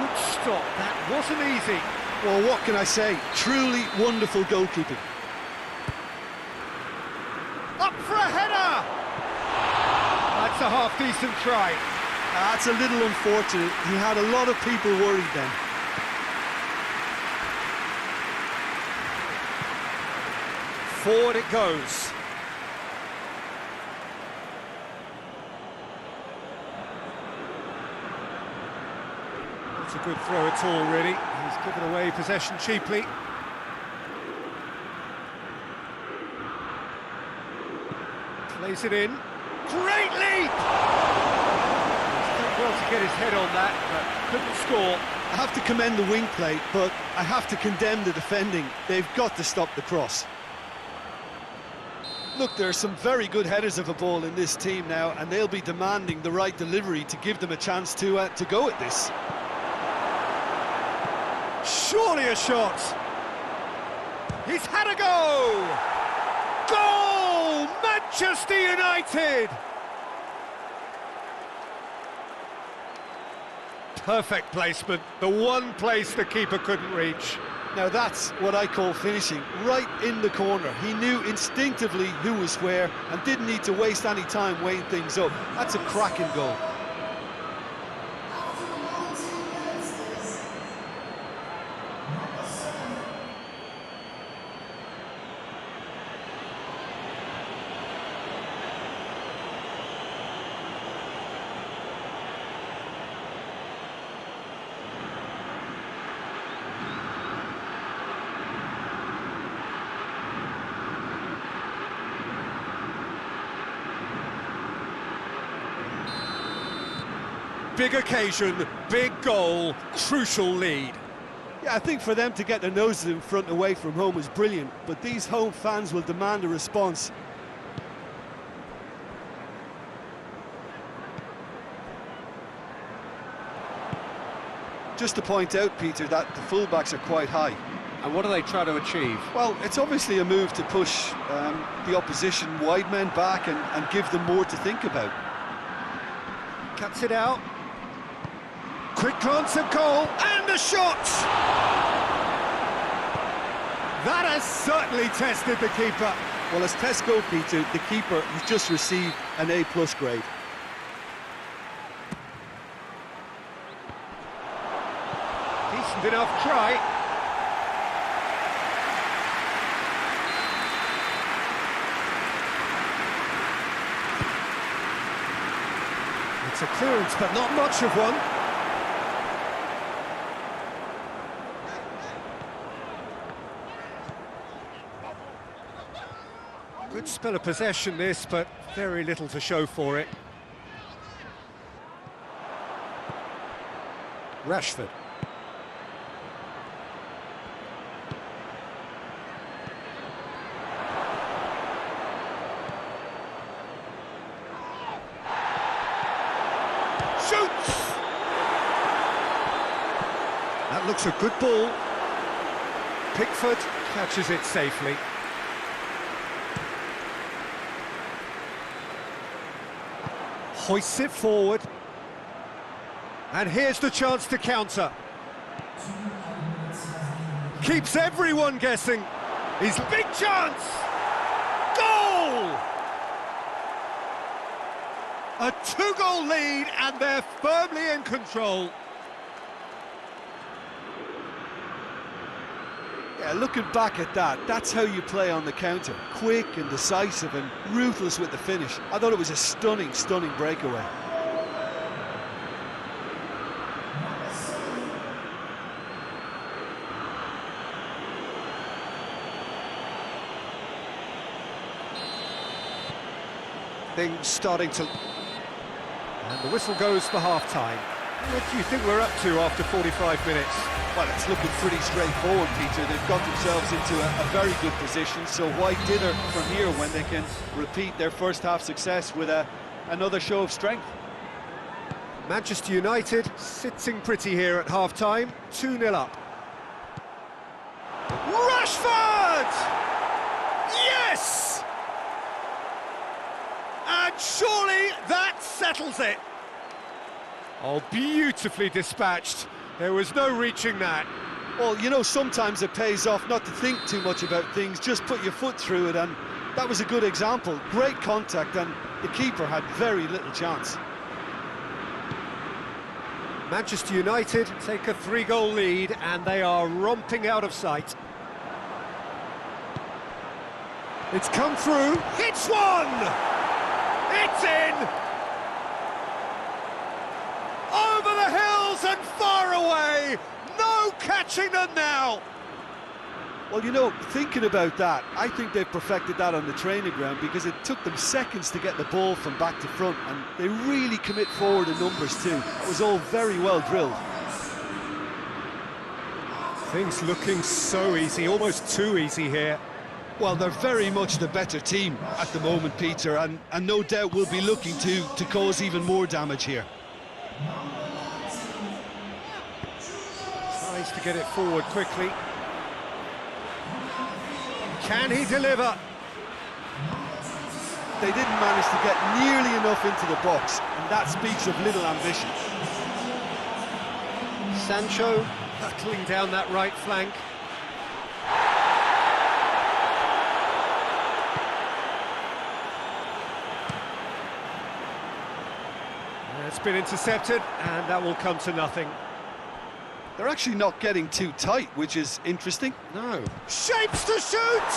Good stop, that wasn't easy. Well, what can I say? Truly wonderful goalkeeping. Up for a header! That's a half-decent try. That's a little unfortunate. He had a lot of people worried then. Forward it goes. Not a good throw at all, really. He's given away possession cheaply. Plays it in. Great leap! He's done well to get his head on that, but couldn't score. I have to commend the wing play, but I have to condemn the defending. They've got to stop the cross. Look, there are some very good headers of a ball in this team now, and they'll be demanding the right delivery to give them a chance to go at this. Surely a shot! He's had a go! Goal! Manchester United! Perfect placement, the one place the keeper couldn't reach. Now that's what I call finishing, right in the corner. He knew instinctively who was where and didn't need to waste any time weighing things up. That's a cracking goal. Big occasion, big goal, crucial lead. Yeah, I think for them to get their noses in front away from home is brilliant, but these home fans will demand a response. Just to point out, Peter, that the fullbacks are quite high. And what do they try to achieve? Well, it's obviously a move to push the opposition wide men back and give them more to think about. Cuts it out. Quick glance at goal, and a shot! That has certainly tested the keeper. Well, as tests go, Peter, the keeper has just received an A+ grade. Decent enough try. It's a clearance, but not much of one. Good spell of possession this, but very little to show for it. Rashford. Shoots! That looks a good ball. Pickford catches it safely. Hoists it forward. And here's the chance to counter. Keeps everyone guessing. He's big chance! Goal! A 2-goal lead, and they're firmly in control. Yeah, looking back at that, that's how you play on the counter. Quick and decisive and ruthless with the finish. I thought it was a stunning, stunning breakaway. Things starting to... And the whistle goes for half-time. What do you think we're up to after 45 minutes? Well, it's looking pretty straightforward, Peter. They've got themselves into a very good position, so why dither from here when they can repeat their first half success with another show of strength? Manchester United sitting pretty here at half-time, 2-0 up. Rashford! Yes! And surely that settles it. Oh, beautifully dispatched. There was no reaching that. Well, you know, sometimes it pays off not to think too much about things, just put your foot through it, and that was a good example. Great contact, and the keeper had very little chance. Manchester United take a 3-goal lead, and they are romping out of sight. It's come through, hits one! It's in! Over the hills and far away! No catching them now! Well, you know, thinking about that, I think they've perfected that on the training ground, because it took them seconds to get the ball from back to front, and they really commit forward in numbers too. It was all very well drilled. Things looking so easy, almost too easy here. Well, they're very much the better team at the moment, Peter, and no doubt will be looking to cause even more damage here. Tries to get it forward quickly. Can he deliver? They didn't manage to get nearly enough into the box, and that speaks of little ambition. Sancho battling down that right flank. It's been intercepted, and that will come to nothing. They're actually not getting too tight, which is interesting. No. Shapes to shoot!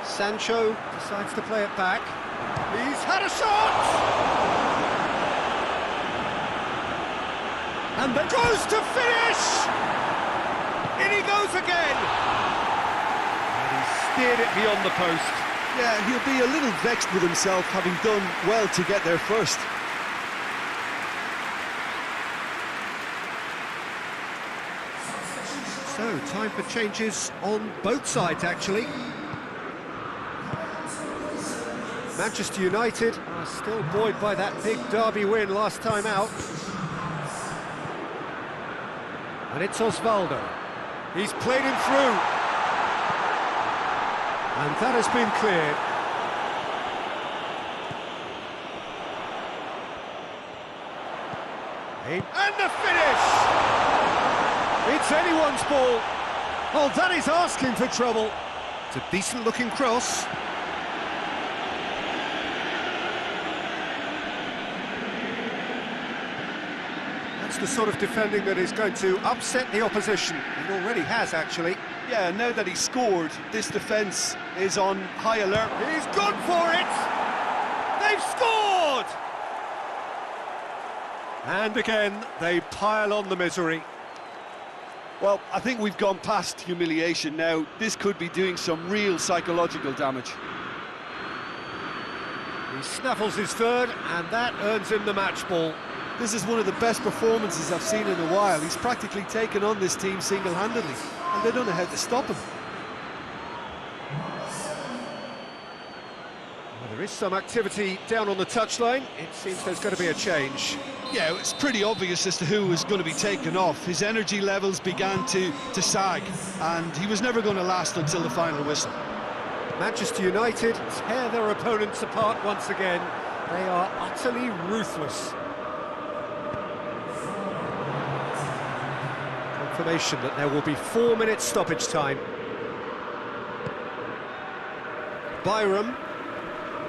Sancho decides to play it back. He's had a shot! And there goes to finish! In he goes again! And he steered it beyond the post. Yeah, he'll be a little vexed with himself, having done well to get there first. So, time for changes on both sides, actually. Manchester United are still buoyed by that big derby win last time out. And it's Osvaldo. He's played him through. And that has been cleared. And the finish! It's anyone's ball. Oh, that is asking for trouble. It's a decent-looking cross. That's the sort of defending that is going to upset the opposition. It already has, actually. Yeah, now that he's scored, this defence is on high alert. He's gone for it! They've scored! And again, they pile on the misery. Well, I think we've gone past humiliation now. This could be doing some real psychological damage. He snaffles his third, and that earns him the match ball. This is one of the best performances I've seen in a while. He's practically taken on this team single-handedly, and they don't know how to stop him. Well, there is some activity down on the touchline. It seems there's going to be a change. Yeah, it's pretty obvious as to who was going to be taken off. His energy levels began to sag, and he was never going to last until the final whistle. Manchester United tear their opponents apart once again. They are utterly ruthless. Confirmation that there will be 4 minutes stoppage time. Byram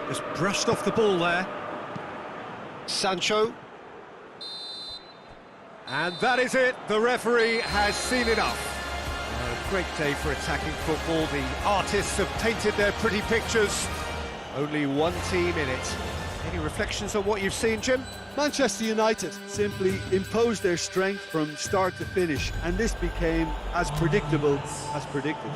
just brushed off the ball there. Sancho. And that is it. The referee has seen enough. A great day for attacking football. The artists have painted their pretty pictures. Only one team in it. Any reflections on what you've seen, Jim? Manchester United simply imposed their strength from start to finish, and this became as predictable as predicted.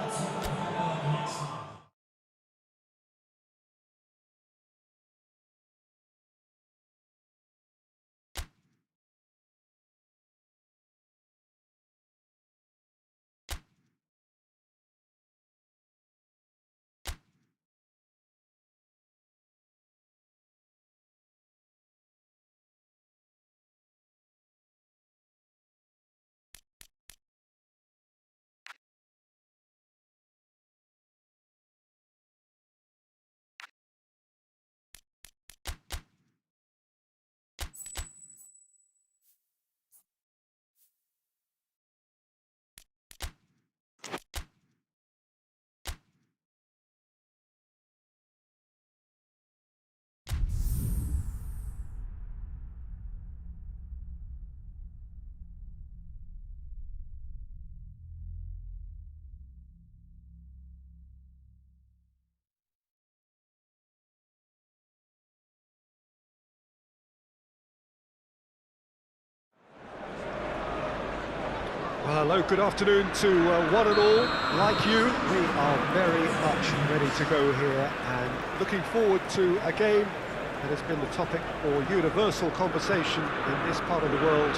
Well, hello, good afternoon to one and all. Like you, we are very much ready to go here and looking forward to a game that has been the topic for universal conversation in this part of the world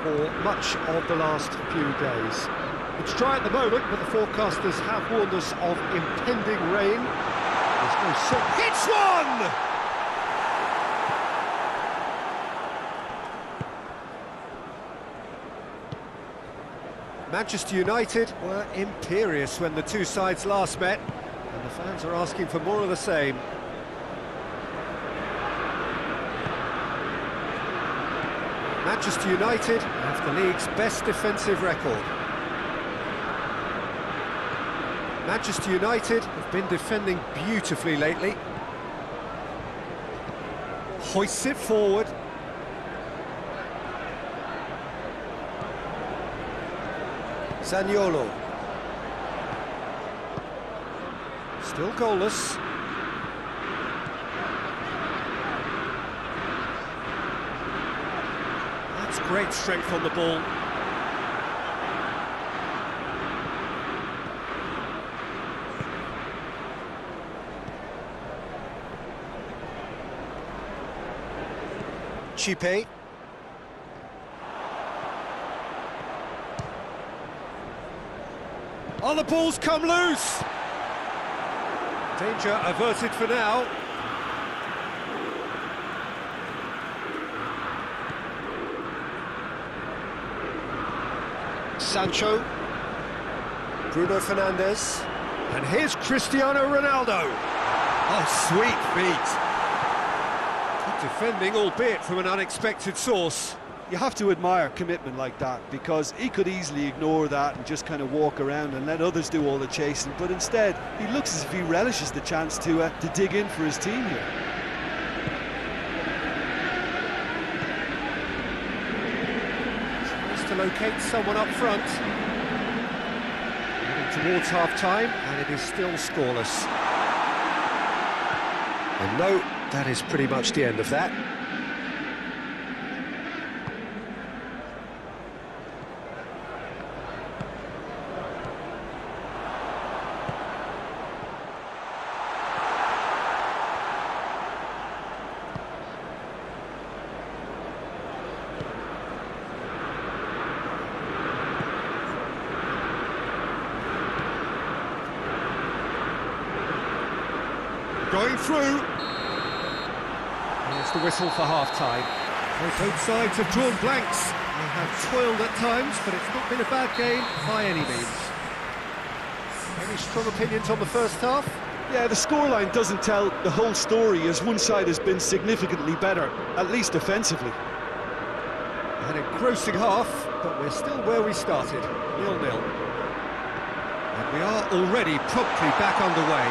for much of the last few days. It's dry at the moment, but the forecasters have warned us of impending rain. There's no hits one! Manchester United were imperious when the two sides last met, and the fans are asking for more of the same. Manchester United have the league's best defensive record. Manchester United have been defending beautifully lately. Hoists it forward. Zaniolo. Still goalless. That's great strength on the ball. Chipe. Oh, the ball's come loose! Danger averted for now. Sancho. Bruno Fernandes. And here's Cristiano Ronaldo. Oh, sweet feet. Good defending, albeit from an unexpected source. You have to admire commitment like that, because he could easily ignore that and just kind of walk around and let others do all the chasing, but instead he looks as if he relishes the chance to dig in for his team here. Tries to locate someone up front. Moving towards half-time, and it is still scoreless. And no, that is pretty much the end of that. Going through. Here's the whistle for half-time. Well, both sides have drawn blanks. They have toiled at times, but it's not been a bad game by any means. Any strong opinions on the first half? Yeah, the scoreline doesn't tell the whole story, as one side has been significantly better, at least offensively. An engrossing half, but we're still where we started, 0-0. And we are already promptly back underway.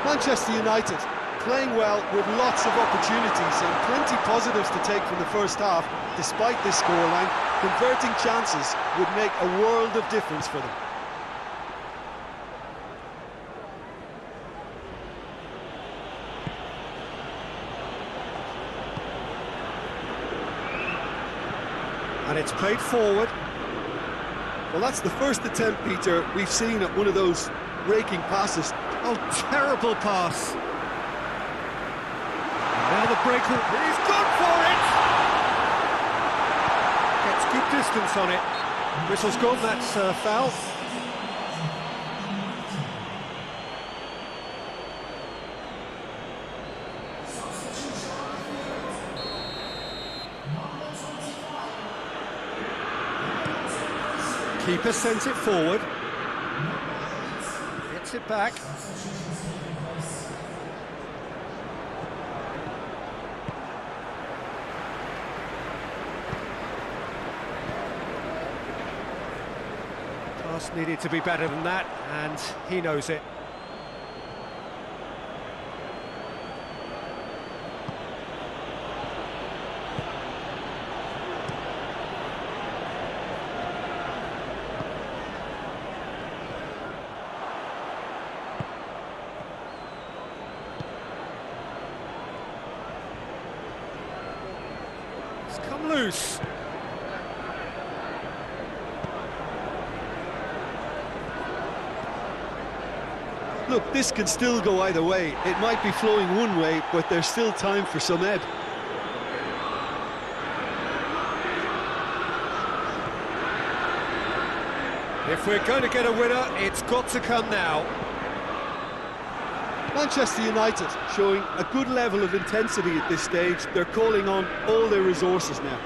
Manchester United playing well with lots of opportunities and plenty positives to take from the first half. Despite this scoreline, converting chances would make a world of difference for them. And it's played forward. Well, that's the first attempt, Peter, we've seen at one of those raking passes. Oh, terrible pass. And now the breakaway. He's gone for it! Gets good distance on it. Whistle's gone, that's foul. Keeper sends it forward. Gets it back. Pass needed to be better than that, and he knows it. It's come loose. look, this can still go either way. It might be flowing one way, but there's still time for some ebb. If we're going to get a winner, it's got to come now. Manchester United showing a good level of intensity at this stage. They're calling on all their resources now.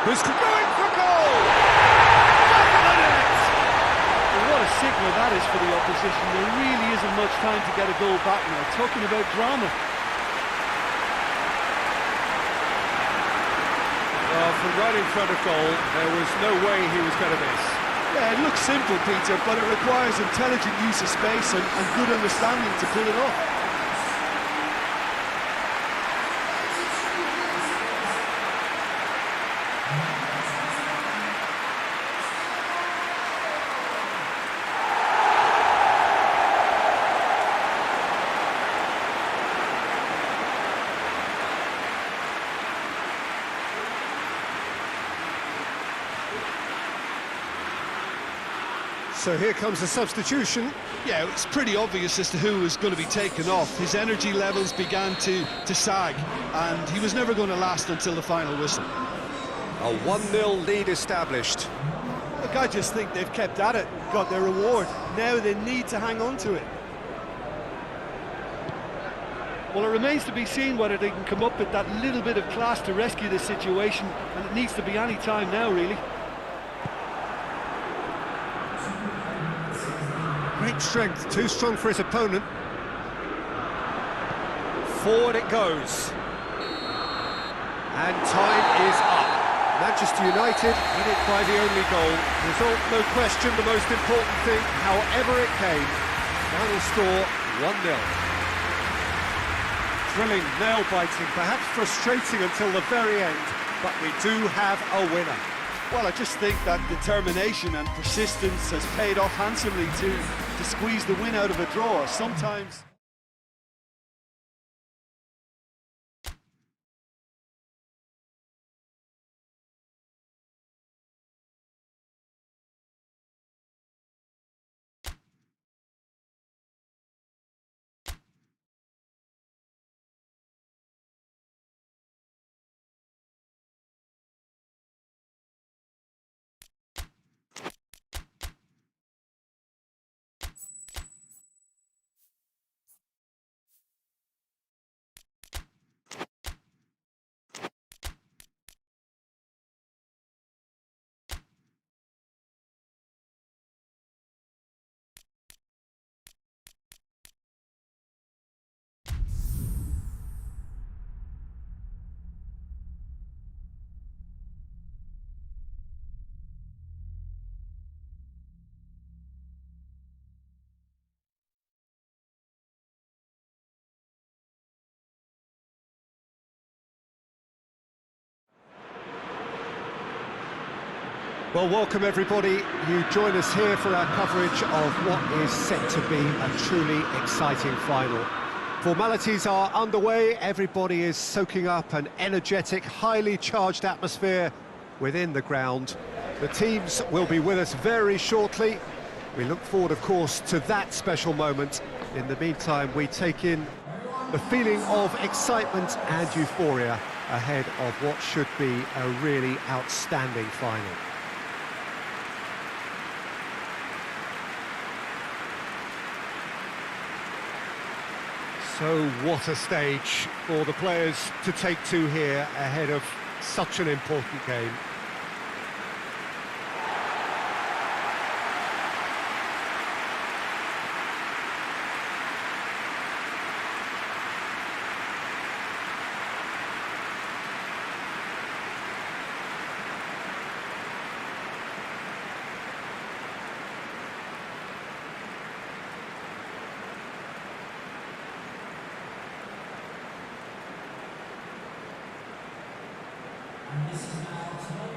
Who's going for goal? And what a signal that is for the opposition. There really isn't much time to get a goal back now. Talking about drama. Well, from right in front of goal, there was no way he was going to miss. Yeah, it looks simple, Peter, but it requires intelligent use of space and good understanding to pull it off. So here comes the substitution. Yeah, it's pretty obvious as to who was going to be taken off. His energy levels began to sag, and he was never going to last until the final whistle. A 1-0 lead established. Look, I just think they've kept at it, got their reward. Now they need to hang on to it. Well, it remains to be seen whether they can come up with that little bit of class to rescue the situation, and it needs to be any time now, really. Great strength, too strong for his opponent. Forward it goes. And time is up. Manchester United in it by the only goal. Result, no question, the most important thing, however it came. Final score, 1-0. Thrilling, nail-biting, perhaps frustrating until the very end, but we do have a winner. Well, I just think that determination and persistence has paid off handsomely to squeeze the win out of a draw. Sometimes... Well, welcome everybody. You join us here for our coverage of what is set to be a truly exciting final. Formalities are underway, everybody is soaking up an energetic, highly charged atmosphere within the ground. The teams will be with us very shortly. We look forward, of course, to that special moment. In the meantime, we take in the feeling of excitement and euphoria ahead of what should be a really outstanding final. So what a stage for the players to take to here ahead of such an important game.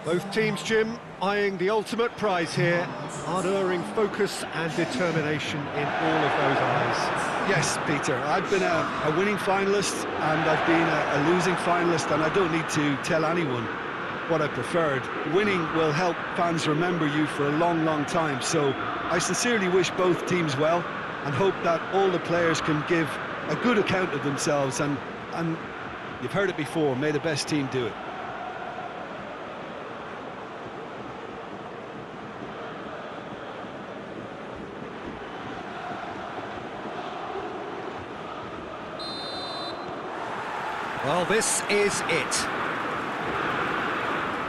Both teams, Jim, eyeing the ultimate prize here, unerring focus and determination in all of those eyes. Yes, Peter, I've been a winning finalist and I've been a losing finalist, and I don't need to tell anyone. what I preferred. Winning will help fans remember you for a long, long time, so I sincerely wish both teams well and hope that all the players can give a good account of themselves, and you've heard it before, may the best team do it. Well, this is it.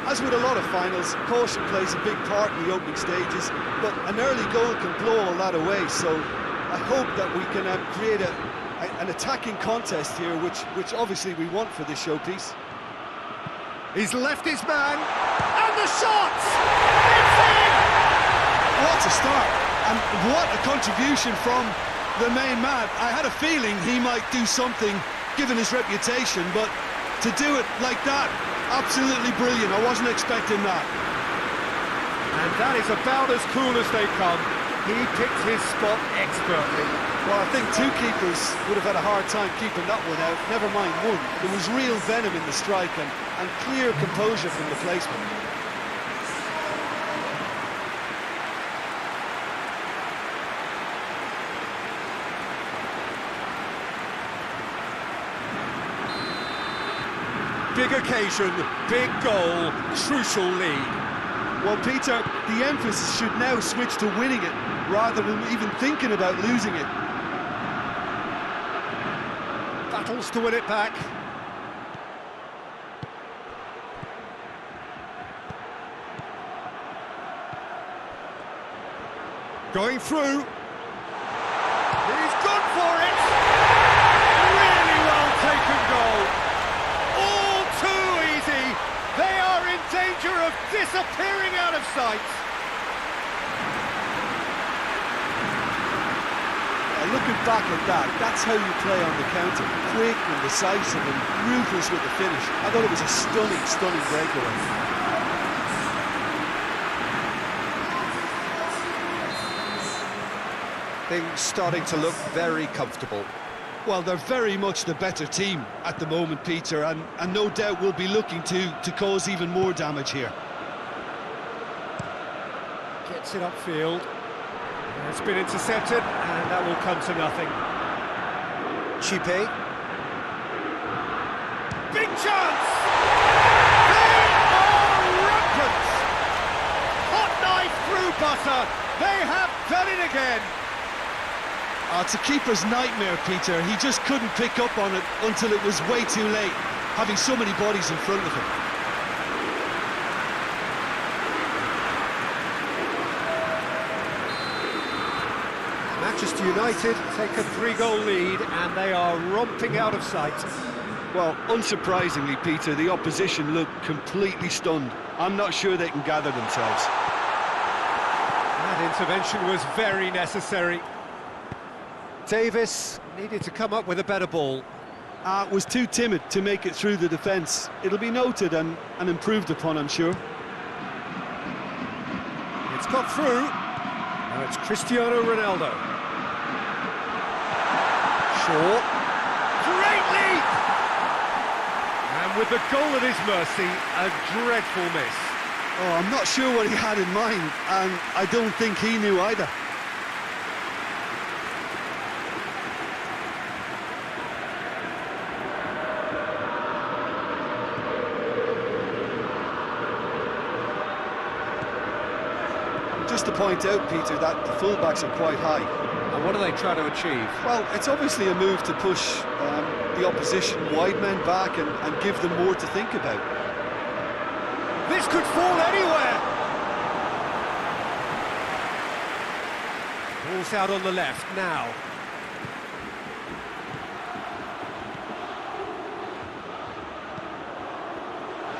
As with a lot of finals, caution plays a big part in the opening stages, but an early goal can blow all that away, so I hope that we can create an attacking contest here, which obviously we want for this showpiece. He's left his man, and the shot! It's in! What a start, and what a contribution from the main man. I had a feeling he might do something, given his reputation, but to do it like that, absolutely brilliant. I wasn't expecting that. And that is about as cool as they come. He picked his spot expertly. Well, I think two keepers would have had a hard time keeping that one out, never mind one. There was real venom in the strike and clear composure from the placement. Big occasion, big goal, crucial lead. Well, Peter, the emphasis should now switch to winning it, rather than even thinking about losing it. Battles to win it back. Going through. He's gone for it! Really well taken goal. All too easy. They are in danger of disappearing out of sight. Looking back at that, that's how you play on the counter. Quick and decisive and ruthless with the finish. I thought it was a stunning, stunning breakaway. Things starting to look very comfortable. Well, they're very much the better team at the moment, Peter, and no doubt will be looking to cause even more damage here. Gets it upfield. It's been intercepted, and that will come to nothing. Chipe. Big chance! They are rampant! Hot knife through butter. They have done it again. It's a keeper's nightmare, Peter. He just couldn't pick up on it until it was way too late, having so many bodies in front of him. Manchester United take a 3-goal lead, and they are romping out of sight. Well, unsurprisingly, Peter, the opposition look completely stunned. I'm not sure they can gather themselves. That intervention was very necessary. Davis needed to come up with a better ball. Was too timid to make it through the defence. It'll be noted and improved upon, I'm sure. It's got through. Now it's Cristiano Ronaldo. Shaw. Great lead! And with the goal at his mercy, a dreadful miss. Oh, I'm not sure what he had in mind, and I don't think he knew either. Just to point out, Peter, that the fullbacks are quite high. And what are they trying to achieve? Well, it's obviously a move to push the opposition wide men back and give them more to think about. This could fall anywhere! Ball's out on the left now.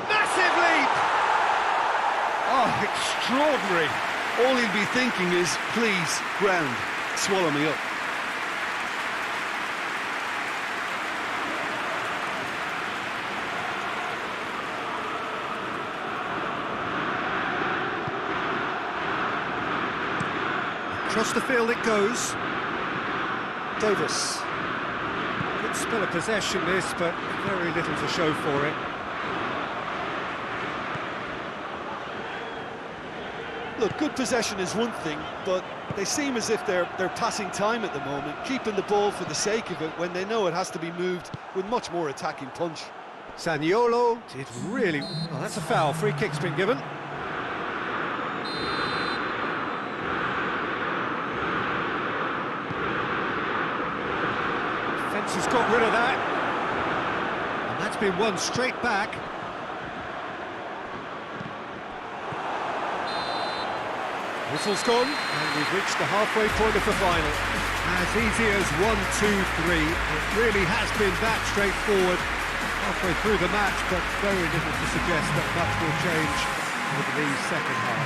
Massive leap! Oh, extraordinary! All he'll be thinking is, please, ground, swallow me up. Across the field it goes. Davis. Good spell of possession this, but very little to show for it. Look, good possession is one thing, but they seem as if they're passing time at the moment, keeping the ball for the sake of it when they know it has to be moved with much more attacking punch. Zaniolo did really... Oh, that's a foul. Free kick's been given. Defence has got rid of that. And that's been won straight back. Whistle's gone, and we've reached the halfway point of the final. As easy as 1, 2, 3. It really has been that straightforward. Halfway through the match, but very little to suggest that much will change over the second half.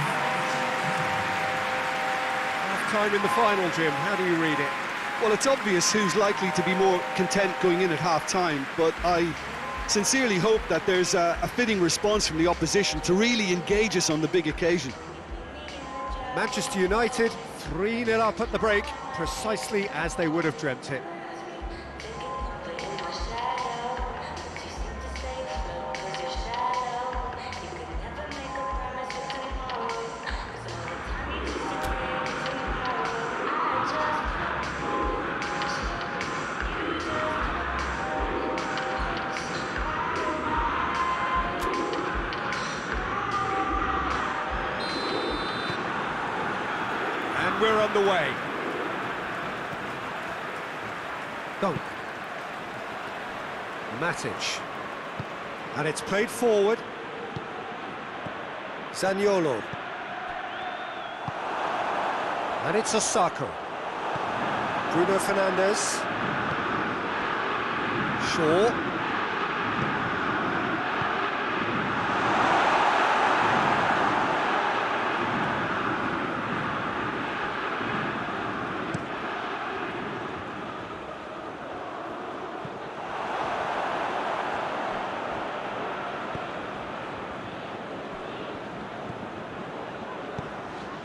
Half-time in the final, Jim. How do you read it? Well, it's obvious who's likely to be more content going in at half-time, but I sincerely hope that there's a fitting response from the opposition to really engage us on the big occasion. Manchester United 3-0 up at the break, precisely as they would have dreamt it. And we're on the way. Dunk. Matic. And it's played forward. Zaniolo. And it's Osako. Bruno Fernandes. Shaw.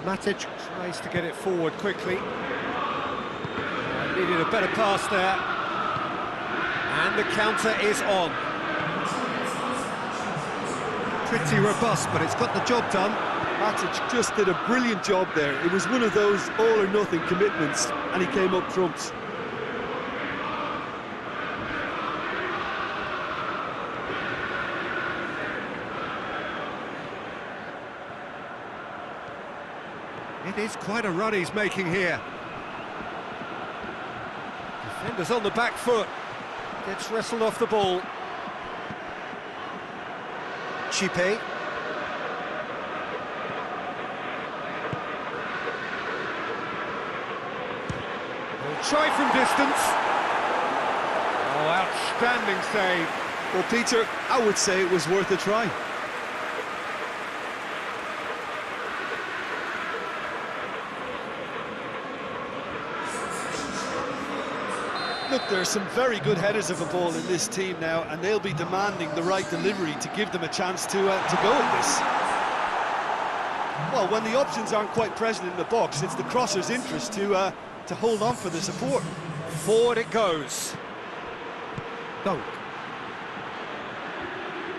Matic tries to get it forward quickly. Needed a better pass there. And the counter is on. Pretty robust, but it's got the job done. Matic just did a brilliant job there. It was one of those all-or-nothing commitments, and he came up trumps. It is quite a run he's making here. Defender's on the back foot. Gets wrestled off the ball. Chipe. He'll try from distance. Oh, outstanding save. Well, Peter, I would say it was worth a try. Look, there are some very good headers of a ball in this team now, and they'll be demanding the right delivery to give them a chance to go at this. Well, when the options aren't quite present in the box, it's the crosser's interest to hold on for the support. Forward it goes. Dunk.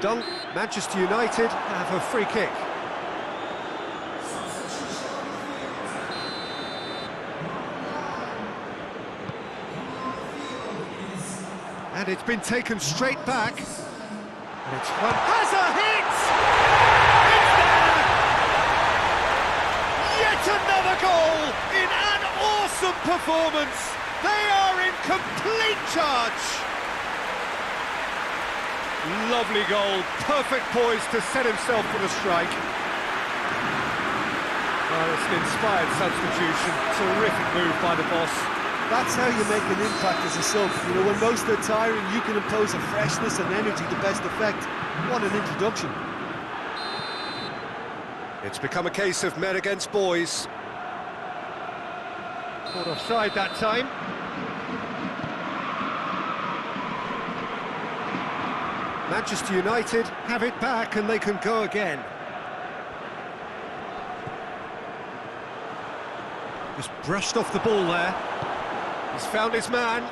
Dunk. Manchester United have a free kick. And it's been taken straight back. And it's one. Has a hit! It's there! Yet another goal in an awesome performance. They are in complete charge. Lovely goal. Perfect poise to set himself for the strike. Oh, it's an inspired substitution. Terrific move by the boss. That's how you make an impact as a sub. You know, when most are tiring, you can impose a freshness and energy to best effect. What an introduction. It's become a case of men against boys. Caught offside that time. Manchester United have it back and they can go again. Just brushed off the ball there. He's found his man.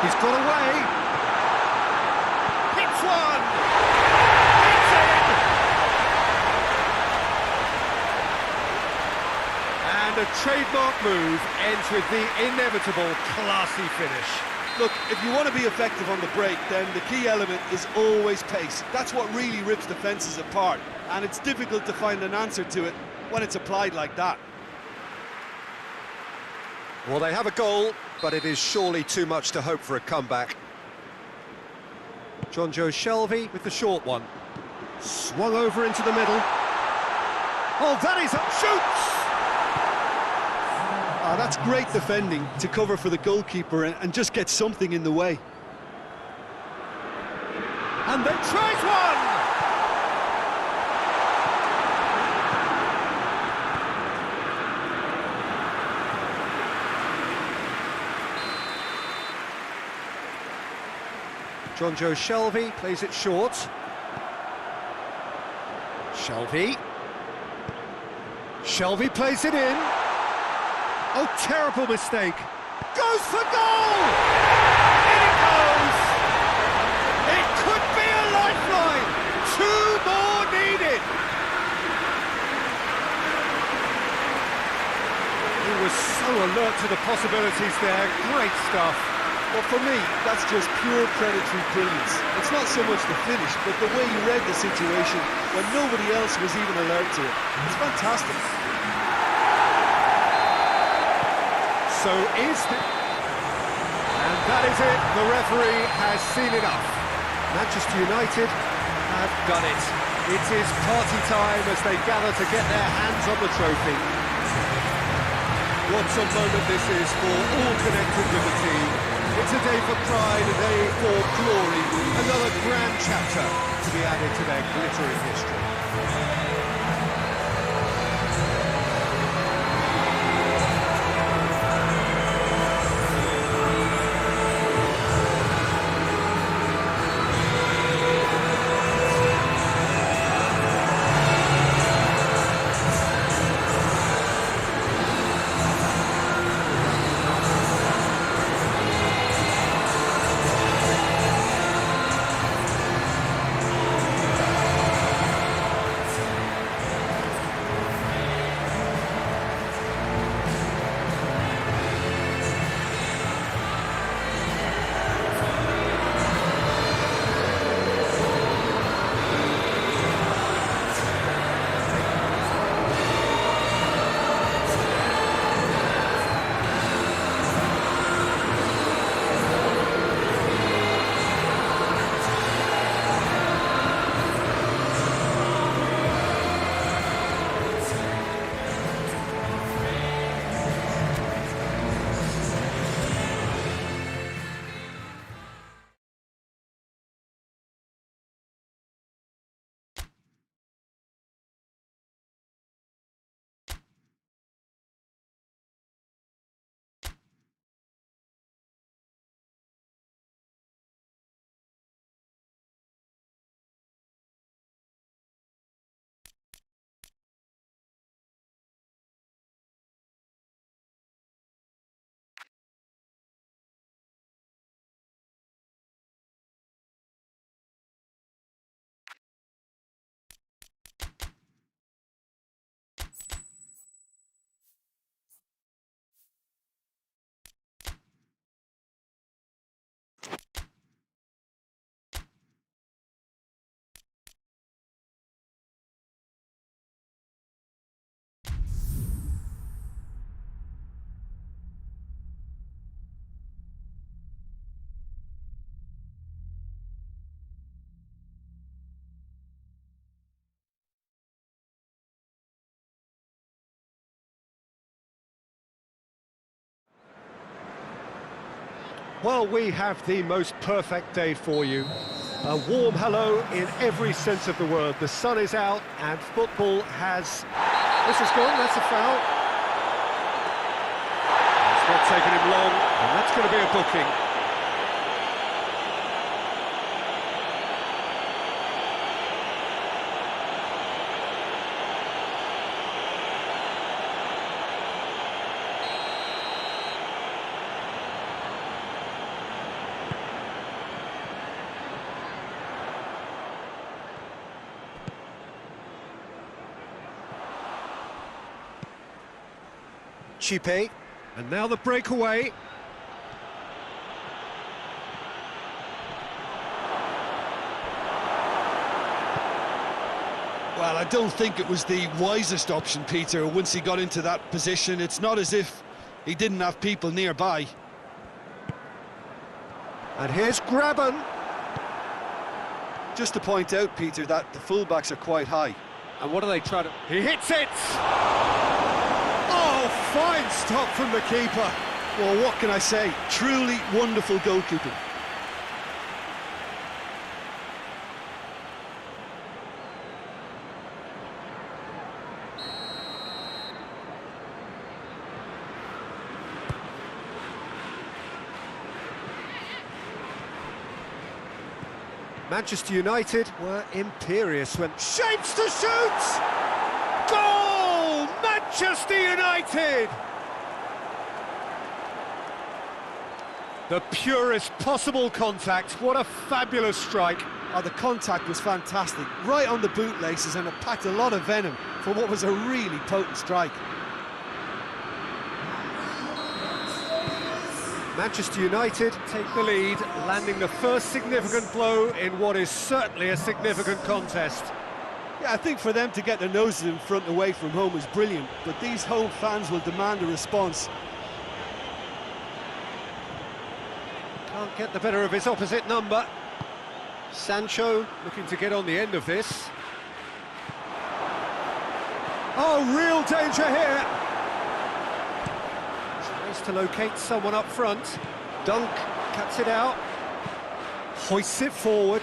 He's got away. Hits one. It's in. And a trademark move ends with the inevitable classy finish. Look, if you want to be effective on the break, then the key element is always pace. That's what really rips defences apart, and it's difficult to find an answer to it when it's applied like that. Well, they have a goal, but it is surely too much to hope for a comeback. John Joe Shelvey with the short one. Swung over into the middle. Oh, that is up, shoots! Ah, that's great defending to cover for the goalkeeper and just get something in the way. And they tries one! John Joe Shelvey plays it short. Shelvey. Shelvey plays it in. Oh, terrible mistake. Goes for goal! In it goes! It could be a lifeline! 2 more needed! He was so alert to the possibilities there. Great stuff. Well, for me, that's just pure predatory brilliance. It's not so much the finish, but the way he read the situation when nobody else was even alert to it. It's fantastic. So is the... And that is it. The referee has seen enough. Manchester United have done it. It is party time as they gather to get their hands on the trophy. What a moment this is for all connected with the team. It's a day for pride, a day for glory, another grand chapter to be added to their glittering history. Well, we have the most perfect day for you. A warm hello in every sense of the word. The sun is out and football has... This is gone, that's a foul. It's not taken him long, and that's going to be a booking. Chipe. And now the breakaway. Well, I don't think it was the wisest option, Peter, once he got into that position. It's not as if he didn't have people nearby. And here's Graben. Just to point out, Peter, that the fullbacks are quite high. And what do they try to... He hits it! Oh, fine stop from the keeper. Well, what can I say? Truly wonderful goalkeeping. Manchester United were imperious when... Shapes to shoot! Goal! Manchester United! The purest possible contact. What a fabulous strike. Oh, the contact was fantastic. Right on the bootlaces, and it packed a lot of venom for what was a really potent strike. Manchester United take the lead, landing the first significant blow in what is certainly a significant contest. Yeah, I think for them to get their noses in front away from home is brilliant, but these home fans will demand a response. Can't get the better of his opposite number. Sancho looking to get on the end of this. Oh, real danger here. Tries to locate someone up front. Dunk cuts it out. Hoists it forward.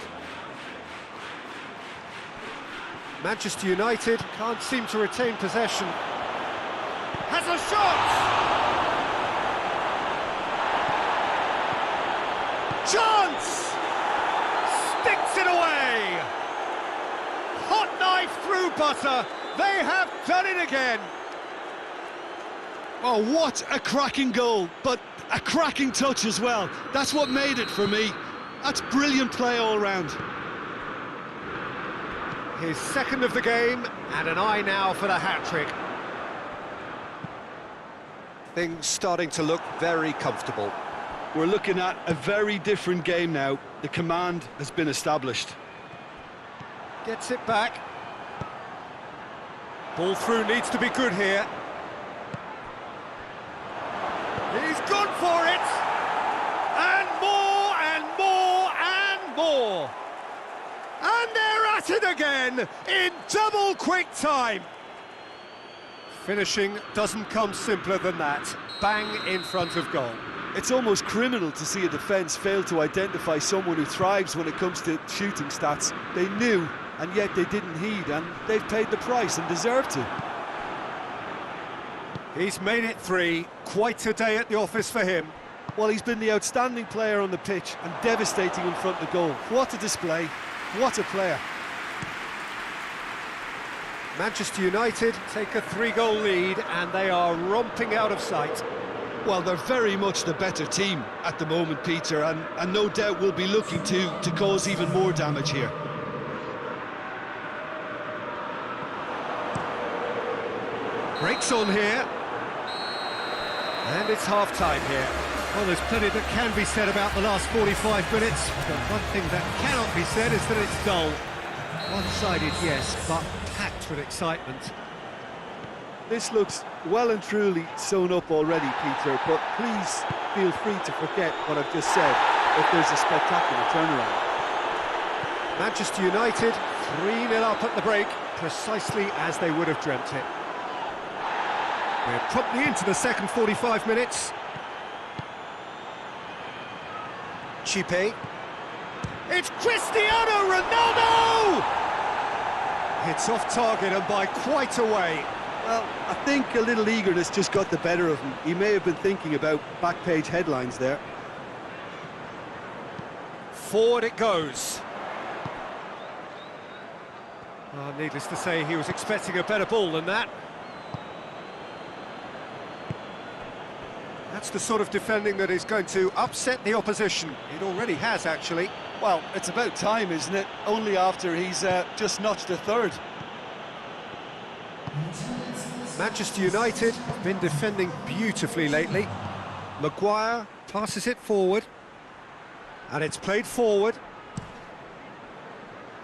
Manchester United can't seem to retain possession. Has a shot! Chance! Sticks it away! Hot knife through butter. They have done it again. Oh, what a cracking goal, but a cracking touch as well. That's what made it for me. That's brilliant play all round. His second of the game, and an eye now for the hat-trick. Things starting to look very comfortable. We're looking at a very different game now. The command has been established. Gets it back. Ball through needs to be good here. He's gone for it! And more, and more, and more! And they're at it again, in double quick time! Finishing doesn't come simpler than that. Bang in front of goal. It's almost criminal to see a defence fail to identify someone who thrives when it comes to shooting stats. They knew, and yet they didn't heed, and they've paid the price and deserve to. He's made it 3. Quite a day at the office for him. Well, he's been the outstanding player on the pitch and devastating in front of goal. What a display, what a player. Manchester United take a 3-goal lead, and they are romping out of sight. Well, they're very much the better team at the moment, Peter, and no doubt will be looking to cause even more damage here. Breaks on here. And it's half-time here. Well, there's plenty that can be said about the last 45 minutes, but one thing that cannot be said is that it's dull. One-sided, yes, but packed with excitement. This looks well and truly sewn up already, Peter, but please feel free to forget what I've just said if there's a spectacular turnaround. Manchester United 3-0 up at the break, precisely as they would have dreamt it. We're promptly into the second 45 minutes. Chipe. It's Cristiano Ronaldo! It's off target and by quite a way. Well, I think a little eagerness just got the better of him. He may have been thinking about back-page headlines there. Forward it goes. Oh, needless to say, he was expecting a better ball than that. That's the sort of defending that is going to upset the opposition. It already has, actually. Well, it's about time, isn't it? Only after he's just notched a third. Manchester United have been defending beautifully lately. Maguire passes it forward. And it's played forward.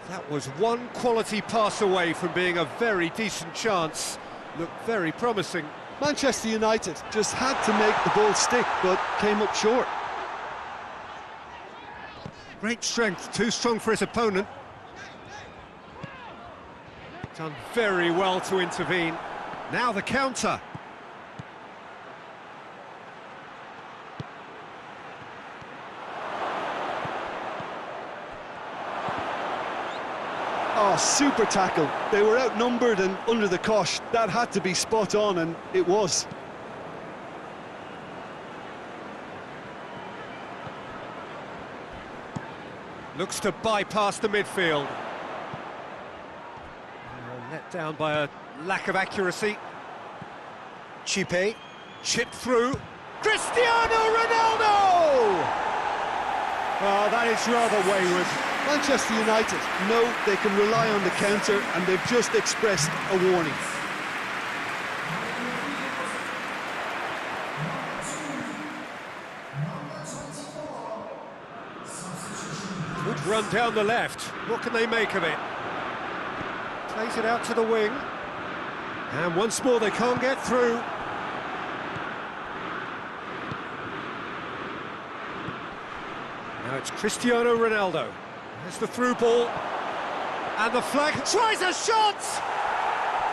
That was one quality pass away from being a very decent chance. Looked very promising. Manchester United just had to make the ball stick, but came up short. Great strength, too strong for his opponent. Done very well to intervene. Now the counter. Oh, super tackle. They were outnumbered and under the cosh. That had to be spot on, and it was. Looks to bypass the midfield. Let down by a lack of accuracy. Chipe, chipped through. Cristiano Ronaldo! Oh, that is rather wayward. Manchester United know they can rely on the counter, and they've just expressed a warning. Good run down the left. What can they make of it? Plays it out to the wing. And once more they can't get through. Now it's Cristiano Ronaldo. There's the through ball. And the flag tries a shot!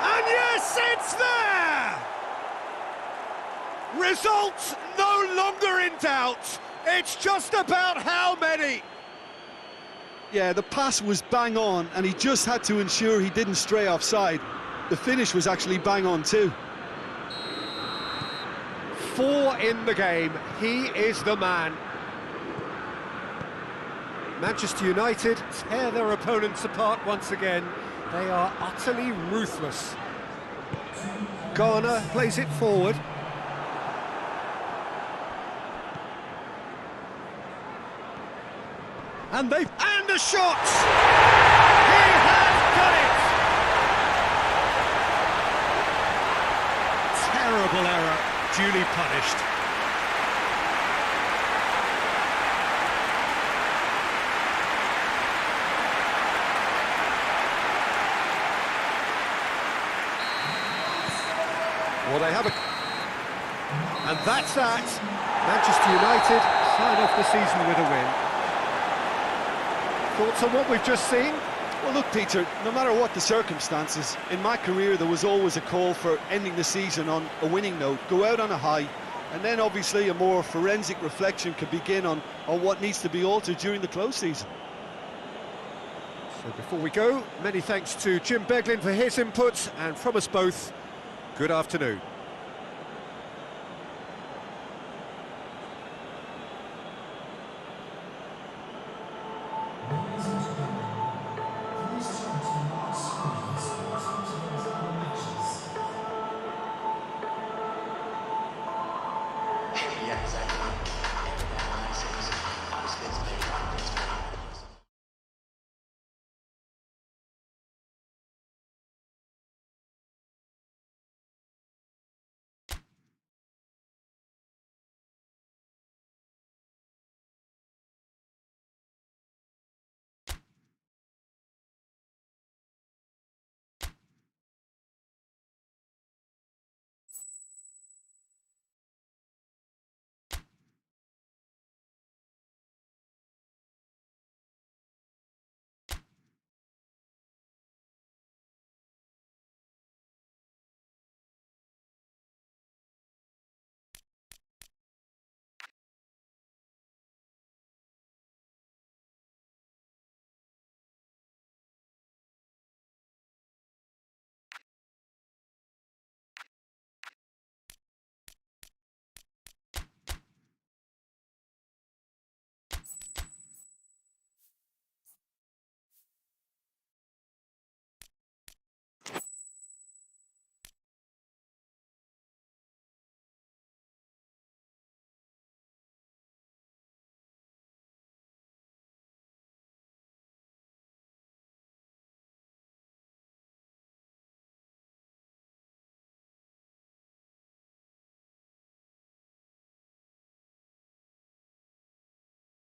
And yes, it's there! Result no longer in doubt. It's just about how many. Yeah, the pass was bang on, and he just had to ensure he didn't stray offside. The finish was actually bang on too. 4 in the game. He is the man. Manchester United tear their opponents apart once again. They are utterly ruthless. Garner plays it forward. And a shot! He has done it! Terrible error, duly punished. Well, they have a... And that's that. Manchester United sign off the season with a win. Thoughts on what we've just seen? Well, look, Peter, no matter what the circumstances, in my career there was always a call for ending the season on a winning note, go out on a high, and then obviously a more forensic reflection could begin on what needs to be altered during the close season. So before we go, many thanks to Jim Beglin for his input, and from us both, good afternoon. Yeah, exactly.